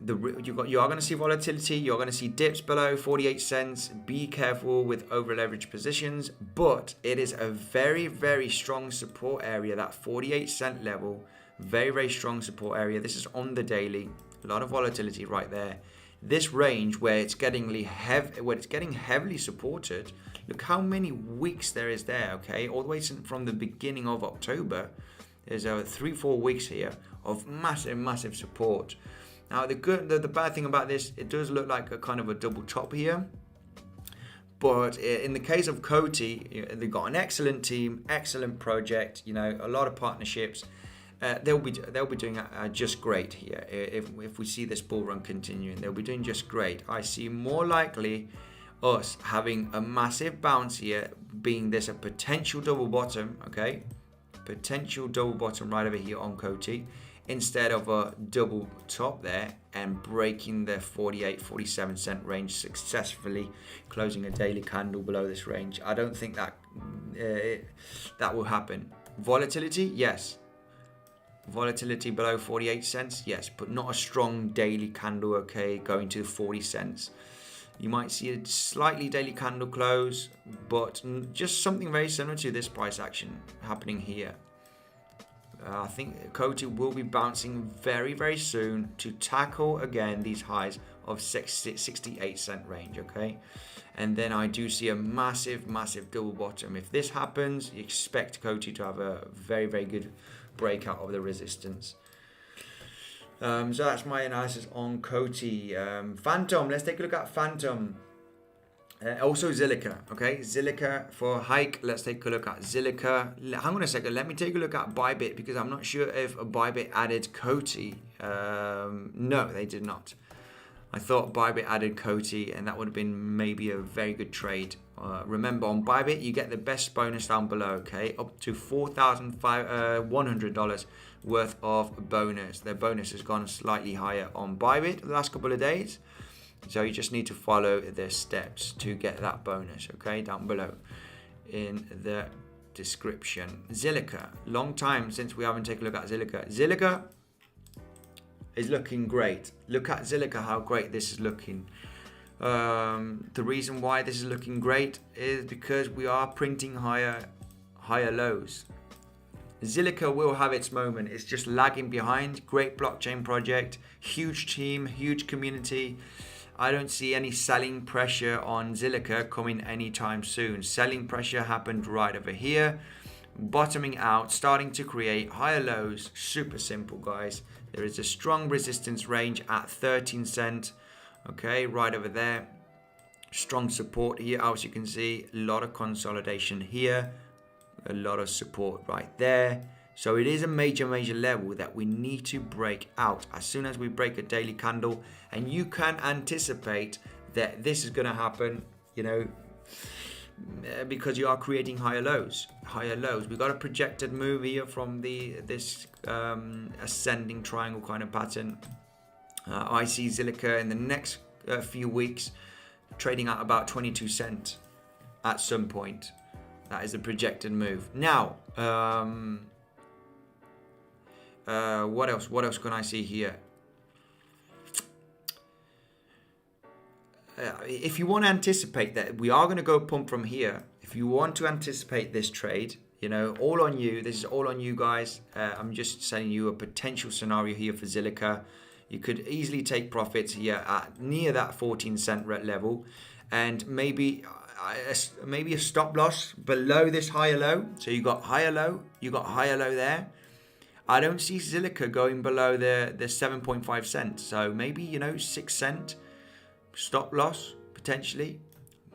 You are going to see volatility. You're going to see dips below 48 cents. Be careful with over leveraged positions, but it is a very, very strong support area. That 48 cent level, very, very strong support area. This is on the daily. A lot of volatility right there. This range where it's getting heavily supported. Look how many weeks there is there. Okay, all the way from the beginning of October. There's 3-4 weeks here of massive support. Now the bad thing about this, it does look like a kind of a double top here. But in the case of Coty, they've got an excellent team, excellent project. You know, a lot of partnerships. They'll be doing just great here. If we see this bull run continuing, they'll be doing just great. I see more likely us having a massive bounce here, being this a potential double bottom. Okay, potential double bottom right over here on Coty, instead of a double top there and breaking the 48-47 cent range successfully, closing a daily candle below this range. I don't think that that will happen. Volatility, yes. Volatility below 48 cents, yes, but not a strong daily candle. Okay, going to 40 cents. You might see a slightly daily candle close, but just something very similar to this price action happening here. I think Coty will be bouncing very, very soon to tackle again these highs of 68 cent range. Okay, and then I do see a massive double bottom. If this happens, you expect Coty to have a very, very good breakout of the resistance. So that's my analysis on Coty. Phantom, let's take a look at Phantom. Also Zilliqa, okay? Zilliqa for Hike. Let's take a look at Zilliqa. Hang on a second. Let me take a look at Bybit, because I'm not sure if Bybit added Coty. No, they did not. I thought Bybit added Coty, and that would have been maybe a very good trade. Remember, on Bybit, you get the best bonus down below, okay? Up to $4,100 worth of bonus. Their bonus has gone slightly higher on Bybit the last couple of days. So you just need to follow the steps to get that bonus, okay? Down below in the description. Zilliqa, long time since we haven't taken a look at Zilliqa. Zilliqa is looking great. Look at Zilliqa, how great this is looking. The reason why this is looking great is because we are printing higher lows. Zilliqa will have its moment. It's just lagging behind. Great blockchain project, huge team, huge community. I don't see any selling pressure on Zilliqa coming anytime soon. Selling pressure happened right over here, bottoming out, starting to create higher lows. Super simple, guys. There is a strong resistance range at 13 cent. Okay, right over there. Strong support here, as you can see. A lot of consolidation here. A lot of support right there. So it is a major level that we need to break out as soon as we break a daily candle. And you can anticipate that this is going to happen, you know, because you are creating higher lows. We got a projected move here from this ascending triangle kind of pattern. I see Zilliqa in the next few weeks trading at about 22 cent at some point. That is the projected move. Now, what else can I see here? if you want to anticipate that we are going to go pump from here, if you want to anticipate this trade, you know, all on you. This is all on you guys. I'm just telling you a potential scenario here for Zilliqa. You could easily take profits here at near that 14 cent level, and maybe a stop loss below this higher low. So you got higher low, there. I don't see Zilliqa going below the 7.5 cents. So maybe, you know, 6 cent stop loss potentially.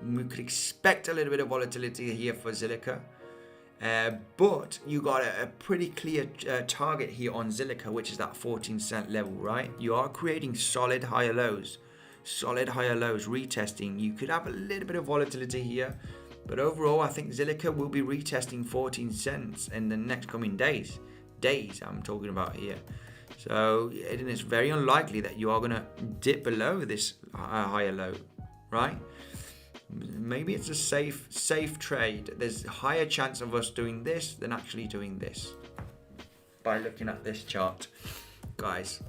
We could expect a little bit of volatility here for Zilliqa. But you got a pretty clear target here on Zilliqa, which is that 14 cent level, right? You are creating solid higher lows, retesting. You could have a little bit of volatility here, but overall I think Zilliqa will be retesting 14 cents in the next coming days I'm talking about here. So it is very unlikely that you are going to dip below this higher low, right? Maybe it's a safe trade. There's a higher chance of us doing this than actually doing this by looking at this chart, guys.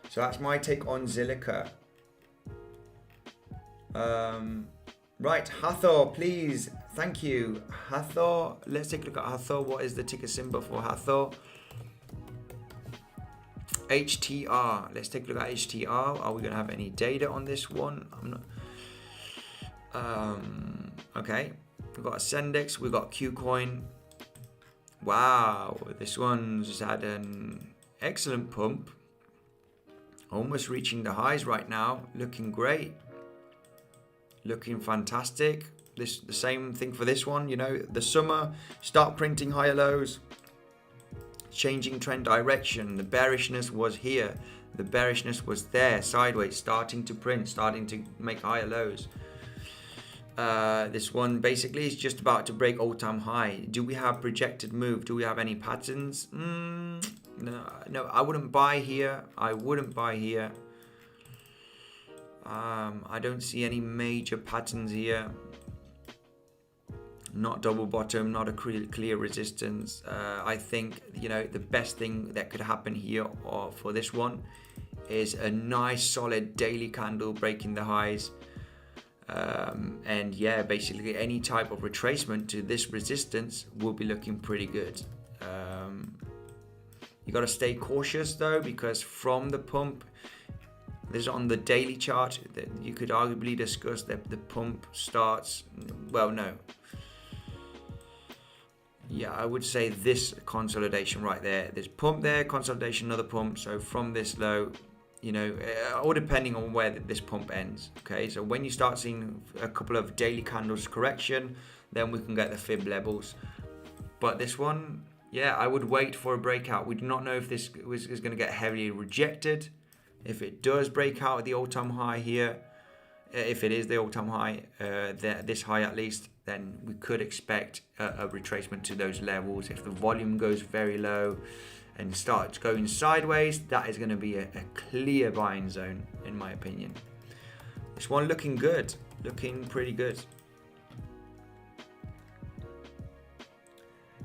So that's my take on Zilliqa. Right, Hathor, please. Thank you. Hathor, let's take a look at Hathor. What is the ticker symbol for Hathor? HTR. Let's take a look at HTR. Are we going to have any data on this one? I'm not. Okay, we've got Ascendix, we've got Qcoin. Wow, this one's had an excellent pump, almost reaching the highs right now. Looking great, looking fantastic. The same thing for this one. You know, the summer, start printing higher lows, changing trend direction. The bearishness was here, the bearishness was there, sideways, starting to print, starting to make higher lows. This one basically is just about to break all-time high. Do we have projected move? Do we have any patterns? No, I wouldn't buy here. I don't see any major patterns here. Not double bottom, not a clear resistance. I think, you know, the best thing that could happen here for this one is a nice solid daily candle breaking the highs. And yeah, basically any type of retracement to this resistance will be looking pretty good. You got to stay cautious though, because from the pump, this is on the daily chart, that you could arguably discuss that the pump starts, well, no. Yeah, I would say this consolidation right there. There's pump there, consolidation, another pump. So from this low, you know, or depending on where this pump ends. Okay, so when you start seeing a couple of daily candles correction, then we can get the Fib levels. But this one, yeah, I would wait for a breakout. We do not know if this is going to get heavily rejected. If it does break out at the all-time high here, if it is the all-time high, this high at least, then we could expect a retracement to those levels. If the volume goes very low and starts going sideways, that is going to be a clear buying zone, in my opinion. This one looking good, looking pretty good.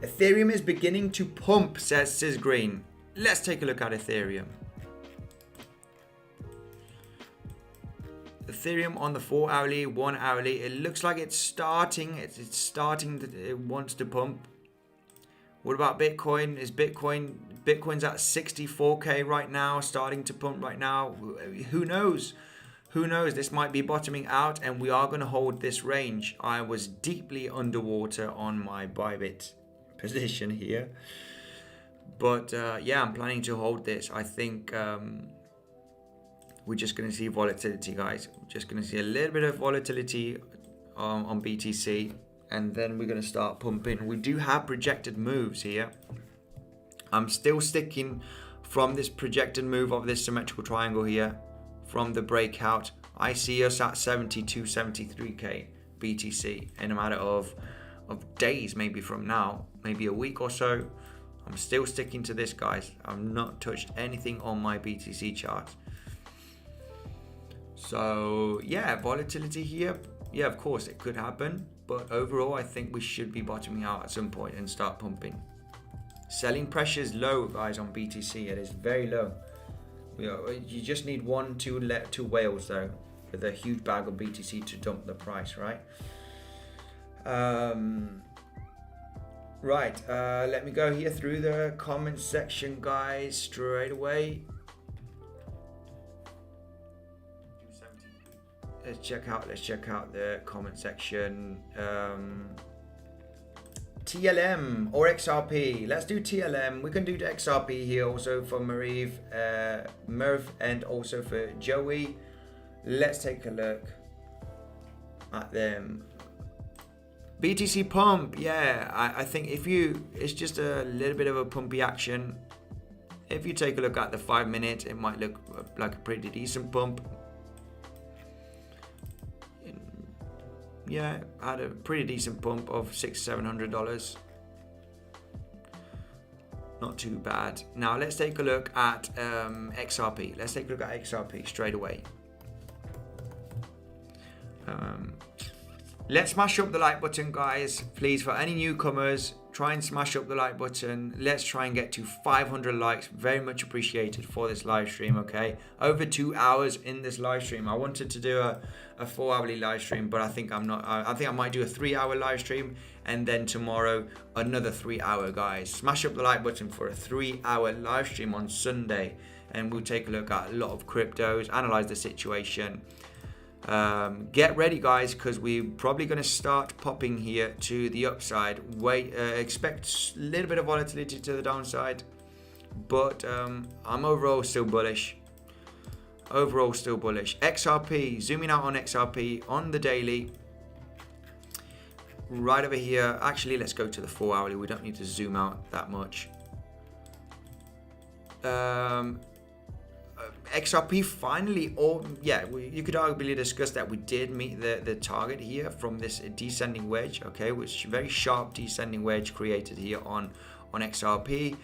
Ethereum is beginning to pump, says Sis Green. Let's take a look at Ethereum. Ethereum on the 4 hourly, 1 hourly, it looks like it's starting. It's starting. It wants to pump. What about Bitcoin? Bitcoin's at 64k right now, starting to pump right now. Who knows? This might be bottoming out, and we are going to hold this range. I was deeply underwater on my Bybit position here, but yeah, I'm planning to hold this. I think we're just going to see volatility, guys. We're just going to see a little bit of volatility on BTC, and then we're going to start pumping. We do have projected moves here. I'm still sticking from this projected move of this symmetrical triangle here, from the breakout. I see us at 72, 73k BTC in a matter of days, maybe from now, maybe a week or so. I'm still sticking to this, guys. I've not touched anything on my BTC chart. So yeah, volatility here, yeah, of course it could happen, but overall I think we should be bottoming out at some point and start pumping. Selling pressure is low, guys, on BTC. It is very low. You just need two whales though, with a huge bag of BTC to dump the price, right? Right, let me go here through the comment section, guys, straight away. Let's check out the comment section. TLM or XRP. Let's do TLM. We can do the XRP here also for Merv, and also for Joey. Let's take a look at them. BTC pump, yeah. I think it's just a little bit of a pumpy action. If you take a look at the 5 minutes, it might look like a pretty decent pump. Yeah, had a pretty decent pump of $600-700. Not too bad. Now let's take a look at XRP. Let's take a look at XRP straight away. Let's smash up the like button, guys. Please, for any newcomers, try and smash up the like button. Let's try and get to 500 likes. Very much appreciated for this live stream, okay? Over 2 hours in this live stream. I wanted to do a 4-hourly live stream, but I think I might do a 3-hour live stream, and then tomorrow another 3-hour, guys. Smash up the like button for a 3-hour live stream on Sunday, and we'll take a look at a lot of cryptos, analyze the situation. Get ready, guys, because we're probably going to start popping here to the upside. Expect a little bit of volatility to the downside, but I'm overall still bullish. XRP, zooming out on XRP on the daily, right over here. Actually, let's go to the 4-hourly. We don't need to zoom out that much. XRP finally, you could arguably discuss that we did meet the target here from this descending wedge, okay, which very sharp descending wedge created here on XRP.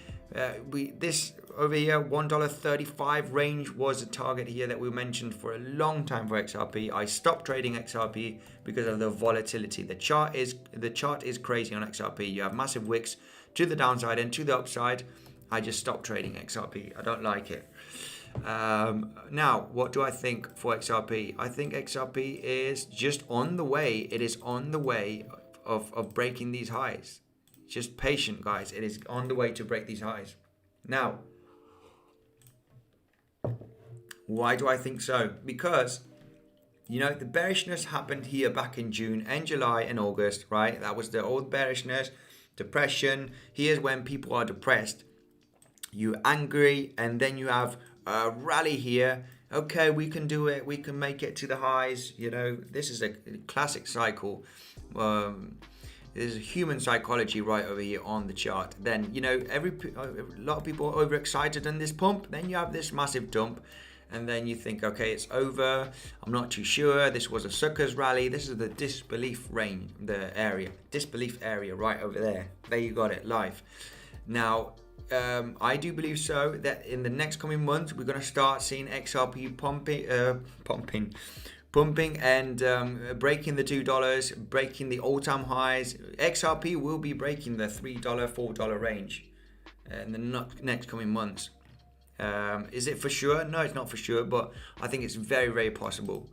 This over here, $1.35 range was a target here that we mentioned for a long time for XRP. I stopped trading XRP because of the volatility. The chart is crazy on XRP. You have massive wicks to the downside and to the upside. I just stopped trading XRP. I don't like it. Now, what do I think for XRP? I think XRP is just on the way. It is on the way of breaking these highs. Just patient, guys. It is on the way to break these highs. Now, why do I think so? Because, the bearishness happened here back in June and July and August, right? That was the old bearishness, depression. Here's when people are depressed. You're angry, and then you have a rally here. Okay, we can do it. We can make it to the highs. This is a classic cycle. There's human psychology right over here on the chart. Then, a lot of people are overexcited in this pump. Then you have this massive dump. And then you think, okay, it's over. I'm not too sure. This was a suckers rally. This is the disbelief range, disbelief area right over there. There you got it, live. Now, I do believe so that in the next coming months, we're going to start seeing XRP pumping and breaking the $2, breaking the all-time highs. XRP will be breaking the $3, $4 range in the next coming months. Is it for sure? No, it's not for sure, but I think it's very, very possible.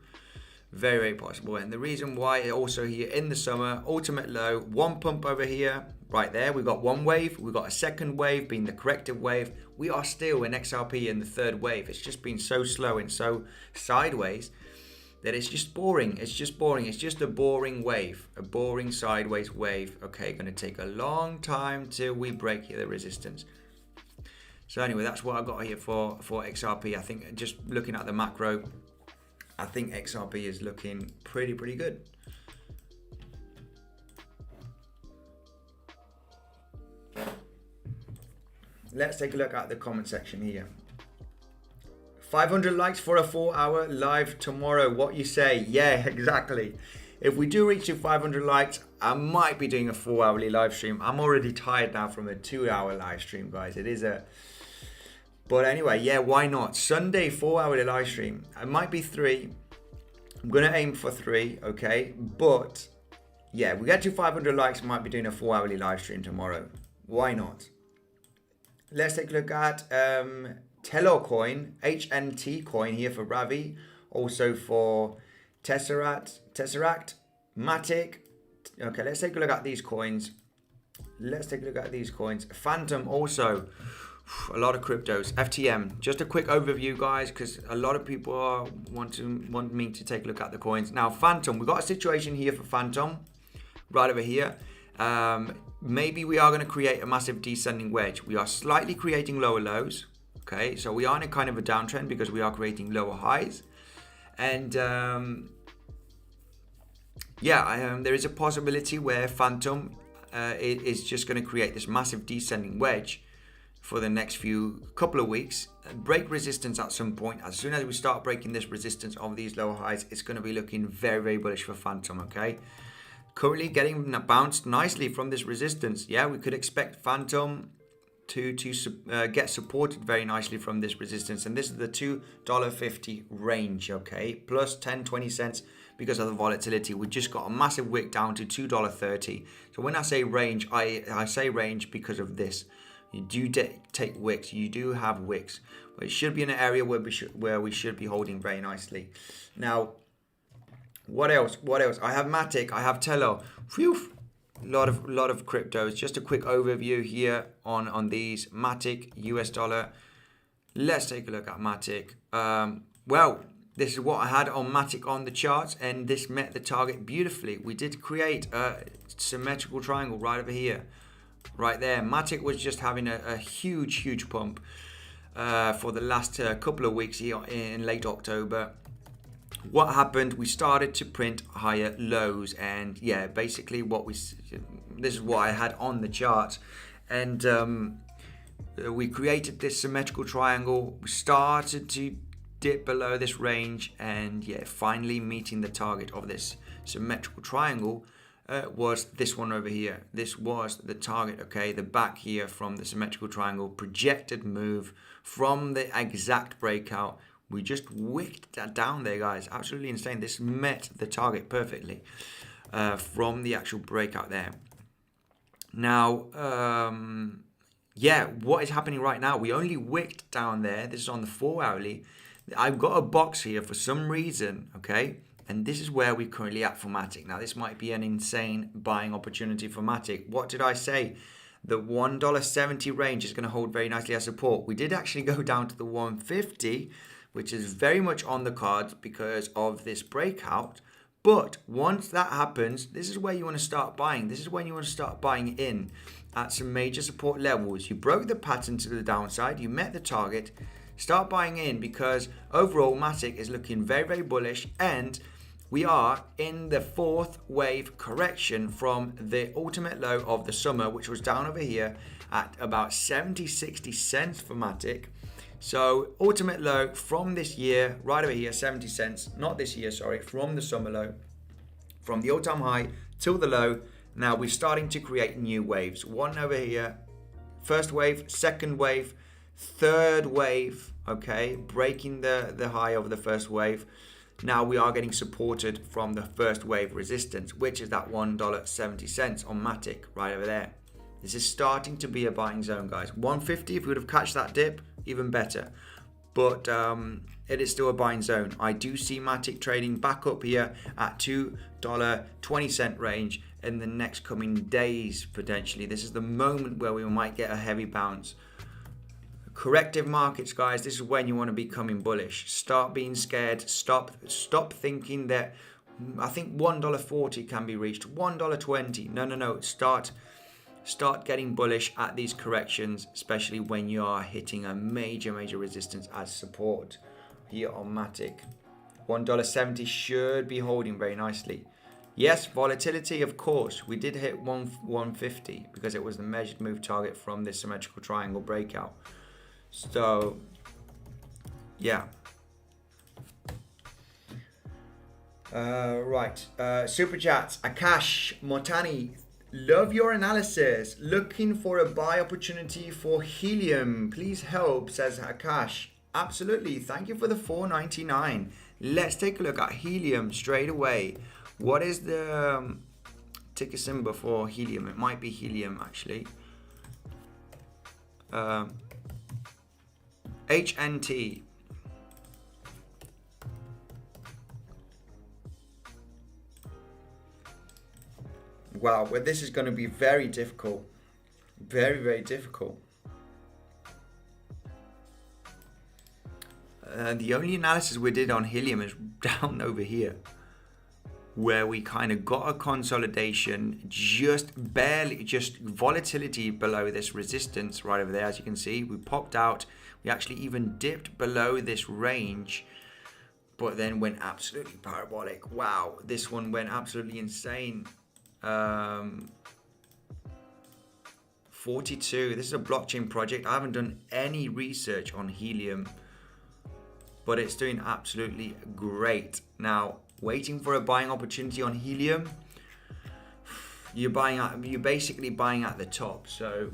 Very, very possible. And the reason why also here in the summer, ultimate low, one pump over here, right there. We've got one wave. We've got a second wave being the corrective wave. We are still in XRP in the third wave. It's just been so slow and so sideways that it's just boring. It's just boring. It's just a boring wave, a boring sideways wave. Okay, going to take a long time till we break here the resistance. So anyway, that's what I got here for XRP. I think just looking at the macro, I think XRP is looking pretty good. Let's take a look at the comment section here. 500 likes for a 4-hour live tomorrow. What you say? Yeah, exactly. If we do reach to 500 likes, I might be doing a 4-hourly live stream. I'm already tired now from a 2-hour live stream, guys. It is a... But anyway, yeah, why not? Sunday, 4-hourly live stream. It might be 3. I'm going to aim for 3, okay? But, yeah, we get to 500 likes, might be doing a 4-hourly live stream tomorrow. Why not? Let's take a look at Telo coin, HNT coin here for Ravi, also for Tesseract, Matic. Okay, let's take a look at these coins. Phantom also, a lot of cryptos. FTM, just a quick overview, guys, because a lot of people want me to take a look at the coins. Now, Phantom, we've got a situation here for Phantom, right over here. Maybe we are going to create a massive descending wedge. We are slightly creating lower lows. Okay, so we are in a kind of a downtrend because we are creating lower highs. And there is a possibility where Phantom is just going to create this massive descending wedge for the next couple of weeks, break resistance at some point. As soon as we start breaking this resistance of these lower highs, it's going to be looking very, very bullish for Phantom. Okay, currently getting bounced nicely from this resistance. Yeah, we could expect Phantom to get supported very nicely from this resistance, and this is the $2.50 range. Okay, plus 10-20 cents because of the volatility. We just got a massive wick down to $2.30. So when I say range, I say range because of this. You do take wicks, you do have wicks, but it should be in an area where we should be holding very nicely. Now, what else? I have Matic, I have Telo. Phew. Lot of cryptos. Just a quick overview here on these. Matic, US dollar. Let's take a look at Matic. Well, this is what I had on Matic on the charts, and this met the target beautifully. We did create a symmetrical triangle right over here, right there. Matic was just having a huge pump for the last couple of weeks here in late October. What happened? We started to print higher lows, and yeah, basically this is what I had on the chart, and we created this symmetrical triangle. We started to dip below this range, and yeah, finally meeting the target of this symmetrical triangle was this one over here. This was the target. Okay, the back here from the symmetrical triangle, projected move from the exact breakout. We just wicked that down there, guys. Absolutely insane. This met the target perfectly from the actual breakout there. Now, what is happening right now? We only wicked down there. This is on the 4 hourly. I've got a box here for some reason, okay? And this is where we're currently at for Matic. Now, this might be an insane buying opportunity for Matic. What did I say? The $1.70 range is going to hold very nicely as support. We did actually go down to the 150, which is very much on the cards because of this breakout. But once that happens, this is where you want to start buying. This is when you want to start buying in at some major support levels. You broke the pattern to the downside. You met the target. Start buying in because overall Matic is looking very, very bullish, and we are in the fourth wave correction from the ultimate low of the summer, which was down over here at about 70-60 cents for Matic. So ultimate low from this year, right over here, 70 cents, not this year, sorry, from the summer low, from the all-time high till the low. Now we're starting to create new waves. One over here, first wave, second wave, third wave, okay, breaking the high of the first wave. Now we are getting supported from the first wave resistance, which is that $1.70 on Matic right over there. This is starting to be a buying zone, guys. 150, if we would have catched that dip, even better. But it is still a buying zone. I do see Matic trading back up here at $2.20 range in the next coming days, potentially. This is the moment where we might get a heavy bounce. Corrective markets, guys, this is when you want to be coming bullish. Start being scared. Stop thinking that, I think $1.40 can be reached. $1.20. No. Start getting bullish at these corrections, especially when you are hitting a major resistance as support here on Matic. $1.70 should be holding very nicely. Yes, volatility, of course. We did hit 150 because it was the measured move target from this symmetrical triangle breakout. So, yeah. Super chats. Akash Motani, love your analysis. Looking for a buy opportunity for helium. Please help, says Akash. Absolutely. Thank you for the $4.99. Let's take a look at helium straight away. What is the ticker symbol for helium? It might be helium, actually. HNT. Wow, well, this is going to be very difficult. Very, very difficult. The only analysis we did on helium is down over here, where we kind of got a consolidation, just barely, just volatility below this resistance right over there. As you can see, we popped out. We actually even dipped below this range, but then went absolutely parabolic. Wow, this one went absolutely insane. 42. This is a blockchain project. I haven't done any research on helium, but it's doing absolutely great. Now, waiting for a buying opportunity on helium. You're basically buying at the top. So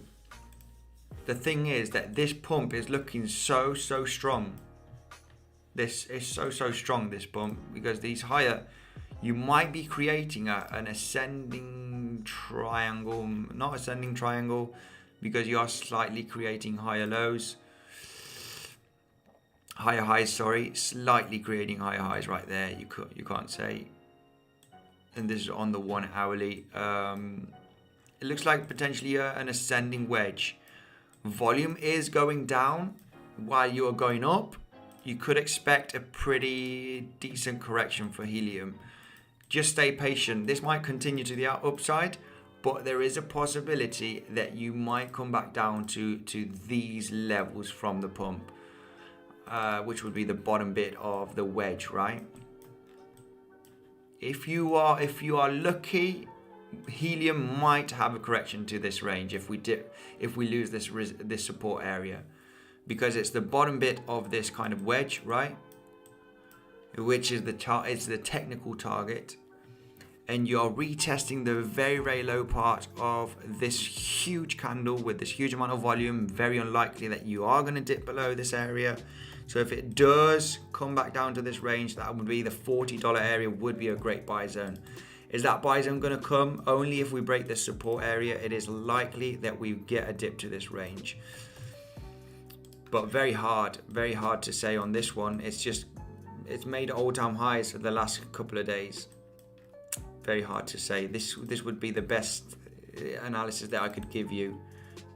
the thing is that this pump is looking so strong. This is so strong, this pump, because these higher, you might be creating an ascending triangle, not ascending triangle, because you are slightly creating higher lows. Higher highs, sorry, slightly creating higher highs right there. You can't say. And this is on the 1 hourly. It looks like potentially an ascending wedge. Volume is going down while you are going up. You could expect a pretty decent correction for helium. Just stay patient. This might continue to the upside, but there is a possibility that you might come back down to these levels from the pump. Which would be the bottom bit of the wedge, right? If you are lucky, helium might have a correction to this range if we lose this support area, because it's the bottom bit of this kind of wedge, right? Which is it's the technical target, and you're retesting the very low part of this huge candle with this huge amount of volume. Very unlikely that you are going to dip below this area. So if it does come back down to this range, that would be the $40 area, would be a great buy zone. Is that buy zone going to come? Only if we break this support area. It is likely that we get a dip to this range. But very hard to say on this one. It's made all-time highs for the last couple of days. Very hard to say. This would be the best analysis that I could give you.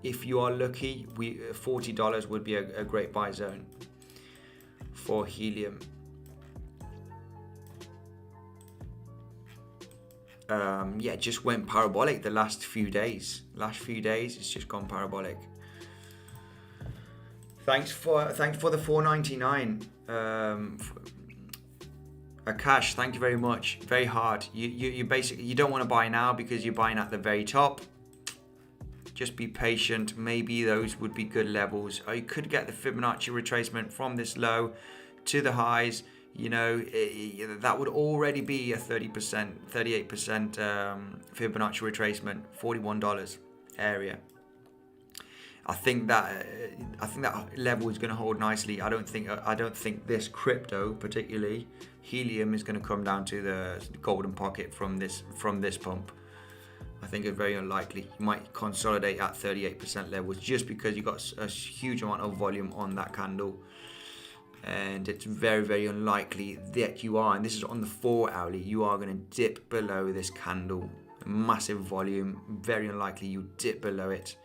If you are lucky, $40 would be a great buy zone for helium. Yeah, it just went parabolic the last few days. It's just gone parabolic. Thanks for the $4.99. Akash, thank you very much. Very hard. You basically, you don't want to buy now because you're buying at the very top. Just be patient. Maybe those would be good levels. Or you could get the Fibonacci retracement from this low to the highs. You know, that would already be a 38% Fibonacci retracement, $41 area. I think that level is going to hold nicely. I don't think this crypto, particularly helium, is going to come down to the golden pocket from this pump. I think it's very unlikely. You might consolidate at 38% levels just because you got a huge amount of volume on that candle, and it's very unlikely that you are, and this is on the 4 hourly, you are going to dip below this candle. Massive volume, very unlikely you dip below it.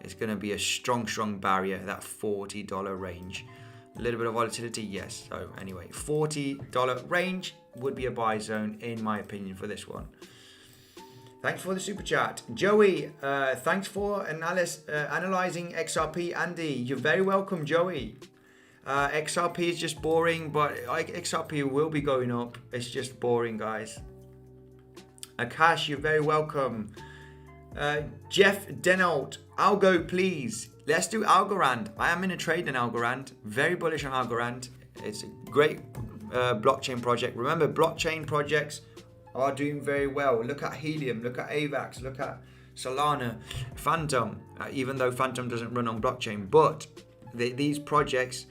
It's going to be a strong barrier, that $40 range. A little bit of volatility, yes. So anyway, $40 range would be a buy zone in my opinion for this one. Thanks for the super chat. Joey, thanks for analyzing XRP. Andy, you're very welcome, Joey. XRP is just boring, but XRP will be going up. It's just boring, guys. Akash, you're very welcome. Jeff Denault, Algo, please. Let's do Algorand. I am in a trade in Algorand. Very bullish on Algorand. It's a great blockchain project. Remember, blockchain projects are doing very well. Look at Helium, look at AVAX, look at Solana, Phantom, even though Phantom doesn't run on blockchain, but these projects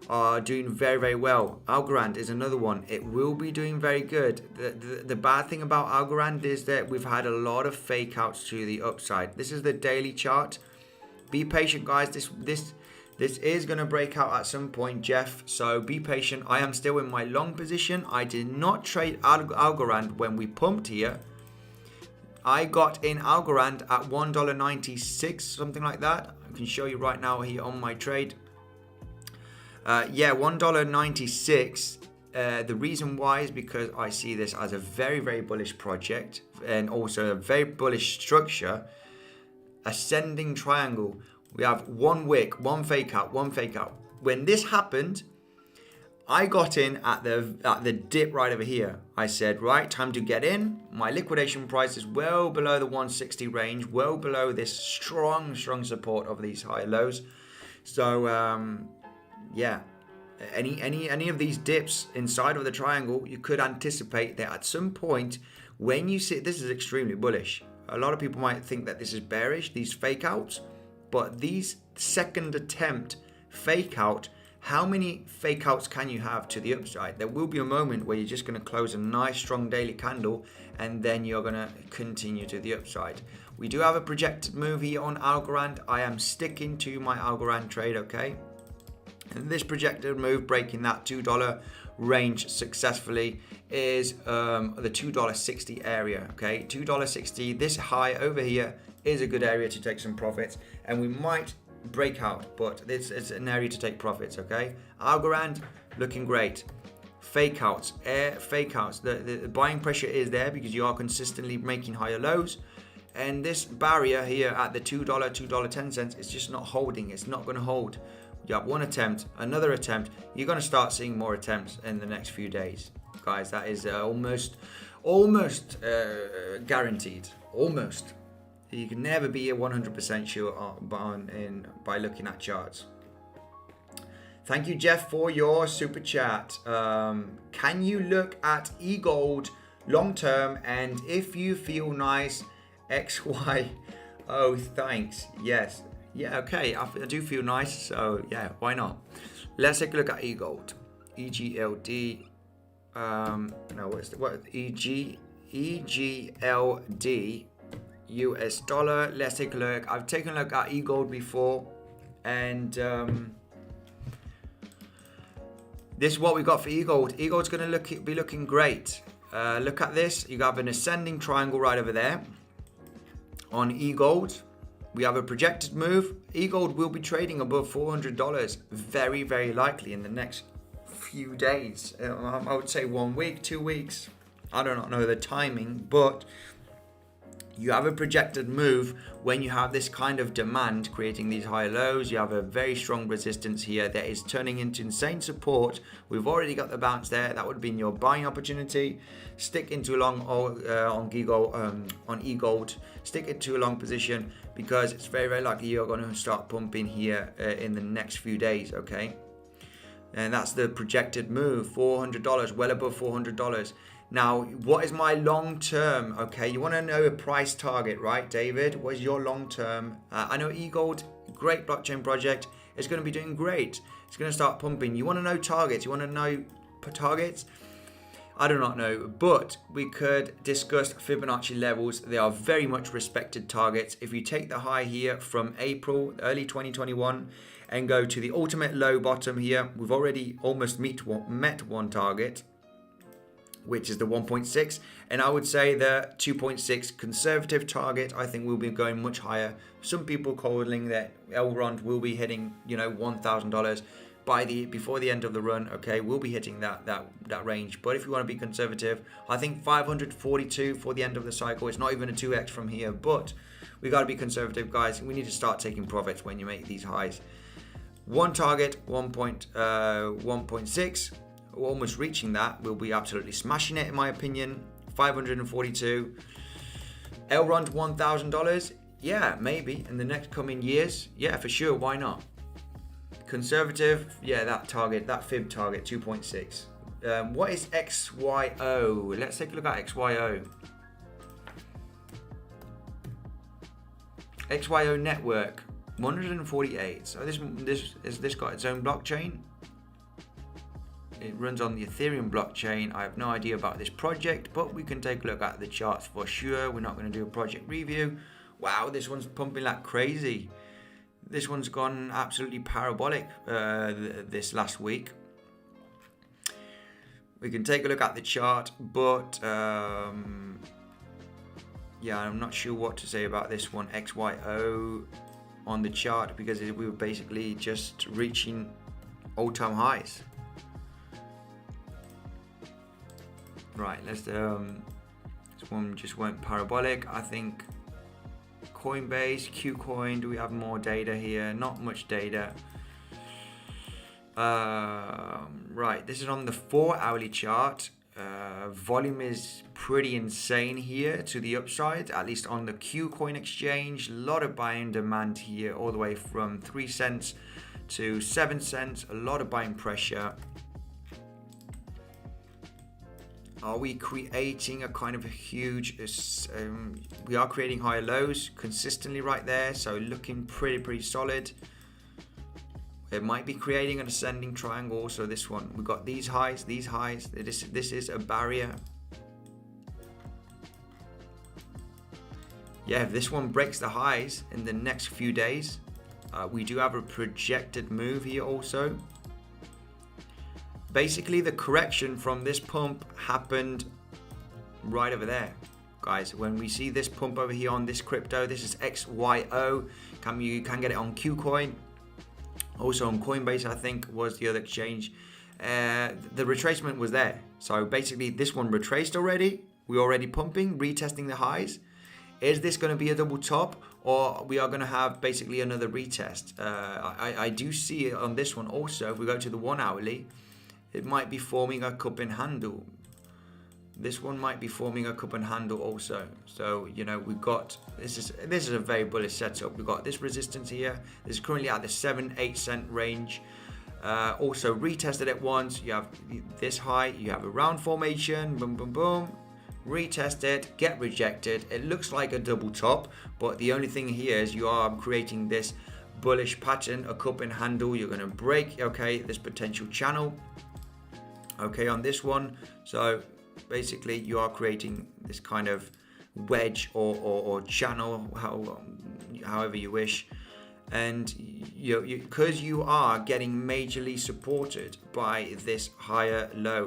are doing very well. Algorand is another one. It will be doing very good. The bad thing about Algorand is that we've had a lot of fake outs to the upside. This is the daily chart. Be patient, guys. This is going to break out at some point, Jeff, so be patient. I am still in my long position. I did not trade Algorand when we pumped here. I got in Algorand at $1.96, something like that. I can show you right now here on my trade. Yeah, $1.96. The reason why is because I see this as a very, very bullish project and also a very bullish structure. Ascending triangle. We have one wick, one fake out, one fake out. When this happened, I got in at the dip right over here. I said, right, time to get in. My liquidation price is well below the 160 range, well below this strong support of these high lows. So, yeah, any of these dips inside of the triangle, you could anticipate that at some point when you see, this is extremely bullish. A lot of people might think that this is bearish, these fake outs, but these second attempt fake out, how many fake outs can you have to the upside? There will be a moment where you're just going to close a nice strong daily candle and then you're going to continue to the upside. We do have a projected move here on Algorand. I am sticking to my Algorand trade, okay? And this projected move breaking that $2 range successfully is the $2.60 area, okay? $2.60, this high over here is a good area to take some profits, and we might break out, but this is an area to take profits, okay? Algorand looking great. Fake outs, the buying pressure is there because you are consistently making higher lows, and this barrier here at the $2.10 is just not holding. It's not going to hold. You have one attempt, another attempt. You're going to start seeing more attempts in the next few days, guys. That is almost guaranteed. Almost. You can never be 100% sure by looking at charts. Thank you, Jeff, for your super chat. Can you look at eGold long term, and if you feel nice, XY? Oh, thanks. Yes. Yeah, okay. I do feel nice, so yeah, why not? Let's take a look at eGold. EGLD. No, what? EGLD. US dollar. Let's take a look. I've taken a look at eGold before, and this is what we got for eGold. eGold's going to be looking great. Look at this. You have an ascending triangle right over there on eGold. We have a projected move. eGold will be trading above $400 very, very likely in the next few days. I would say 1 week, 2 weeks. I do not know the timing, but you have a projected move when you have this kind of demand creating these high lows. You have a very strong resistance here that is turning into insane support. We've already got the bounce there. That would have been your buying opportunity. Stick into a long on eGold. Stick into a long position because it's very, very likely you're going to start pumping here in the next few days, okay? And that's the projected move, $400, well above $400. Now, what is my long term? Okay, you want to know a price target, right, David? What is your long term? I know eGold, great blockchain project. It's going to be doing great. It's going to start pumping. You want to know targets? You want to know targets? I do not know, but we could discuss Fibonacci levels. They are very much respected targets. If you take the high here from April, early 2021, and go to the ultimate low bottom here, we've already almost met one target, which is the 1.6, and I would say the 2.6 conservative target. I think we'll be going much higher. Some people calling that Elrond will be hitting, $1,000 before the end of the run. Okay, we'll be hitting that range. But if you want to be conservative, I think 542 for the end of the cycle. It's not even a 2x from here, but we got to be conservative, guys. We need to start taking profits when you make these highs. One target, 1.6. Almost reaching that. We'll be absolutely smashing it, in my opinion. 542. Elrond, $1,000. Yeah, maybe in the next coming years. Yeah, for sure. Why not? Conservative. Yeah, that target, that fib target, 2.6. What is XYO? Let's take a look at XYO. XYO network, 148. So this got its own blockchain. It runs on the Ethereum blockchain. I have no idea about this project, but we can take a look at the charts for sure. We're not going to do a project review. Wow, this one's pumping like crazy. this one's gone absolutely parabolic this last week. We can take a look at the chart, but yeah, I'm not sure what to say about this one, XYO on the chart, because we were basically just reaching all-time highs. Right, let's this one just went parabolic. I think Coinbase, Qcoin, do we have more data here? Not much data. Right, this is on the 4-hourly chart. Volume is pretty insane here to the upside, at least on the Qcoin exchange. A lot of buying demand here, all the way from 3 cents to 7 cents. A lot of buying pressure. Are we creating a kind of a huge, we are creating higher lows consistently right there, so looking pretty solid. It might be creating an ascending triangle. So this one, we've got these highs. This is a barrier. Yeah, if this one breaks the highs in the next few days, we do have a projected move here also. Basically, the correction from this pump happened right over there, guys. When we see this pump over here on this crypto, this is XYO. You can get it on Qcoin. Also on Coinbase, I think, was the other exchange. The retracement was there. So basically, this one retraced already. We're already pumping, retesting the highs. Is this going to be a double top, or we are going to have basically another retest? I do see it on this one also. If we go to the 1-hourly, it might be forming a cup and handle. This one might be forming a cup and handle also. So, you know, we've got, this is a very bullish setup. We've got this resistance here. This is currently at the 7-8 cent range. Also retested it once. You have this high, you have a round formation, boom, boom, boom. Retest it, get rejected. It looks like a double top, but the only thing here is you are creating this bullish pattern, a cup and handle. You're going to break, okay, this potential channel, okay, on this one. So basically you are creating this kind of wedge or channel, however you wish, and because you are getting majorly supported by this higher low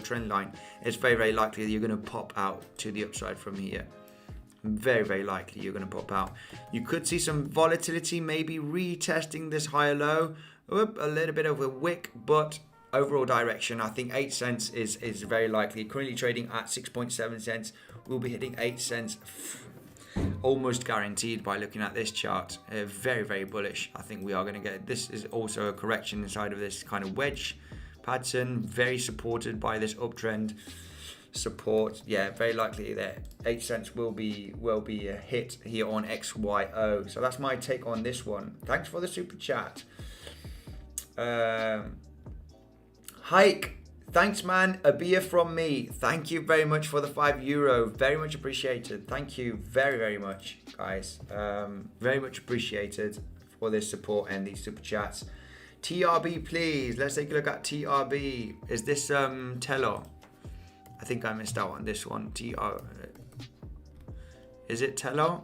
trend line, it's very likely that you're going to pop out to the upside from here. Very likely you're going to pop out. You could see some volatility, maybe retesting this higher low, a little bit of a wick, but overall direction, I think 8 cents is very likely. Currently trading at 6.7 cents. We'll be hitting 8 cents almost guaranteed by looking at this chart. Very bullish. I think we are going to get, this is also a correction inside of this kind of wedge pattern, very supported by this uptrend support. Yeah, very likely that 8 cents will be a hit here on XYO. So that's my take on this one. Thanks for the super chat. Hike, thanks man, a beer from me. Thank you very much for the €5, very much appreciated. Thank you very much, guys. Very much appreciated for this support and these super chats. TRB, please, let's take a look at TRB. Is this Teller? I think I missed out on this one. Is it Teller?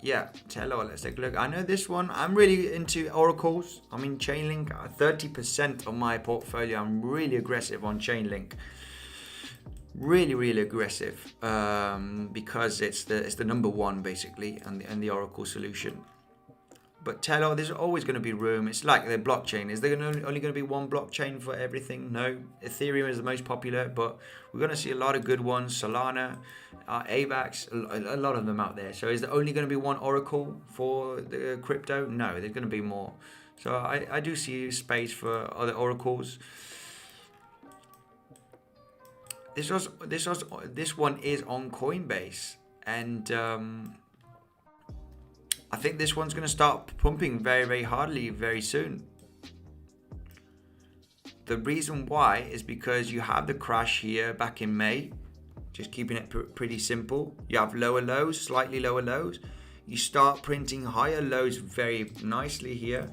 Yeah, Teller, let's take a look. I know this one, I'm really into oracles. I mean, Chainlink, 30% of my portfolio. I'm really aggressive on Chainlink. Really aggressive, because it's the number one basically, and the oracle solution. But Teller, there's always going to be room. It's like the blockchain. Is there only going to be one blockchain for everything? No. Ethereum is the most popular, but we're going to see a lot of good ones. Solana, AVAX, a lot of them out there. So is there only going to be one oracle for the crypto? No, there's going to be more. So I do see space for other oracles. This one is on Coinbase, and I think this one's going to start pumping very hardly very soon. The reason why is because you have the crash here back in May. Just keeping it pretty simple. You have lower lows, slightly lower lows. You start printing higher lows very nicely here.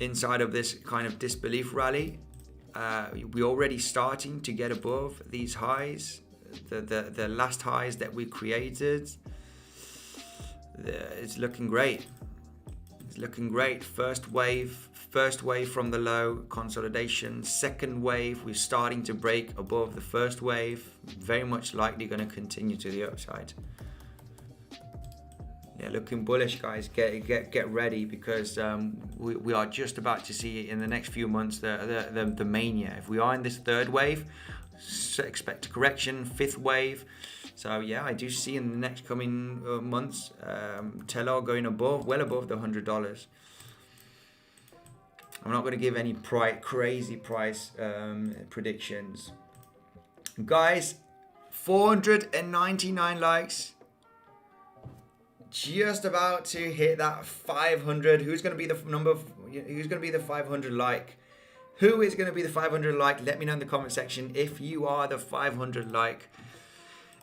Inside of this kind of disbelief rally. We're already starting to get above these highs. The last highs that we created. It's looking great. It's looking great. First wave from the low, consolidation. Second wave, we're starting to break above the first wave. Very much likely going to continue to the upside. Yeah, looking bullish, guys. Get ready, because we are just about to see in the next few months the mania. If we are in this third wave, expect a correction. Fifth wave. So yeah, I do see in the next coming months, Telor going well above the $100. I'm not going to give any crazy price predictions. Guys, 499 likes. Just about to hit that 500. Who's going to be the who's going to be the 500 like? Who is going to be the 500 like? Let me know in the comment section if you are the 500 like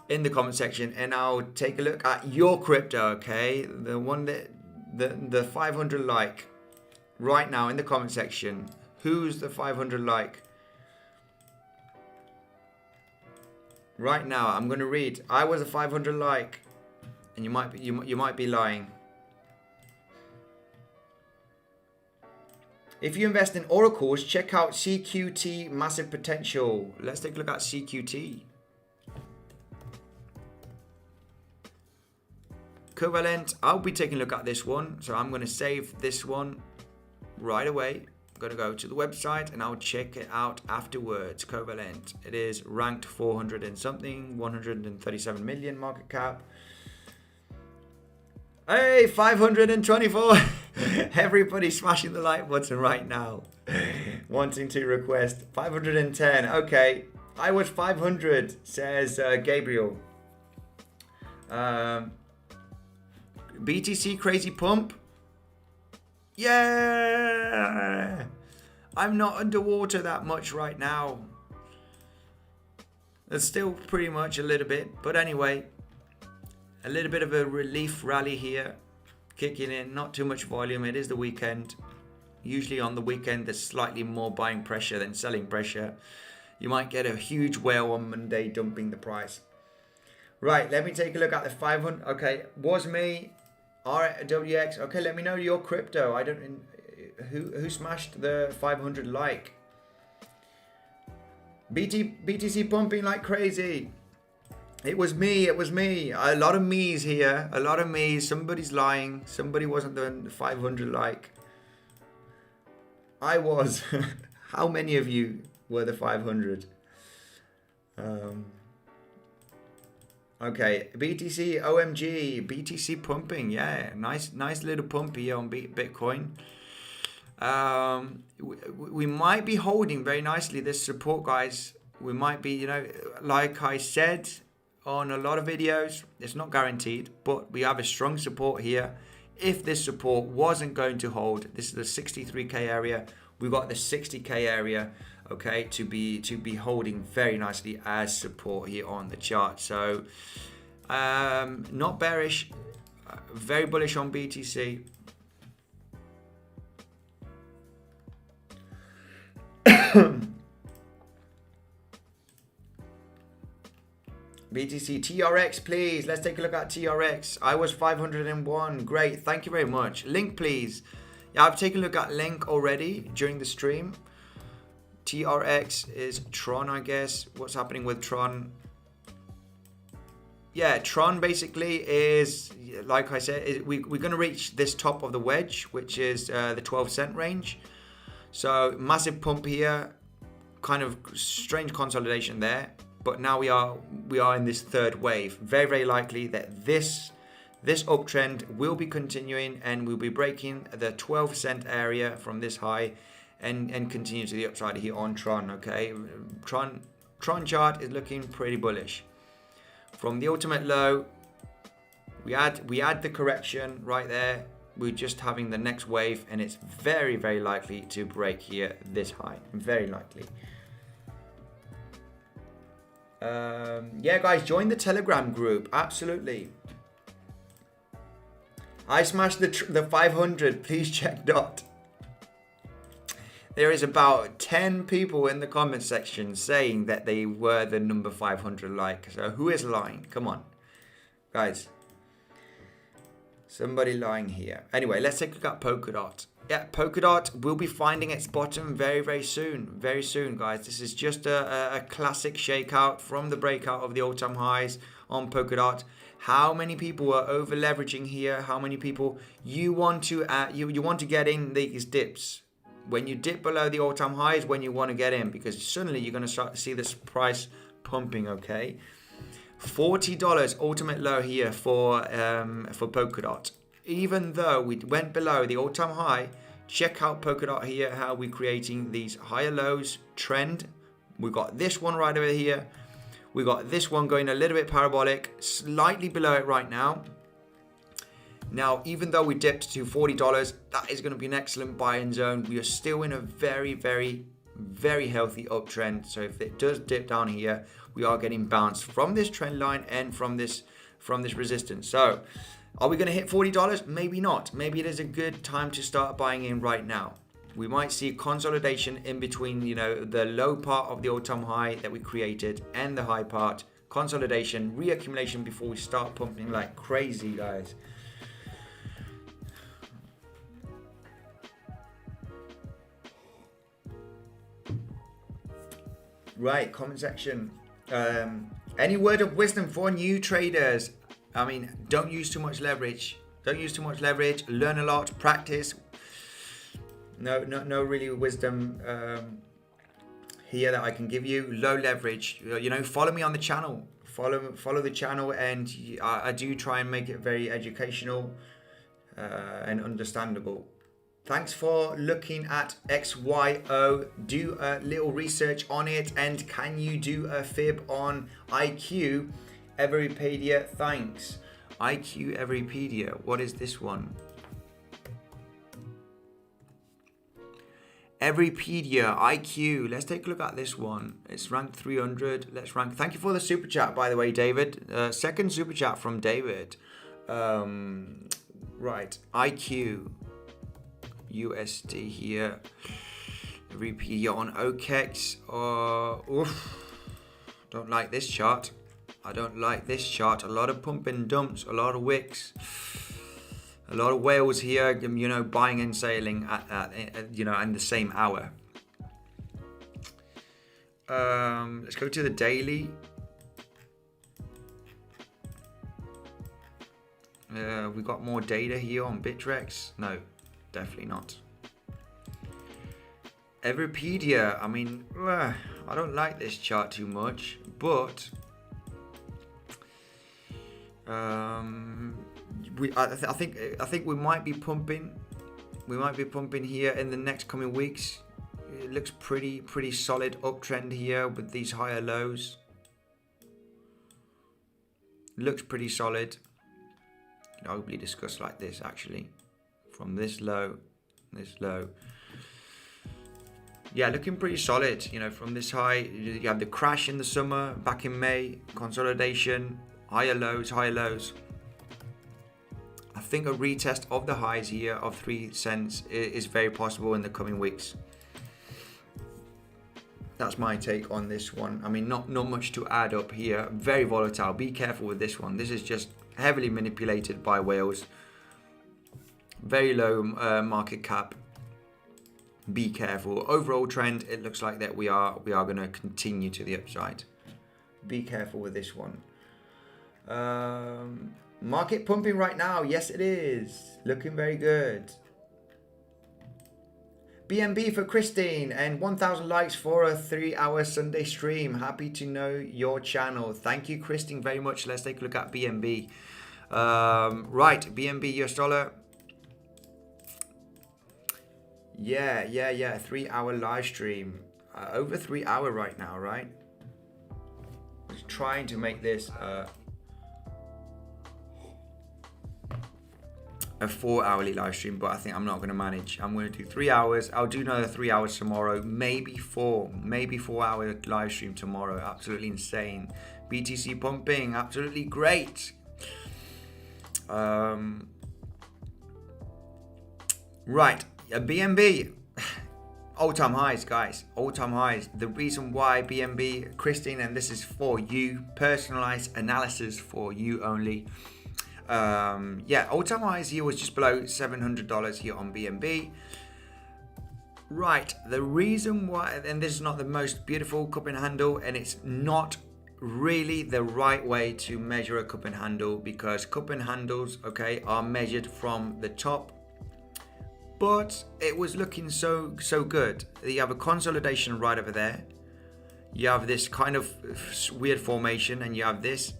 in the comment section, and I'll take a look at your crypto, okay? The one that the 500 like right now in the comment section. Who's the 500 like? Right now, I'm going to read. I was a 500 like, and you might be lying. If you invest in oracles, check out CQT Massive Potential. Let's take a look at CQT. Equivalent, I'll be taking a look at this one, so I'm going to save this one right away. I'm going to go to the website and I'll check it out afterwards. Covalent, it is ranked 400 and something, 137 million market cap. Hey, 524. Everybody smashing the like button right now. Wanting to request 510. Okay, I was 500, says Gabriel. BTC crazy pump. Yeah, I'm not underwater that much right now. There's still pretty much a little bit, but anyway, a little bit of a relief rally here, kicking in. Not too much volume. It is the weekend. Usually on the weekend there's slightly more buying pressure than selling pressure. You might get a huge whale on Monday dumping the price. Right, let me take a look at the 500. Okay, was me. RWX. Okay, let me know your crypto. I don't. Who smashed the 500 like? BTC pumping like crazy. It was me. It was me. A lot of me's here. A lot of me's. Somebody's lying. Somebody wasn't the 500 like. I was. How many of you were the 500? Okay, BTC, OMG, BTC pumping, yeah, nice little pump here on Bitcoin. We might be holding very nicely this support, guys. We might be, like I said on a lot of videos, it's not guaranteed, but we have a strong support here. If this support wasn't going to hold, this is the 63k area. We've got the 60k area, okay, to be holding very nicely as support here on the chart. So not bearish, very bullish on BTC. BTC TRX, please. Let's take a look at TRX. I was 501. Great, thank you very much. Link, please. Yeah, I've taken a look at Link already during the stream. TRX is Tron, I guess. What's happening with Tron? Yeah, Tron basically is, like I said, we're going to reach this top of the wedge, which is the 12-cent range. So massive pump here, kind of strange consolidation there. But now we are in this third wave. Very, very likely that this uptrend will be continuing and we'll be breaking the 12-cent area from this high and continue to the upside here on Tron, okay? Tron chart is looking pretty bullish. From the ultimate low, we had the correction right there. We're just having the next wave and it's very, very likely to break here this high. Very likely. Yeah, guys, join the Telegram group. Absolutely. I smashed the 500. Please check dot. There is about 10 people in the comment section saying that they were the number 500 like. So who is lying? Come on, guys. Somebody lying here. Anyway, let's take a look at Polkadot. Yeah, Polkadot will be finding its bottom very, very soon. Very soon, guys. This is just a classic shakeout from the breakout of the all-time highs on Polkadot. How many people are over leveraging here? How many people you want to you want to get in these dips? When you dip below the all-time highs, when you want to get in, because suddenly you're going to start to see this price pumping. Okay, $40 ultimate low here for Polkadot. Even though we went below the all-time high, check out Polkadot here, how we're creating these higher lows trend. We got this one right over here. We got this one going a little bit parabolic, slightly below it right now. Now, even though we dipped to $40, that is going to be an excellent buy-in zone. We are still in a very, very, very healthy uptrend. So if it does dip down here, we are getting bounced from this trend line and from this resistance. So are we going to hit $40? Maybe not. Maybe it is a good time to start buying in right now. We might see consolidation in between, the low part of the all-time high that we created and the high part. Consolidation, reaccumulation before we start pumping like crazy, guys. Right, comment section. Any word of wisdom for new traders? I mean, don't use too much leverage. Don't use too much leverage. Learn a lot. Practice. No really wisdom here that I can give you. Low leverage. Follow me on the channel. Follow the channel, and I do try and make it very educational and understandable. Thanks for looking at XYO. Do a little research on it, and can you do a fib on IQ? Everypedia, thanks. IQ Everypedia, what is this one? Everypedia, IQ, let's take a look at this one. It's ranked 300, let's rank. Thank you for the super chat, by the way, David. Second super chat from David. Right, IQ, USD here. Everypedia on OKEX. Don't like this chart. I don't like this chart. A lot of pump and dumps, a lot of wicks, a lot of whales here, buying and selling at in the same hour. Let's go to the daily. We got more data here on Bittrex. No, definitely not. Everypedia. I mean, I don't like this chart too much, but I think we might be pumping. We might be pumping here in the next coming weeks. It looks pretty solid uptrend here with these higher lows. Looks pretty solid. Arguably discussed like this actually, from this low, yeah, looking pretty solid. From this high, you have the crash in the summer back in May, consolidation, higher lows. I think a retest of the highs here of 3 cents is very possible in the coming weeks. That's my take on this one. I mean, not much to add up here. Very volatile. Be careful with this one. This is just heavily manipulated by whales. Very low market cap. Be careful. Overall trend, it looks like that we are going to continue to the upside. Be careful with this one. Market pumping right now. Yes, it is. Looking very good. BNB for Christine and 1,000 likes for a 3-hour Sunday stream. Happy to know your channel. Thank you, Christine, very much. Let's take a look at BNB. Right, BNB US dollar. Yeah. 3-hour live stream. Over 3 hour right now, right? I was trying to make this a 4-hourly live stream, but I think I'm not going to manage. I'm going to do 3 hours. I'll do another 3 hours tomorrow, maybe 4-hour live stream tomorrow. Absolutely insane. BTC pumping, absolutely great. Right, BNB, all-time highs, guys, all-time highs. The reason why BNB, Christine, and this is for you, personalized analysis for you only. Yeah, all-time highs here was just below $700 here on BNB. Right, the reason why, and this is not the most beautiful cup and handle, and it's not really the right way to measure a cup and handle, because cup and handles, okay, are measured from the top. But it was looking so good. You have a consolidation right over there. You have this kind of weird formation, and you have this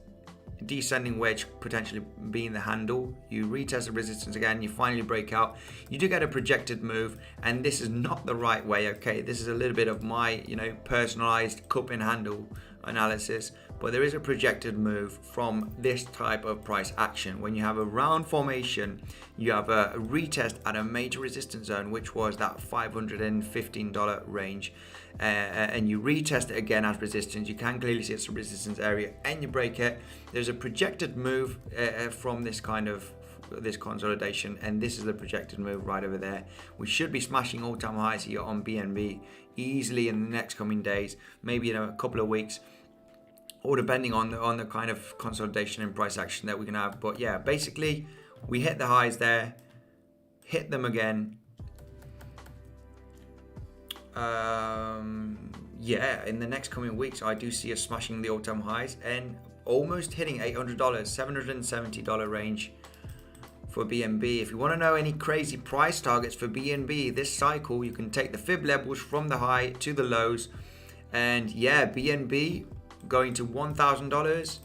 descending wedge potentially being the handle. You retest the resistance again, you finally break out. You do get a projected move, and this is not the right way, okay? This is a little bit of my, personalized cup and handle analysis, but there is a projected move from this type of price action. When you have a round formation, you have a retest at a major resistance zone, which was that $515 range, and you retest it again as resistance. You can clearly see it's a resistance area, and you break it. There's a projected move from this consolidation, and this is the projected move right over there. We should be smashing all-time highs here on BNB easily in the next coming days, maybe in a couple of weeks, or depending on the kind of consolidation and price action that we're gonna have. But yeah, basically we hit the highs there, hit them again. Yeah, in the next coming weeks, I do see us smashing the all-time highs and almost hitting $800, $770 range for BNB. If you want to know any crazy price targets for BNB this cycle, you can take the Fib levels from the high to the lows. And yeah, BNB going to $1,000,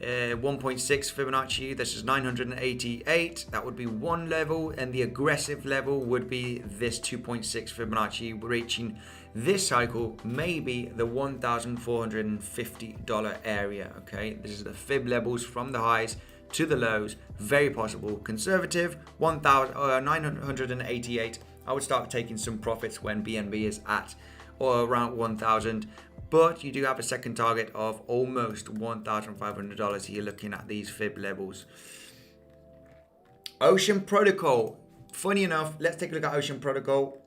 1.6 Fibonacci, this is 988. That would be one level, and the aggressive level would be this 2.6 Fibonacci, reaching this cycle maybe the $1,450 area. Okay, this is the Fib levels from the highs to the lows, very possible. Conservative 988. I would start taking some profits when BNB is at or around 1,000. But you do have a second target of almost $1,500. You're looking at these Fib levels. Ocean Protocol. Funny enough, let's take a look at Ocean Protocol.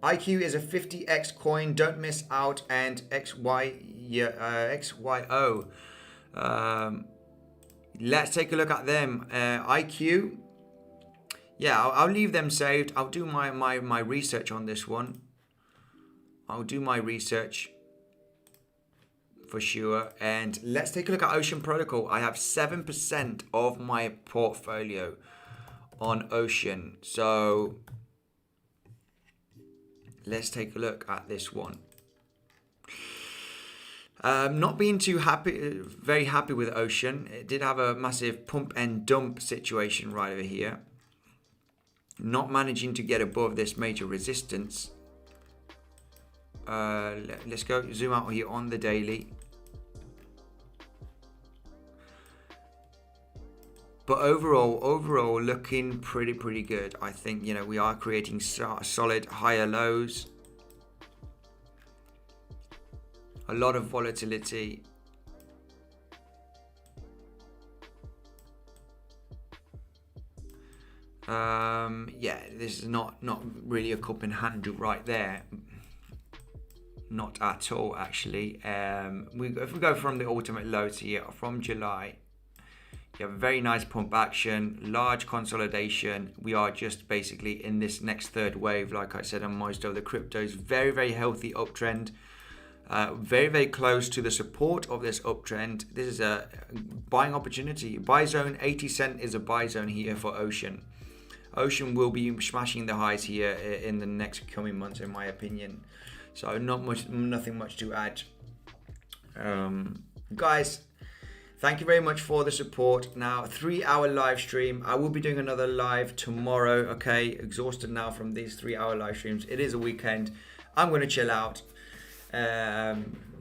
IQ is a 50x coin. Don't miss out. And XYO. Let's take a look at them. IQ. Yeah, I'll leave them saved. I'll do my research on this one. I'll do my research for sure. And let's take a look at Ocean Protocol. I have 7% of my portfolio on Ocean. So let's take a look at this one. Not being too happy, very happy with Ocean. It did have a massive pump and dump situation right over here. Not managing to get above this major resistance. Let's go zoom out here on the daily. But overall looking pretty good. I think, we are creating solid higher lows. A lot of volatility. Yeah, this is not really a cup and handle right there. Not at all, actually. If we go from the ultimate lows here from July, you have a very nice pump action, large consolidation. We are just basically in this next third wave, like I said on most of the cryptos. Very healthy uptrend. Very close to the support of this uptrend. This is a buying opportunity. Buy zone 80 cent is a buy zone here for Ocean. Ocean will be smashing the highs here in the next coming months, in my opinion. So nothing much to add. Guys, thank you very much for the support. Now, 3-hour live stream. I will be doing another live tomorrow. Okay, exhausted now from these 3-hour live streams. It is a weekend. I'm going to chill out.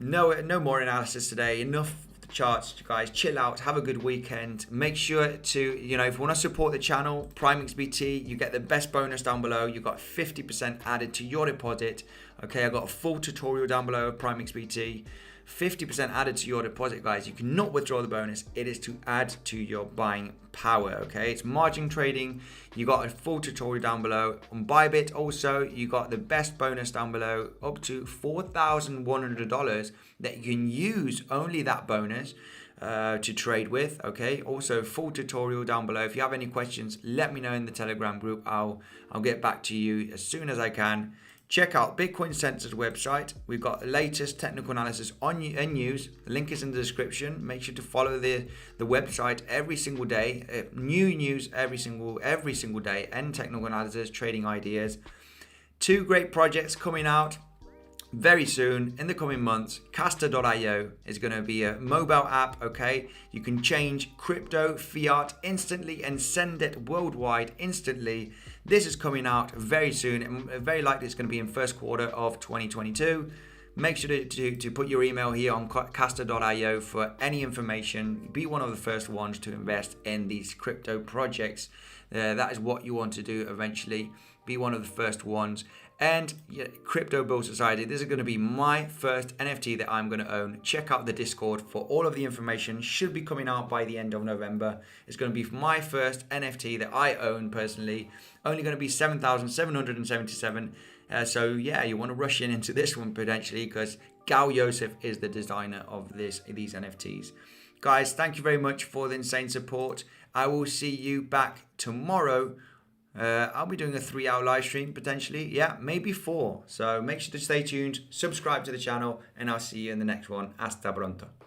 No more analysis today. Enough charts, guys. Chill out. Have a good weekend. Make sure to, if you want to support the channel, PrimeXBT, you get the best bonus down below. You got 50% added to your deposit. Okay, I got a full tutorial down below of PrimeXBT. 50% added to your deposit, guys. You cannot withdraw the bonus. It is to add to your buying power. Okay, it's margin trading. You got a full tutorial down below. On Bybit also, you got the best bonus down below, up to $4,100 that you can use only that bonus. to trade with. Okay, also full tutorial down below. If you have any questions, let me know in the Telegram group. I'll get back to you as soon as I can. Check out Bitcoinsensus website. We've got the latest technical analysis on and news. The link is in the description. Make sure to follow the website every single day. New news every single day, and technical analysis, trading ideas. 2 great projects coming out very soon in the coming months. Caster.io is going to be a mobile app. Okay, you can change crypto fiat instantly and send it worldwide instantly. This is coming out very soon, and very likely it's going to be in first quarter of 2022. Make sure to put your email here on caster.io for any information. Be one of the first ones to invest in these crypto projects. That is what you want to do eventually. Be one of the first ones. And Crypto Bull Society, this is going to be my first NFT that I'm going to own. Check out the Discord for all of the information. Should be coming out by the end of November. It's going to be my first NFT that I own personally. Only going to be 7,777. So yeah, you want to rush into this one potentially, because Gal Joseph is the designer of these NFTs. Guys, thank you very much for the insane support. I will see you back tomorrow. I'll be doing a 3-hour live stream potentially. Yeah, maybe 4. So make sure to stay tuned, subscribe to the channel, and I'll see you in the next one. Hasta pronto.